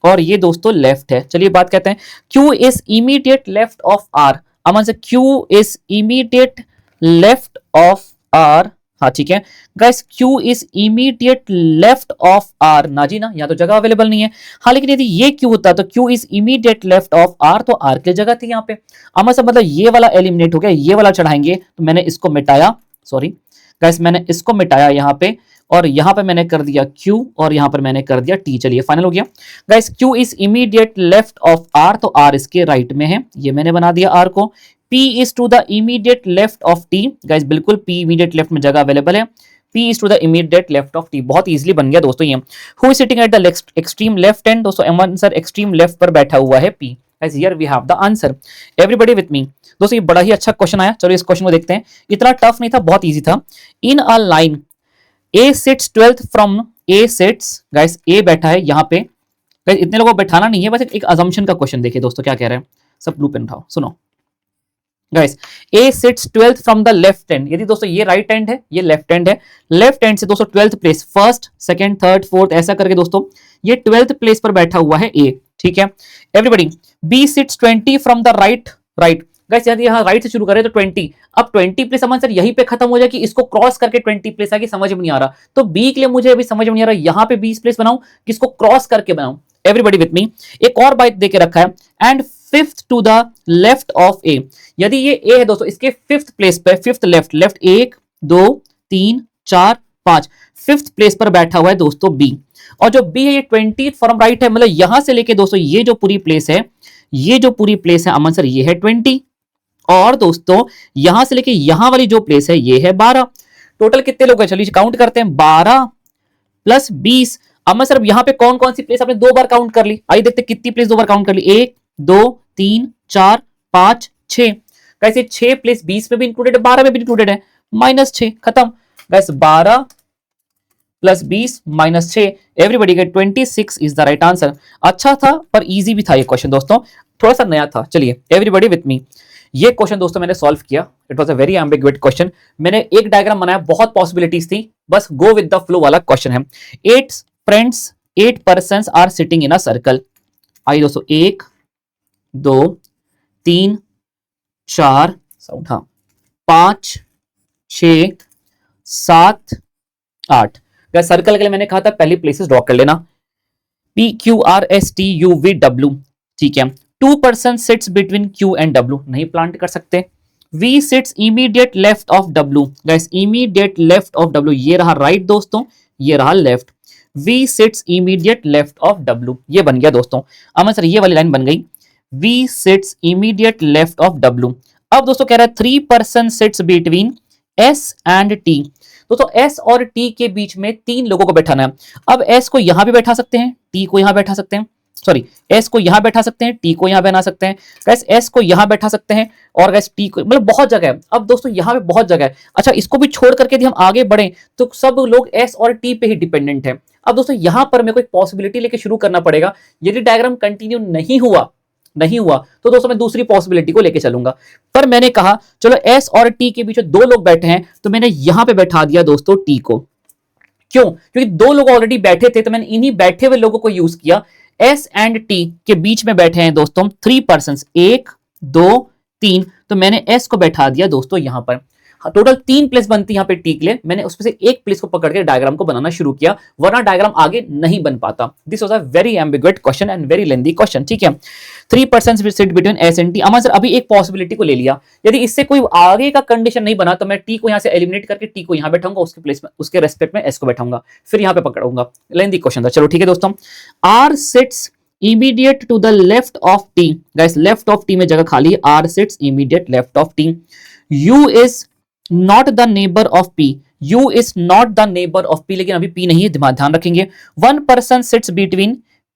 और ये दोस्तों लेफ्ट है। चलिए बात कहते हैं, Q is immediate left of R, Aman से Q is immediate left of R, हाँ ठीक है guys, Q is immediate left of R, ना जी ना, यहाँ तो जगह अवेलेबल नहीं है। हाँ लेकिन यदि ये क्यू होता तो Q is immediate left of R, तो आर की जगह थी यहाँ पे। अमन से मतलब ये वाला एलिमिनेट हो गया, ये वाला चढ़ाएंगे, तो मैंने इसको मिटाया, सॉरी गाइस मैंने इसको मिटाया यहाँ पे, और यहाँ पे मैंने कर दिया Q और यहाँ पर मैंने कर दिया T। चलिए फाइनल हो गया guys, Q is immediate left of R, तो R इसके राइट में है, ये मैंने बना दिया R को। P is to the immediate left of T, guys बिल्कुल P इमीडिएट लेफ्ट में जगह अवेलेबल है, P is to the immediate left of T, बहुत इजीली बन गया दोस्तों ये। Who is sitting at the extreme left end, दोस्तों आंसर एक्सट्रीम लेफ्ट पर बैठा हुआ है P। Guys here we have the answer, everybody with me. दोस्तों ये बड़ा ही अच्छा क्वेश्चन आया, चलो इस क्वेश्चन को देखते हैं। इतना टफ नहीं था, बहुत इजी था। In a line A sits 12th from A sits, guys A बैठा है यहाँ पे, गाइस इतने लोगों को बैठाना नहीं है, बस एक अजम्पशन का क्वेश्चन देखिए दोस्तों क्या कह रहे हैं। सब ब्लू पेन उठाओ, सुनो guys, A sits 12th from the left end, यदि दोस्तों ये राइट हैंड है, ये लेफ्ट हैंड है, लेफ्ट हैंड से दोस्तों 12th place, first second third fourth ऐसा करके दोस्तों ये 12th प्लेस पर बैठा हुआ है A, ठीक है everybody. B sits 20 from the right, guys यदि यहाँ राइट से शुरू करें तो 20, अब 20 प्लेस अमन सर यहीं पे खत्म हो जाए कि इसको क्रॉस करके 20 प्लेस आगे, समझ में नहीं आ रहा, तो बी के लिए मुझे अभी समझ में नहीं आ रहा यहाँ पे 20 प्लेस बनाऊं कि इसको क्रॉस करके बनाऊं। एवरीबॉडी विथ मी, एक और बात देके रखा है, and fifth to the left of A, यदि ये ए है दोस्तों इसके फिफ्थ प्लेस पे, fifth left, left 1 2 3 4 5, fifth place पर बैठा हुआ है दोस्तों बी, और जो बी है ये 20 फ्रॉम राइट है, मतलब यहां से लेके दोस्तों ये जो पूरी प्लेस है, ये जो पूरी प्लेस है अमन सर ये है 20, और दोस्तों यहां से लेके यहां वाली जो प्लेस है ये है 12। टोटल कितने लोग हैं, चलिए काउंट करते हैं, 12 प्लस 20। अमन सर यहां पे कौन कौन सी प्लेस आपने 2 बार काउंट कर ली, आइए देखते कितनी प्लेस 2 बार काउंट कर ली, 1 2 3 4 5 6, कैसे 6 प्लेस 20 में भी इंक्लूडेड है, 12 में भी इंक्लूडेड है, -6 खत्म। Gas 12 plus 20 -6, everybody gate 26 is the right answer. अच्छा था पर इजी भी था ये क्वेश्चन दोस्तों, थोड़ा सा नया था। चलिए एवरीबॉडी विथ मी, ये क्वेश्चन दोस्तों मैंने सॉल्व किया, it was a very ambiguous question. मैंने एक डायग्राम बनाया, बहुत पॉसिबिलिटीज थी, बस गो विद द फ्लो वाला क्वेश्चन है। 8 friends 8 persons are sitting in a circle. आइए दोस्तों 1 2 3 4 5 6 7 8। सर्कल के लिए मैंने कहा था पहली प्लेसेस ड्रॉ कर लेना, P Q R S T U V W, ठीक है। 2 person sits between Q and W, नहीं प्लांट कर सकते। V sits immediate left of W, guys immediate left of W, ये रहा राइट दोस्तों, ये रहा left. V sits immediate left of W, ये बन गया दोस्तों। अमन सर ये वाली लाइन बन गई, V sits immediate left of W। अब दोस्तों कह रहा है 3 person sits between S and T, दोस्तों S और T के बीच में 3 लोगों को बैठाना है। अब S को यहां भी बैठा सकते हैं, T को यहां बैठा सकते हैं, सॉरी S को यहां बैठा सकते हैं, T को यहां बना सकते हैं, गैस S को यहां बैठा सकते हैं और गैस T को, मतलब बहुत जगह है। अब दोस्तों यहां पे बहुत जगह है। अच्छा इसको भी छोड़ करके यदि हम आगे बढ़े तो सब लोग S और T पे ही डिपेंडेंट है। अब दोस्तों यहां पर मेरे को एक पॉसिबिलिटी लेके शुरू करना पड़ेगा, यदि डायग्राम कंटिन्यू नहीं हुआ तो दोस्तों मैं दूसरी पॉसिबिलिटी को लेके चलूंगा। पर मैंने कहा चलो S और T के बीच 2 लोग बैठे हैं, तो मैंने यहां पे बैठा दिया दोस्तों T को। क्यों? क्योंकि 2 लोग ऑलरेडी बैठे थे, तो मैंने इन्हीं बैठे हुए लोगों को यूज किया। S एंड T के बीच में बैठे हैं दोस्तों 3 पर्सन, 1 2 3, तो मैंने S को बैठा दिया दोस्तों यहां पर। टोटल 3 प्लेस बनती है यहाँ पे टी के लिए, मैंने उसमें से एक प्लेस को पकड़ के डायग्राम को बनाना शुरू किया, वरना डायग्राम आगे नहीं बन पाता। This was a very ambiguous question and very lengthy question, ठीक है। 3% sit between S and T. Aman sir अभी एक पॉसिबिलिटी को ले लिया, यदि इससे कोई आगे का कंडीशन नहीं बना तो मैं टी को यहाँ से एलिमिनेट करके टी को यहाँ बैठाऊंगा, उसके प्लेस में उसके रेस्पेक्ट में एस को बैठाऊंगा, फिर यहाँ पे पकड़ूंगा। लेंथी क्वेश्चन था, चलो ठीक है दोस्तों। R sits immediate to the left of t, guys left of t में जगह खाली है, r sits immediate left of t, u is not the neighbor of p, u is not the neighbor of p, लेकिन अभी p नहीं है, ध्यान रखेंगे। 1 person sits between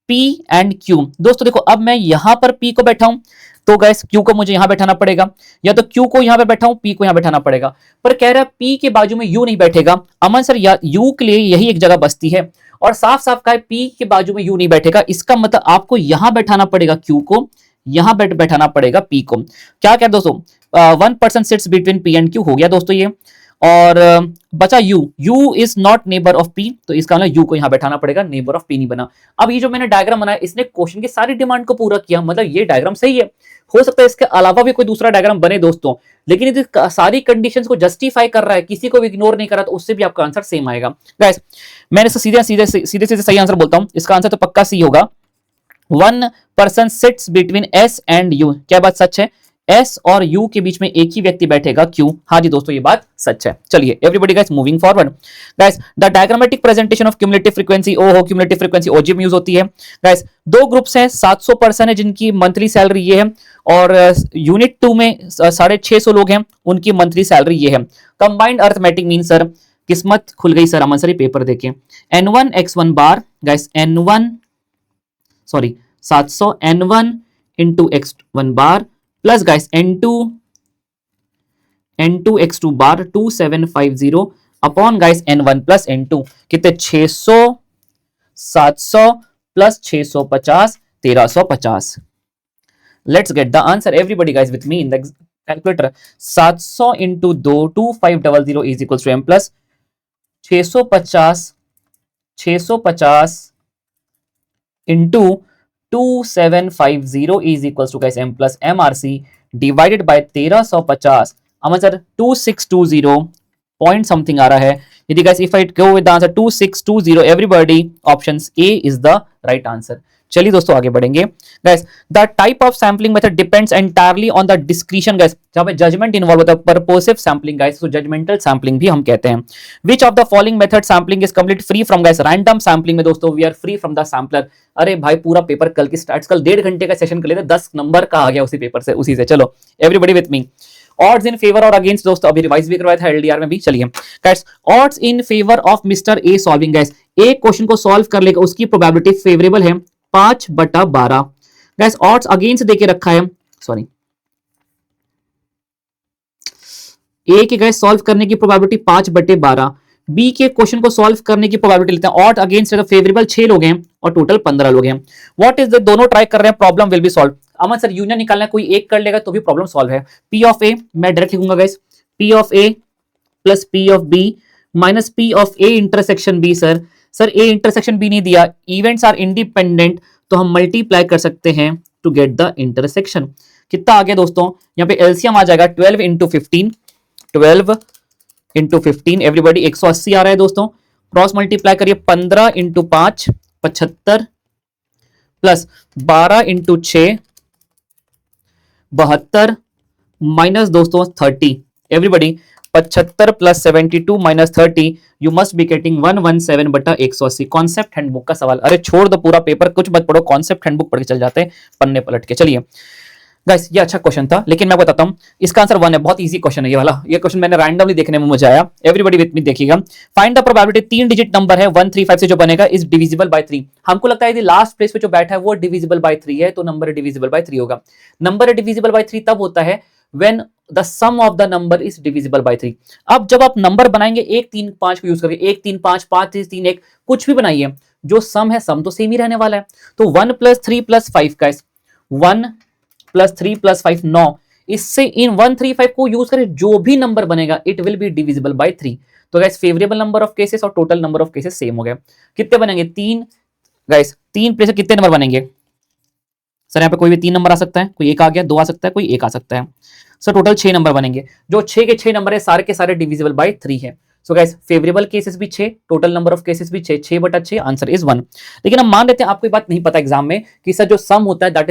p and q। दोस्तों देखो अब मैं यहां पर p को बैठा हूं तो गैस q को मुझे यहां बैठाना पड़ेगा, या तो q को यहां पर बैठा हूं p को यहां बैठाना पड़ेगा, पर कह रहा है p के बाजू में u नहीं बैठेगा। अमन सर u के लिए यही एक जगह बसती है, और साफ साफ कहा है p के बाजू में u नहीं बैठेगा, इसका मतलब आपको यहां बैठाना पड़ेगा q को, यहां बैठाना पड़ेगा p को। क्या क्या दोस्तों, 1% sits between p and q हो गया दोस्तों ये, और बचा u is not neighbour of p, तो इसका मतलब u को यहां बैठाना पड़ेगा, नेबर ऑफ p नहीं बना। अब ये जो मैंने डायग्राम बनाया इसने क्वेश्चन की सारी डिमांड को पूरा किया, मतलब ये डायग्राम सही है। हो सकता है इसके अलावा भी कोई दूसरा डायग्राम बने दोस्तों, लेकिन यदि सारी कंडीशंस को जस्टिफाई कर रहा है, किसी को भी इग्नोर नहीं कर रहा, तो उससे भी आपका आंसर सेम आएगा। गाइस मैंने सीधे सीधे सही आंसर बोलता हूं, इसका आंसर तो पक्का सी होगा। 1 person sits between s and u, क्या बात सच है? S और U के बीच में एक ही व्यक्ति बैठेगा Q। हाँ जी दोस्तों ये बात सच है। चलिए everybody guys moving forward. Guys the diagrammatic presentation of cumulative frequency, ओहो क्यूमुलेटिव फ्रीक्वेंसी ओजी में यूज होती है। गाइस दो ग्रुप्स हैं, 700 पर्सन है जिनकी मंथली सैलरी ये है, और यूनिट 2 में 650 लोग हैं उनकी मंथली सैलरी ये है। कंबाइंड अर्थमेटिक मीन सर किस्मत खुल गई सर, अमन सर पेपर देखें। N1 X1 bar guys N1 sorry 700 N1 into X1 bar plus guys N2 X2 bar 2750 upon guys N1 plus N2 कितने 600 700 plus 650 1350। Let's get the answer everybody guys with me in the calculator. 700 into 2 2500 is equal to m plus 650 into 2750 is equals to guys m plus mrc divided by 1350। Aman sir 2620 point something आ रहा है। यदि guys if I go with the answer 2620 everybody options A is the right answer। चलिए दोस्तों आगे बढ़ेंगे। Guys the type of sampling method depends entirely on the discretion, guys जहां पे जजमेंट इन्वॉल्व होता है, पर्पोसिव सैम्पलिंग गाइस, तो judgemental sampling भी हम कहते हैं। Which of the following method sampling is complete free from, guys random sampling में दोस्तों we are free from the sampler. अरे भाई पूरा पेपर कल की स्टार्ट, कल 1.5 घंटे का सेशन कर लेते, 10 नंबर का आ गया उसी पेपर से, उसी से। चलो everybody with me. Odds in favour और अगेंस्ट दोस्तों अभी रिवाइज भी करवाया था एलडीआर में भी। चलिए guys odds in favour of mister A solving, guys एक क्वेश्चन को सॉल्व कर लेगा उसकी प्रोबेबिलिटी फेवरेबल है 5/12। गाइस ऑड्स अगेंस्ट देके रखा है, सॉरी ए के गाइस सॉल्व करने की प्रोबेबिलिटी 5/12, बी के क्वेश्चन को सॉल्व करने की प्रोबेबिलिटी लेते हैं। ऑड अगेंस्ट है तो फेवरेबल 6 लोग हैं और टोटल 15 लोग हैं। व्हाट इज द, दोनों ट्राई कर रहे हैं, problem will be solve. Aman sir union निकालना है, कोई एक कर लेगा तो भी प्रॉब्लम सॉल्व है। पी ऑफ ए मैं डायरेक्ट लिखूंगा guys, P of A plus P of B minus P of A intersection B. Sir A intersection B नहीं दिया, इवेंट्स आर इंडिपेंडेंट, तो हम मल्टीप्लाई कर सकते हैं टू गेट द इंटरसेक्शन। कितना आ गया दोस्तों, यहाँ पे एलसीएम आ जाएगा 12 इंटू 15, 12 इंटू 15 एवरीबॉडी 180 आ रहा है दोस्तों। क्रॉस मल्टीप्लाई करिए 15 इंटू 5 75 प्लस 12 इंटू 6 72 माइनस दोस्तों 30 everybody 75 plus 72 minus 30 you must be getting 117/180। Concept handbook का सवाल, अरे छोड़ दो पूरा पेपर, कुछ मत पढ़ो, कॉन्सेप्ट हैंडबुक पढ़ के चल जाते हैं पन्ने पलट के। चलिए गाइस ये अच्छा क्वेश्चन था, लेकिन मैं बताता हूं इसका आंसर 1 है, बहुत इजी क्वेश्चन है ये वाला। ये क्वेश्चन मैंने रैंडमली देखने में मुझे आया, एवरीबॉडी विथ मी देखिएगा। Find the probability, 3 digit number है 135 से जो बनेगा इज डिविजिबल बाय 3। हमको लगता है यदि लास्ट प्लेस पे जो बैठा है वो डिविजिबल बाय 3 है तो नंबर डिविजिबल बाय 3 होगा। नंबर डिविजिबल बाय 3 तब होता है when the sum of the number is divisible by 3। अब जब आप नंबर बनाएंगे 1 3 5 को यूज करके 1 3 5 5 3 3 1 कुछ भी बनाइए, जो सम है सम तो सेम ही रहने वाला है। तो 1 + 3 + 5 गाइस, 1 + 3 + 5 9, इससे इन 135 को यूज करें जो भी नंबर बनेगा it will be divisible by 3। तो guys favourable number of cases और total number of cases same हो गए। कितने बनेंगे 3 गाइस, 3 प्लेस कितने नंबर बनेंगे सर यहाँ पे कोई भी 3 नंबर आ सकता है, कोई एक आ गया, 2 आ सकता है, कोई एक आ सकता है। सर टोटल 6 नंबर बनेंगे, जो 6 के 6 नंबर है सारे के सारे डिविजिबल बाय 3 है। सो गाइस फेवरेबल केसेस भी 6, टोटल नंबर ऑफ केसेस भी 6, 6/6, आंसर इज 1। लेकिन हम मान लेते हैं आपको ये बात नहीं पता एग्जाम में कि सर जो सम होता है दैट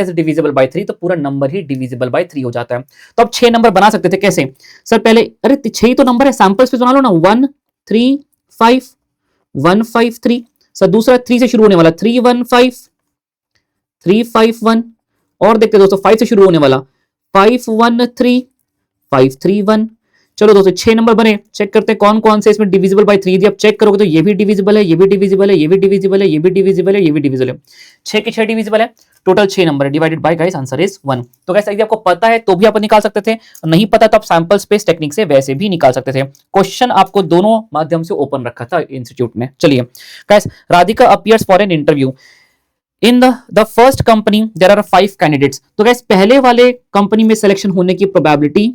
इज डिविजिबल बाय 3, तो पूरा नंबर ही डिविजिबल बाय 3 हो जाता है। तो अब 6 नंबर बना सकते थे कैसे? सर पहले अरे 6 ही तो नंबर है, सैंपल्स पे बना लो ना, 1 3 5 1 5 3। सर दूसरा 3 से शुरू होने वाला 3 1 5 3 5 1, और देखते दोस्तों 5 से शुरू होने वाला 5 1 3 5 3 1। चलो दोस्तों 6 नंबर बने, चेक करते हैं कौन कौन से इसमें डिविजिबल बाय 3 दिया। अब चेक करोगे तो ये भी डिविजिबल है, ये भी डिविजिबल है, ये भी डिविजिबल है, ये भी डिविजिबल है, ये भी डिविजिबल है। 6 के 6 डिविजिबल है, टोटल 6 नंबर है, divided by guys answer is 1। तो गाइस यदि आपको पता है तो भी आप निकाल सकते थे, नहीं पता तो आप सैंपल स्पेस टेक्निक से वैसे भी निकाल सकते थे। क्वेश्चन आपको दोनों माध्यम से ओपन रखा था इंस्टीट्यूट ने। चलिए guys, Radhika appears for an interview in the first company there are 5 candidates. तो गाइस पहले वाले कंपनी में सिलेक्शन होने की प्रोबेबिलिटी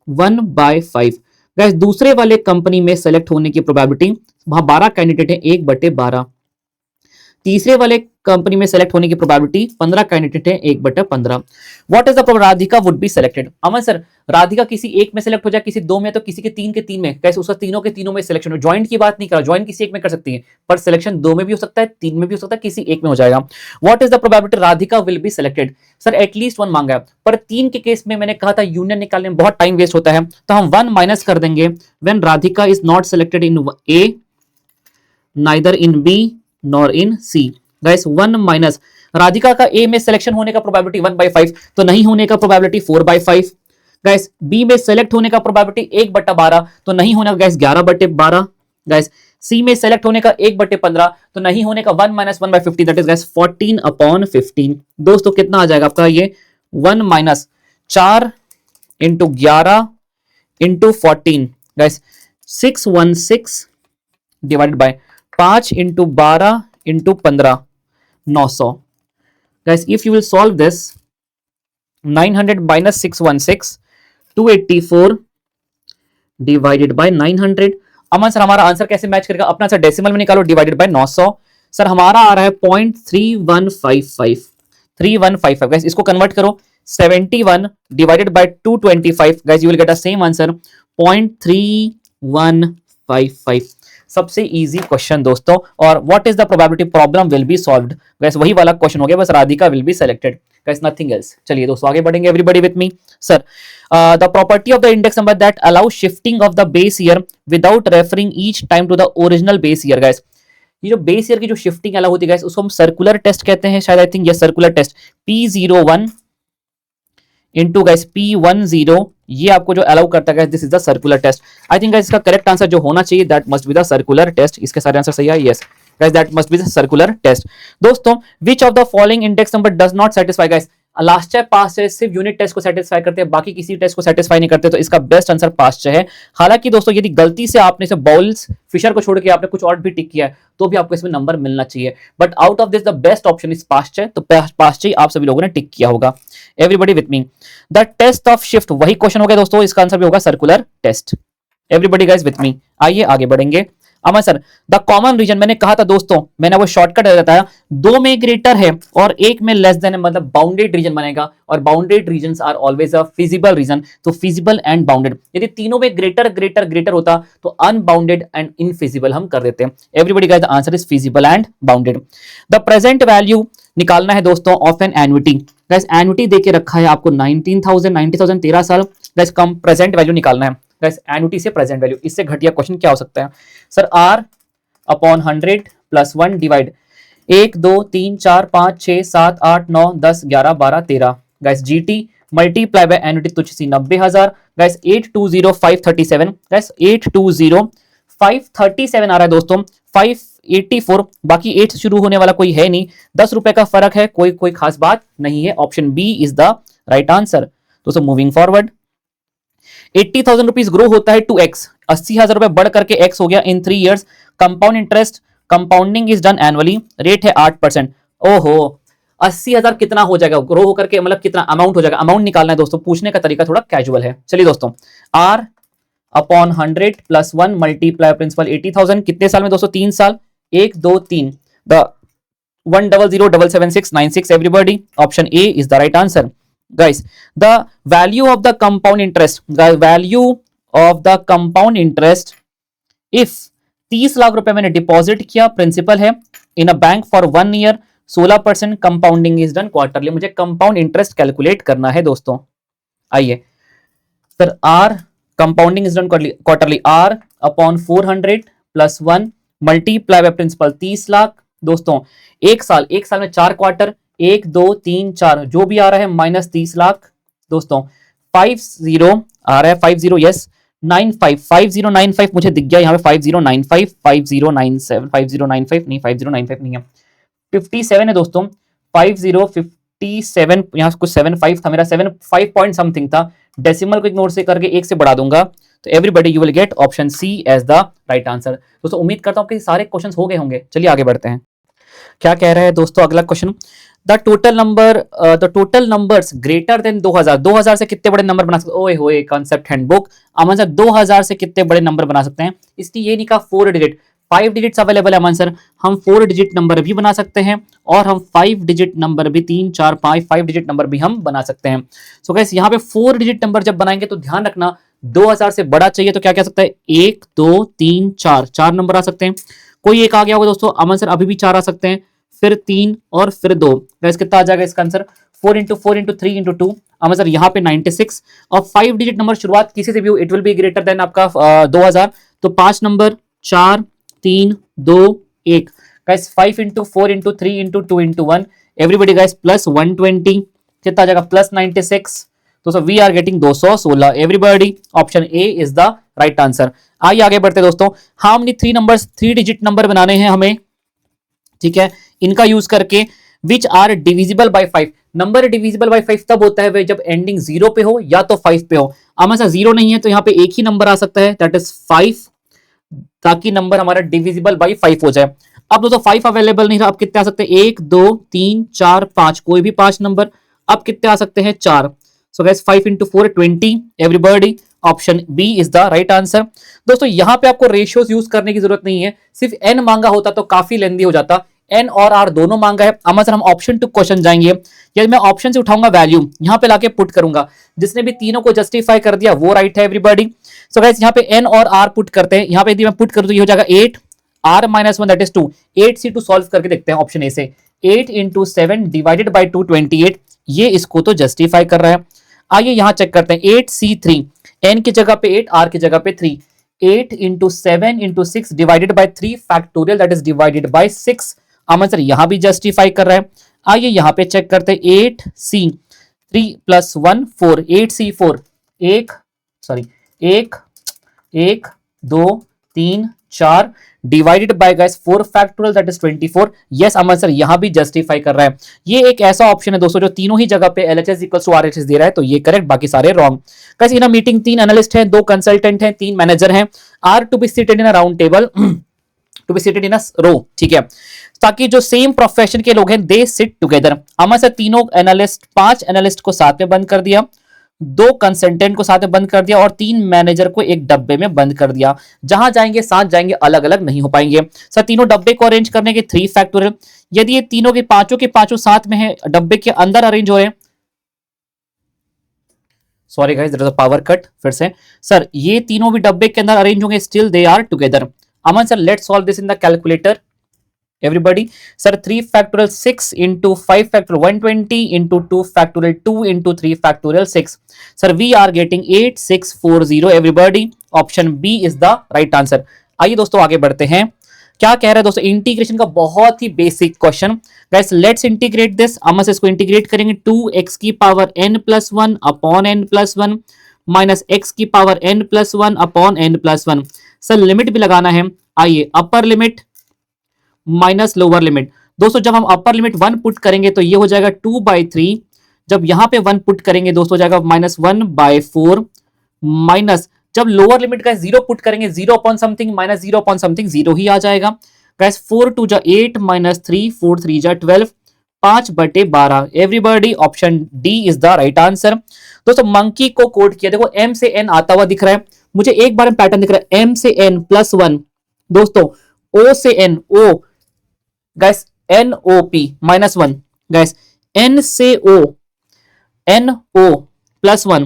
1/5। गाइस दूसरे वाले कंपनी में सेलेक्ट होने की प्रोबेबिलिटी, वहां 12 कैंडिडेट है, 1/12। तीसरे वाले कंपनी में सेलेक्ट होने की प्रोबेबिलिटी 15 कैंडिडेट है, 1/15। What is the Radhika would be selected? Aman sir Radhika किसी एक में सेलेक्ट हो जाए, किसी 2 में, तो किसी के 3 के 3 में, कैसे उसका तीनों के तीनों में सिलेक्शन हो। ज्वाइंट की बात नहीं कर रहा, ज्वाइंट किसी एक में कर सकती है, पर सिलेक्शन 2 में भी हो सकता है, 3 में भी हो सकता है, किसी एक में हो जाएगा। What is the probability Radhika will be selected? Sir at least 1 मांगा है, पर 3 के केस में मैंने कहा था यूनियन निकालने में बहुत टाइम वेस्ट होता है, तो हम 1 माइनस कर देंगे। When Radhika is not selected in A, neither in B nor in C. Guys 1 minus Radhika का ए में सिलेक्शन होने का प्रोबेबिलिटी 1/5, तो नहीं होने का प्रोबेबिलिटी 4/5। गाइस बी में सेलेक्ट होने का प्रोबेबिलिटी 1/12, तो नहीं होने का गाइस 11/12। गाइस सी में सेलेक्ट होने का 1/15, तो नहीं होने का 1 - 1/15, दैट इज गाइस 14/15। दोस्तों कितना आ जाएगा आपका ये? 1 minus 4 into 11 into 14, guys 616 divided by 5 into 12 into 15, 900। Guys, if you will solve this, 900 minus 616, 284 divided by 900। Aman sir हमारा आंसर कैसे मैच करेगा? अपना सर डेसिमल में निकालो, डिवाइडेड बाय 900। सर हमारा आ रहा है 0.3155, 3155। गाइस इसको कन्वर्ट करो, 71 divided by 225, guys you will get a same answer 0.3155। सबसे इजी क्वेश्चन दोस्तों। और what is the probability? Problem will be solved. Guys वही वाला क्वेश्चन हो गया, बस Radhika will be selected, guys nothing else. चलिए दोस्तों आगे बढ़ेंगे, everybody with me. Sir the property of the index number that allow shifting of the base year without referring each time to the original base year. Guys ये जो base year की जो shifting allow होती है guys, उसको हम circular test कहते हैं शायद, आई थिंक ये circular test P01 into guys P10, ये आपको जो अलाउ करता है, this is the circular test. I think guys इसका करेक्ट आंसर जो होना चाहिए that must be the circular test. इसके सारे आंसर सही है, yes guys that must be the circular test. दोस्तों which of the following index number does not satisfy? Guys last check past check सिर्फ यूनिट टेस्ट को सेटिस्फाई करते हैं, बाकी किसी टेस्ट को सेटिस्फाई नहीं करते, तो इसका बेस्ट आंसर पास्ट है। हालांकि दोस्तों यदि गलती से आपने से बाउल्स फिशर को छोड़ के आपने कुछ और भी टिक किया है, तो भी आपको इसमें नंबर मिलना चाहिए, but out of this the best option is past है, तो पास्ट ही आप सभी लोगों ने टिक किया होगा। Everybody with me. The test of shift, वही क्वेश्चन हो गया दोस्तों, इसका आंसर भी होगा circular test. Everybody guys with me, आइए आगे बढ़ेंगे। Aman sir the common region, मैंने कहा था दोस्तों, मैंने वो शॉर्टकट बताया, 2 में ग्रेटर है और 1 में लेस देन है, मतलब बाउंडेड रीजन बनेगा, और bounded regions are always a feasible region, तो फिजिबल एंड बाउंडेड। यदि तीनों में ग्रेटर ग्रेटर ग्रेटर होता तो अनबाउंडेड एंड इनफिजिबल हम कर देते हैं। Everybody guys the answer is feasible and bounded. The present value निकालना है दोस्तों of an annuity. Guys annuity देके रखा है आपको 19,000 90,000 13 साल। गाइस कम प्रेजेंट वैल्यू निकालना है। गाइस एन्युटी से प्रेजेंट वैल्यू, इससे घटिया क्वेश्चन क्या हो सकता है? Sir R/100 + 1 divide 1 2 3 4 5 6 7 8 9 10 11 12 13। Guys GT multiply bye annuity तुच्छ सी 90,000। गाइस 820,537। गाइस 820,537 आ रहा है दोस्तों, 584, बाकी 8 से शुरू होने वाला कोई है नहीं, 10 रुपए का फर्क है, कोई खास बात नहीं है। Option B is the right answer. दोस्तों मूविंग फॉरवर्ड, 80,000 रुपीज ग्रो होता है 2x, 80,000 रुपए बढ़ करके x हो गया इन 3 years. Compound interest, compounding is done annually, rate है 8%। ओहो 80,000 कितना हो जाएगा ग्रो होकर के, मतलब कितना अमाउंट हो जाएगा? अमाउंट निकालना है दोस्तों, पूछने का तरीका थोड़ा कैजुअल है। चलिए दोस्तों, R/100 + 1 मल्टीप्लाई प्रिंसिपल 80,000 कितने साल में दोस्तों? 3 साल, 1 2 3। The 100,77696 everybody, option A is the right answer. Guys, the value of the compound interest, the value of the compound interest if 30 lakh रुपए मैंने डिपॉजिट किया, प्रिंसिपल है, in a bank for 1 year, 16% compounding is done quarterly. मुझे compound interest calculate करना है दोस्तों। आइए sir, R compounding is done quarterly, R upon 400 plus 1 multiply by principal 30 lakh दोस्तों। एक साल में 4 क्वार्टर, 1 2 3 4 जो भी आ रहा है माइनस 30 लाख दोस्तों। 50 आ रहा है, 50 यस 95 5095 मुझे दिख गया यहाँ पे, 5095 5097 5095 नहीं, 5095 नहीं है, 57 है दोस्तों। 5057 यहाँ कुछ 75 था मेरा, 75 पॉइंट समथिंग था, डेसिमल को इग्नोर से करके 1 से बढ़ा दूंगा, तो everybody you will get option C as the right answer. दोस्तों उम्मीद करता हूँ कि सारे क्वेश्चंस हो गए होंगे। चलिए आगे बढ़ते हैं। क्या कह रहा है दोस्तों अगला question, the total numbers greater than 2000 से कितने बड़े नंबर बना सकते हैं? ओए होए, कॉन्सेप्ट हैंडबुक। अमन सर 2000 से कितने बड़े नंबर बना सकते हैं? इसलिए ये नहीं कहा 4 डिजिट, 5 डिजिट्स अवेलेबल है अमन सर, हम 4 डिजिट नंबर भी बना सकते हैं और हम 5 डिजिट नंबर भी 3 4 5 डिजिट नंबर भी हम बना सकते हैं। सो गाइस यहाँ पे 4 डिजिट नंबर जब बनाएंगे तो ध्यान रखना 2000 से बड़ा चाहिए, तो क्या कह सकता है? 1 2 3 4 नंबर आ सकते हैं। कोई एक आ गया होगा दोस्तों, अमन सर अभी भी 4 आ सकते हैं, फिर 3 और फिर 2, गाइस कितना आ जाएगा इसका आंसर? 4 इंटू 4 इंटू 3 इंटू 2, अमन सर यहाँ पे 96। और 5 डिजिट नंबर शुरुआत किसी से भी हो, it will be greater than आपका 2000, तो 5 number 4 3 2 1, guys 5 into 4 into 3 into 2 into 1, everybody guys plus 120, कितना आ जाएगा? प्लस 96। तो sir we are getting 216, everybody option A is the right answer. आइए आगे बढ़ते दोस्तों। हाउ मेनी 3 डिजिट नंबर बनाने हैं हमें, ठीक है, इनका यूज करके, which are divisible by 5। Number divisible by 5 तब होता है जब एंडिंग 0 पे हो या तो 5 पे हो। हमें ऐसा 0 नहीं है तो यहाँ पे एक ही नंबर आ सकता है, दैट इज 5, ताकि नंबर हमारा डिविजिबल बाय 5 हो जाए। अब दोस्तों 5 अवेलेबल नहीं रहा, अब कितने आ सकते हैं? 1 2 3 4 5, कोई भी 5 नंबर, अब कितने आ सकते हैं? 4। So guys 5 into 4 20, everybody option B is the right answer. दोस्तों यहां पे आपको रेशियोज यूज करने की जरूरत नहीं है, सिर्फ एन मांगा होता तो काफी लेंदी हो जाता, एन और आर दोनों मांगा है। अमन सर हम ऑप्शन टू क्वेश्चन जाएंगे, यदि मैं ऑप्शन से उठाऊंगा वैल्यू यहां पे लाके पुट करूंगा, जिसने भी तीनों को जस्टिफाई कर दिया वो राइट है एवरीबॉडी। सो गाइस यहां पे एन और आर पुट करते हैं, यहां पे यदि मैं पुट करूं तो ये हो जाएगा 8 r -1 that is 2, 8c2 solve करके देखते हैं ऑप्शन ए से, 8 इंटू 7 डिवाइडेड बाई 2 28, ये इसको तो जस्टिफाई कर रहा है। आइए यहां चेक करते हैं, 8c3, n की जगह पे 8, r की जगह पे 3, 8 into 7 into 6 divided by 3 factorial that is divided by 6, Aman sir यहां भी जस्टिफाई कर रहा है। आइए यहां पे चेक करते हैं, 8c3 plus 1 4, 8c4 1 2 3 4 divided by guys 4 factorial that is 24, yes Aman sir यहां भी जस्टिफाई कर रहा है। ये एक ऐसा ऑप्शन है दोस्तों जो तीनों ही जगह पे LHS इक्वल्स टू RHS दे रहा है, तो ये करेक्ट, बाकी सारे wrong. Guys in a meeting 3 analyst हैं, 2 कंसल्टेंट हैं, 3 मैनेजर हैं, are to be seated in a round table to be seated in a row, ठीक है, ताकि जो सेम प्रोफेशन के लोग हैं they sit together. Aman sir तीनों एनालिस्ट, 5 एनालिस्ट को साथ में बंद कर दिया, 2 कंसल्टेंट को साथ में बंद कर दिया और 3 मैनेजर को एक डब्बे में बंद कर दिया। जहां जाएंगे साथ जाएंगे, अलग अलग नहीं हो पाएंगे। सर तीनों डब्बे को अरेंज करने के 3 फैक्टोरियल, यदि ये तीनों के पांचों साथ में है, डब्बे के अंदर अरेंज हो रहे हैं, sorry guys there is a power cut, फिर से सर ये तीनों भी डब्बे के अंदर अरेंज होंगे, still they are together. Aman sir let's solve this in the calculator everybody, sir 3 factorial 6 into 5 factorial 120 into 2 factorial 2 into 3 factorial 6, sir we are getting 8640, everybody option B is the right answer। आइए दोस्तों आगे बढ़ते हैं। क्या कह रहा है दोस्तों, इंटीग्रेशन का बहुत ही basic question, guys let's integrate this. हम इसको इंटीग्रेट करेंगे, 2x की power n+1 upon n+1 minus x की power n+1 upon n+1। Sir limit भी लगाना है, आइए upper limit minus lower limit. दोस्तों जब हम अपर लिमिट 1 पुट करेंगे तो ये हो जाएगा 2/3, जब यहां पे 1 पुट करेंगे दोस्तों हो जाएगा -1/4, माइनस जब लोअर लिमिट का 0 पुट करेंगे 0 upon something minus 0 upon something 0 ही आ जाएगा। गाइस 4 2 जा 8 माइनस 3 4 3 जा 12, 5/12, everybody option D is the right answer. दोस्तों मंकी को कोड किया, देखो m से n आता हुआ दिख रहा है मुझे, एक बार में पैटर्न दिख रहा है, m से n +1 दोस्तों, o से n, o guys NOP -1 guys, N से O NO +1,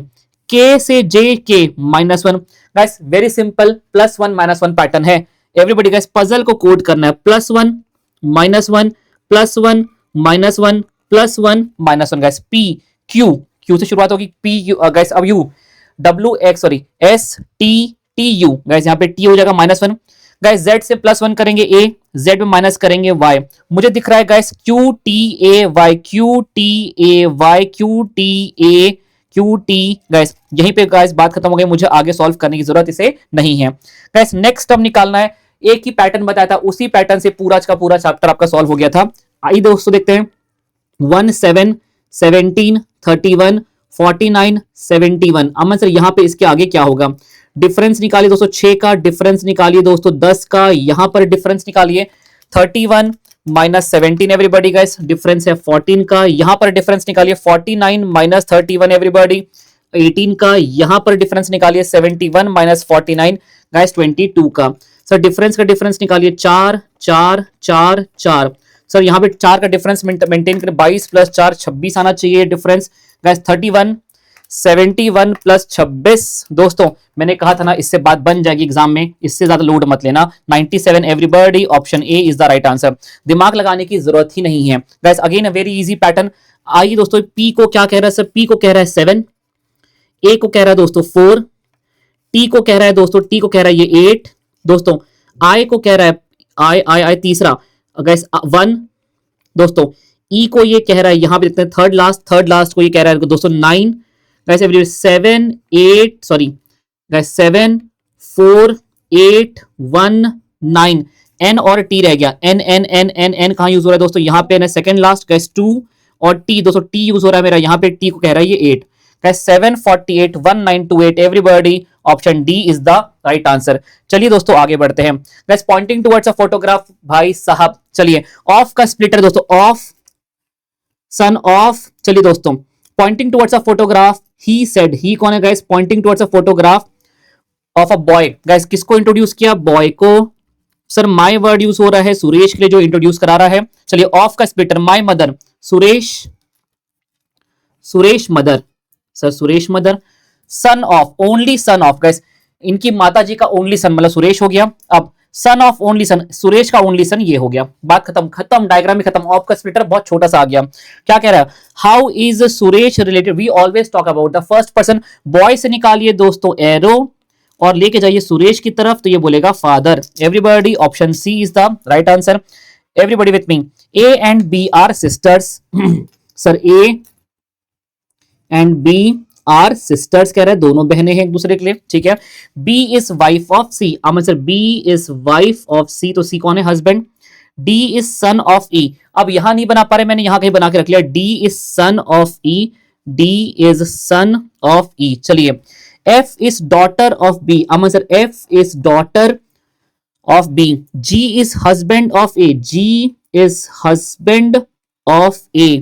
K से JK -1 guys, very simple +1 -1 pattern है। एवरीबॉडी गाइस पजल को कोड करना है, +1 -1 +1 -1 +1 -1 गाइस, P Q Q से शुरुआत होगी, P Q गाइस, अब U W X sorry S T T U guys, यहाँ पे T हो जाएगा -1 गाइस, Z से +1 करेंगे A, Z में माइनस करेंगे Y, मुझे दिख रहा है guys Q T A Y Q T A Y Q T A Q T guys, यहीं पे गाइस बात खत्म हो गई, मुझे आगे सॉल्व करने की जरूरत इसे नहीं है गाइस। नेक्स्ट अब निकालना है, एक ही पैटर्न बताया था, उसी पैटर्न से पूरा का पूरा चैप्टर आपका सॉल्व हो गया था। आइए दोस्तों देखते हैं, 1 7 17 31 49 71। अमन सर यहाँ पे इसके आगे क्या होगा? डिफरेंस निकालिए दोस्तों, 6 का डिफरेंस निकालिए दोस्तों, 10 का यहां पर डिफरेंस निकालिए, 31 -17 एवरीबॉडी गाइस, डिफरेंस है 14 का, यहां पर डिफरेंस निकालिए, 49 -31 एवरीबॉडी, 18 का यहां पर डिफरेंस निकालिए, 71 -49 गाइस, 22 का। सर डिफरेंस का डिफरेंस निकालिए, 4 4 4 4। सर यहाँ पे 4 का डिफरेंस मेंटेन करें, 22 + 4 26 आना चाहिए डिफरेंस गाइस, 31 71 + 26। दोस्तों मैंने कहा था ना, इससे बात बन जाएगी एग्जाम में, इससे ज्यादा लोड मत लेना। 97 everybody, option A is the right answer, दिमाग लगाने की जरूरत ही नहीं है guys. Again a very easy pattern. आइए दोस्तों, पी को क्या कह रहा है सर? पी को कह रहा है 7, ए को कह रहा है दोस्तों 4, टी को कह रहा है दोस्तों, टी को कह रहा है ये 8 दोस्तों, आई को कह रहा है आई तीसरा गाइस 1 दोस्तों, ई को ये कह रहा है, यहां पे देखते हैं थर्ड लास्ट को ये कह रहा है दोस्तों 9 गाइस, 7 8 सॉरी गाइस 7 4 8 1 9। एन और टी रह गया, N N N N N कहां यूज हो रहा है दोस्तों? यहां पे ना सेकंड लास्ट गाइस 2 और टी दोस्तों, टी यूज हो रहा है मेरा, यहां पे टी को कह रहा है ये 8 guys, 748 1928 everybody, option D is the right answer. चलिए दोस्तों आगे बढ़ते हैं guys, pointing towards a photograph भाई साहब। चलिए ऑफ का स्प्लिटर दोस्तों, ऑफ सन ऑफ। चलिए दोस्तों, pointing towards a photograph, he said, he कौन है guys? Pointing towards a photograph of a boy guys, किसको इंट्रोड्यूस किया? बॉय को। सर माय वर्ड यूज हो रहा है सुरेश के लिए, जो इंट्रोड्यूस करा रहा है। चलिए ऑफ का splitter, my mother, Suresh mother, sir Suresh mother. Son of, only son of guys, इनकी माता जी का ओनली सन मतलब सुरेश हो गया। अब son of only son, Suresh का ओनली सन, ये हो गया, बात खत्म डायग्राम में खत्म। ऑफ का स्प्लिटर बहुत छोटा सा आ गया। क्या कह रहा है? How is Suresh related? We always talk about the first person. Boy से निकालिए दोस्तों एरो और लेके जाइए सुरेश की तरफ, तो ये बोलेगा father. Everybody, option C is the right answer. Everybody with me, A and B are sisters. Sir A and B are sisters कह रहे हैं, दोनों बहनें हैं एक दूसरे के लिए, ठीक है। B is wife of C, Aman sir B is wife of C, तो सी कौन है? Husband. D is son of E, अब यहां नहीं बना पा रहे, मैंने यहां कहीं बना के रख लिया, D is son of E, D is son of E. चलिए F is daughter of B, Aman sir F is daughter of B. G is husband of A, G is husband of A.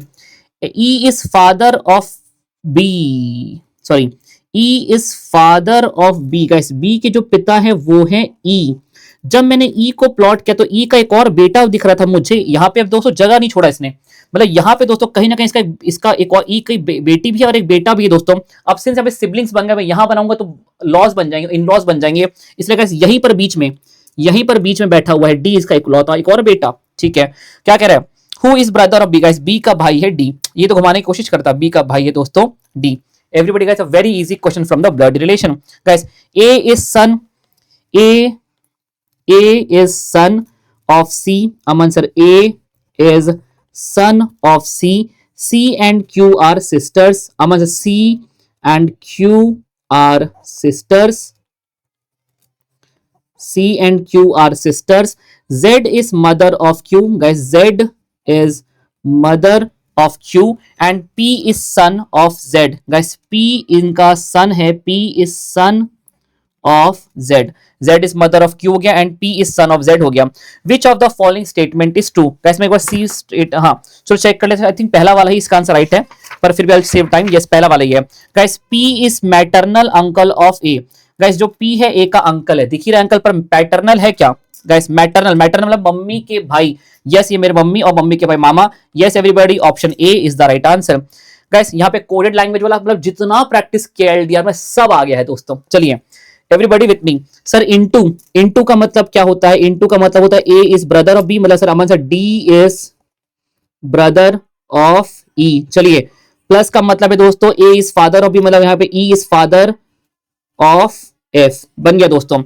E is father of B, sorry E is father of B guys, B के जो पिता है वो है ई। जब मैंने ई को plot किया तो ई का एक और बेटा दिख रहा था मुझे यहाँ पे। अब दोस्तों जगह नहीं छोड़ा इसने, मतलब यहाँ पे दोस्तों कहीं ना कहीं इसका एक और ई की बेटी भी है और एक बेटा भी है दोस्तों। अब सिंस यहाँ पे सिबलिंग्स बन गए, मैं यहाँ बनाऊंगा तो लॉस बन जाएंगे, इन लॉस बन जाएंगे, इसलिए गाइस यहीं पर बीच में बैठा हुआ है डी, इसका इकलौता एक और बेटा, ठीक है। क्या कह रहा है? Who is brother of B guys, B का भाई है डी, ये तो घुमाने की कोशिश करता, बी का भाई है दोस्तों D. Everybody guys, a very easy question from the blood relation guys. A is son, A is son of C, Aman sir A is son of C. C and Q are sisters, Aman sir C and Q are sisters, C and Q are sisters. Z is mother of Q, guys. Z is mother of Q and P is son of Z, guys. P इनका son है, P is son of Z. Z is mother of Q हो गया and P is son of Z हो गया। Which of the following statement is true? guys मैं एक बार C state, हाँ चलो चेक कर लेते हैं। आई थिंक पहला वाला ही इसका आंसर राइट है, पर फिर भी I'll save time। yes पहला वाला ही है guys। P is maternal uncle of A, guys जो P है A का अंकल है, दिख ही रहा है अंकल, पर पैटर्नल है क्या? गाइस मैटरनल, मैटरनल मतलब मम्मी के भाई। यस, ये मेरे मम्मी और मम्मी के भाई मामा। Yes everybody, option A is the right answer. Guys यहाँ पे कोडेड लैंग्वेज वाला मतलब जितना प्रैक्टिस किया एलडीआर में सब आ गया है दोस्तों। चलिए everybody with me. Sir into, into का मतलब क्या होता है? इनटू का मतलब होता है A is brother of B, मतलब sir Aman sir D is brother of E. चलिए प्लस का मतलब है दोस्तों A is father of B, मतलब यहाँ पे E is father of F. बन गया दोस्तों।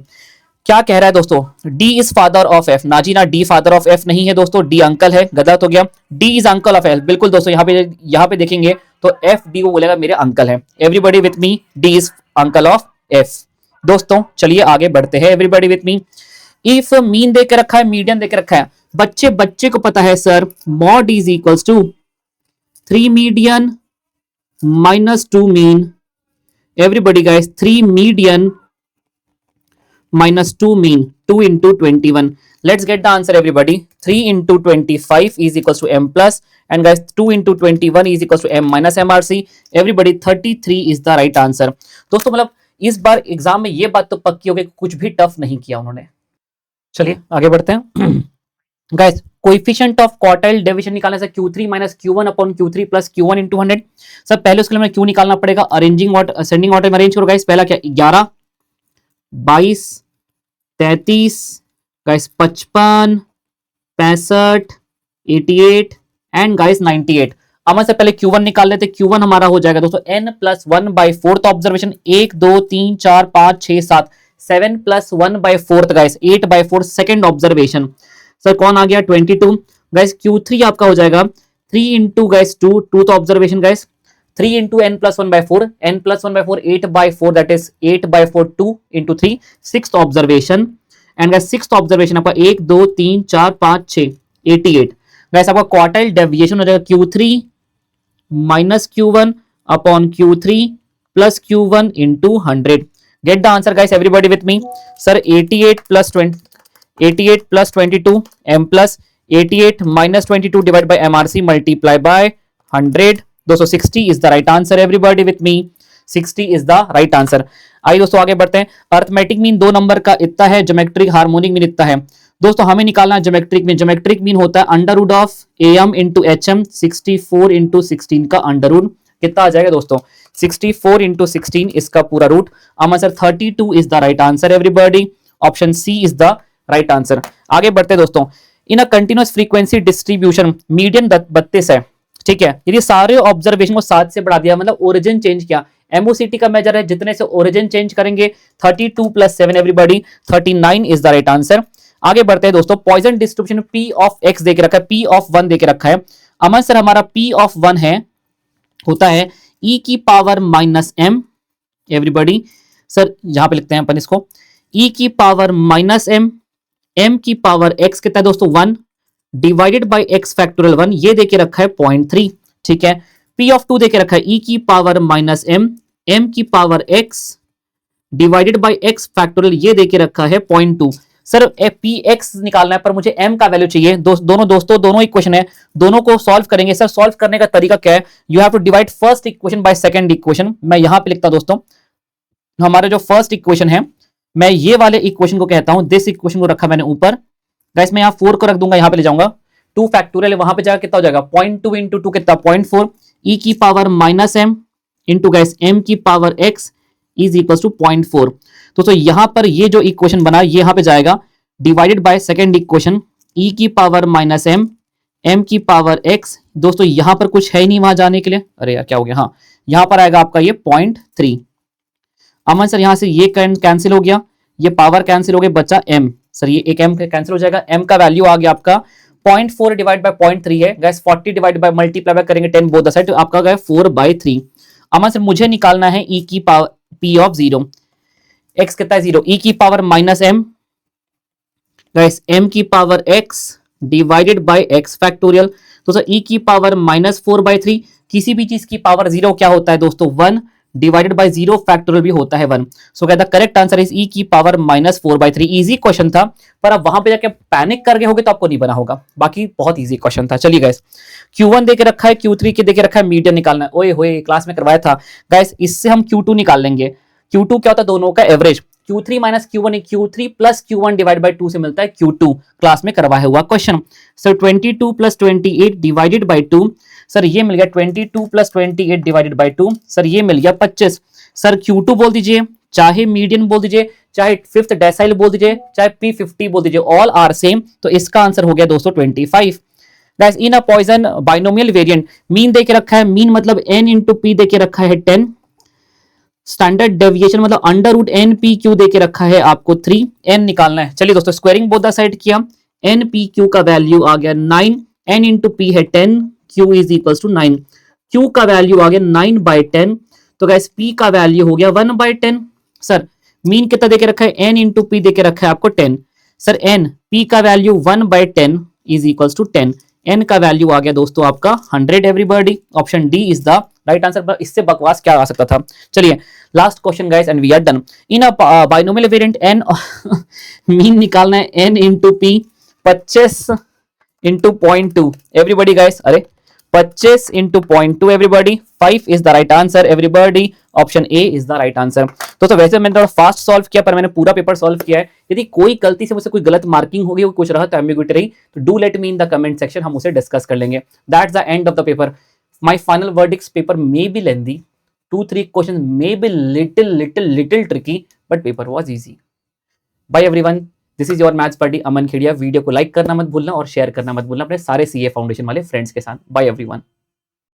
क्या कह रहा है दोस्तों? D is father of F. ना जी ना, डी फादर ऑफ एफ नहीं है दोस्तों, डी अंकल है, गलत हो गया। D is uncle of F, बिल्कुल दोस्तों। यहाँ पे देखेंगे तो एफ डी को बोलेगा मेरे अंकल है। Everybody with me, D is uncle of F. दोस्तों चलिए आगे बढ़ते हैं, everybody with me. If mean they के रखा है, मीडियन दे के रखा है, बच्चे को पता है sir mode is equals to 3 median minus 2 mean. Everybody guys, 3 median minus 2 mean, 2 into 21. Let's get the answer everybody. 3 into 25 is equals to m plus, and guys 2 into 21 is equals to m minus mrc. Everybody 33 is the right answer. दोस्तों मतलब इस बार exam में ये बात तो पक्की हो गई, कुछ भी टफ नहीं किया उन्होंने। चलिए आगे बढ़ते हैं। Guys coefficient of quartile deviation निकालने से Q3 minus Q1 upon Q3 plus Q1 into 100। Sir पहले उसके लिए हमें Q निकालना पड़ेगा। अरेंजिंग ऑर्डर, असेंडिंग ऑर्डर में अरेंज करो गाइस। पहला क्या 11, 22, 33, गाइस 55, 65, 88 एंड गाइस 98। अमन से पहले Q1 निकाल लेते। Q1 हमारा हो जाएगा दोस्तों n plus 1 by 4th observation. 1 2 3 4 5 6 7, 7 plus 1 by 4th guys 8 by 4 second observation. Sir कौन आ गया? 22। गाइस Q3 आपका हो जाएगा 3 into guys 2, 2th observation guys 3 into n plus 1 by 4, n plus 1 by 4, 8 by 4, that is 8 by 4, 2 into 3, 6th observation, and guys 6th observation आपका 1 2 3 4 5 6, 88। guys आपका quartile deviation हो जाएगा Q3 minus Q1 upon Q3 plus Q1 into 100। get the answer guys, everybody with me। sir 88 plus 20, 88 plus 22 m plus 88 minus 22 divided by mrc multiply by 100। दोस्तों 60 is the right answer. Everybody with me, 60 is the right answer. आइए दोस्तों आगे बढ़ते हैं। Arithmetic mean 2 number का इतना है, geometric harmonic mean इतना है। दोस्तों हमें निकालना है ज्योमेट्रिक मीन। ज्योमेट्रिक मीन होता है under root of am into HM. 64 into 16 का अंडर रूट कितना आ जाएगा दोस्तों? 64 इंटू 16 इसका पूरा root. Aman sir 32 is the right answer. Everybody option C is the right answer. आगे बढ़ते हैं दोस्तों। In a continuous frequency distribution median 32 है, ठीक है। यदि सारे ऑब्जर्वेशन को 7 से बढ़ा दिया, मतलब ओरिजिन चेंज किया, एमओसीटी का मेजर है, जितने से ओरिजिन चेंज करेंगे 32 plus 7 everybody 39 is the right answer. आगे बढ़ते हैं दोस्तों। Poisson distribution P of x दे के रखा है, P ऑफ 1 दे के रखा है। अमन सर हमारा P ऑफ 1 है, होता है e की power minus m। Everybody sir यहां पे लिखते हैं अपन इसको e की पावर माइनस m, m की पावर x कितना है दोस्तों? 1 डिवाइडेड बाई एक्स फैक्टोरियल 1, ये देके रखा है 0.3, ठीक है। P ऑफ 2 देके रखा है e की पावर माइनस m, m की power x divided by x factorial, ये देके रखा है 0.2। सर px निकालना है पर मुझे m का वैल्यू चाहिए। दोनों इक्वेशन है, दोनों को सॉल्व करेंगे। सर सॉल्व करने का तरीका क्या है? You have to divide first equation by second equation. मैं यहां पे लिखता दोस्तों, हमारा जो फर्स्ट इक्वेशन है, मैं ये वाले इक्वेशन को कहता हूं, दिस इक्वेशन को रखा मैंने ऊपर। गाइस मैं यहाँ 4 को रख दूंगा, यहाँ पे ले जाऊंगा 2 फैक्टोरियल, वहां पे जाकर कितना हो जाएगा? 0.2 इंटू 2 कितना? 0.4। e की power minus m into guys m की power x is equal to 0.4। तो यहां पर ये जो इक्वेशन बना ये यहां पे जाएगा divided by second equation e की पावर माइनस m, m की पावर x। दोस्तों यहां पर कुछ है ही नहीं वहां जाने के लिए। अरे यार क्या हो गया? हाँ यहां पर आएगा आपका ये 0.3। अमन सर यहां से ये कैंसिल हो गया, ये पावर कैंसिल हो गया, बचा m। सर ये एक m कैंसिल हो जाएगा, m का वैल्यू आ गया आपका 0.4 डिवाइड बाय 0.3 है guys. 40 divide by multiply by करेंगे 10 बोथ द साइड, तो आपका गया 4/3। अमन सर मुझे निकालना है e की पावर p ऑफ 0, x कितना है 0, e की power minus m guys, m की power x divided by x factorial. तो सर e की पावर माइनस 4/3, किसी भी चीज की पावर 0 क्या होता है दोस्तों? 1 डिवाइडेड बाय 0 फैक्टोरियल भी होता है 1। So the correct answer is e की पावर माइनस 4/3। इजी क्वेश्चन था, पर अब वहां पे जाके पैनिक कर गए होगे तो आपको नहीं बना होगा, बाकी बहुत इजी क्वेश्चन था। चलिए गाइस Q1 देके रखा है, Q3 के देके रखा है, मीडियन निकालना है। ओए होए क्लास में करवाया था गाइस, इससे हम Q2 निकाल लेंगे। Q2 क्या होता है? दोनों का average. Q3 minus Q1 Q3 plus Q1 divide by 2 से मिलता है Q2, क्लास में करवाया हुआ question. Sir 22 plus 28 divided by 2, sir ये मिल गया 22 प्लस 28 डिवाइडेड बाई 2, सर ये मिल गया 25। सर Q2 बोल दीजिए, चाहे मीडियन बोल दीजिए, चाहे फिफ्थ डेसाइल बोल दीजिए, चाहे P50 बोल दीजिए, ऑल आर सेम, तो इसका आंसर हो गया दोस्तों 25। Guys in a Poisson binomial variant mean देके रखा है, मीन मतलब n इंटू पी देके रखा है 10, स्टैंडर्ड डेविएशन मतलब under root N P Q देके रखा है आपको 3, n निकालना है। चलिए दोस्तों स्क्वायरिंग बोथ द साइड किया, एन पी क्यू का वैल्यू आ गया 9, n इंटू पी है 10, q is equal to 9, q का वैल्यू आ गया 9 बाई 10, तो गाइस p का वैल्यू हो गया 1 बाई 10। सर मीन कितना देके रखा है, n इंटू पी देके रखा है आपको 10, सर n p का value 1 by 10 is equal to 10, n का वैल्यू आ गया दोस्तों आपका 100 everybody, option D is the right answer. इससे बकवास क्या आ सकता था। चलिए last question guys and we are done. In a binomial variant n mean निकालना है n into p 25 into 0.2 everybody guys, अरे 25 into 0.2 everybody, 5 is the right answer everybody, option A is the right answer. तो वैसे मैंने थोड़ा fast solve किया पर मैंने पूरा पेपर सॉल्व किया है। यदि कोई गलती से मुझसे कोई गलत मार्किंग होगी, कुछ रहा तो एम्बिग्यूटी रही, तो do let me in the comment section, हम उसे डिस्कस कर लेंगे। That's the end of the paper. My final verdicts, paper may be lengthy, 2-3 question may be little tricky, but paper was easy. Bye everyone, this is your maths buddy Aman Khedia. Video को like करना मत भूलना और share करना मत भूलना अपने सारे सीए फाउंडेशन वाले फ्रेंड्स के साथ। Bye everyone.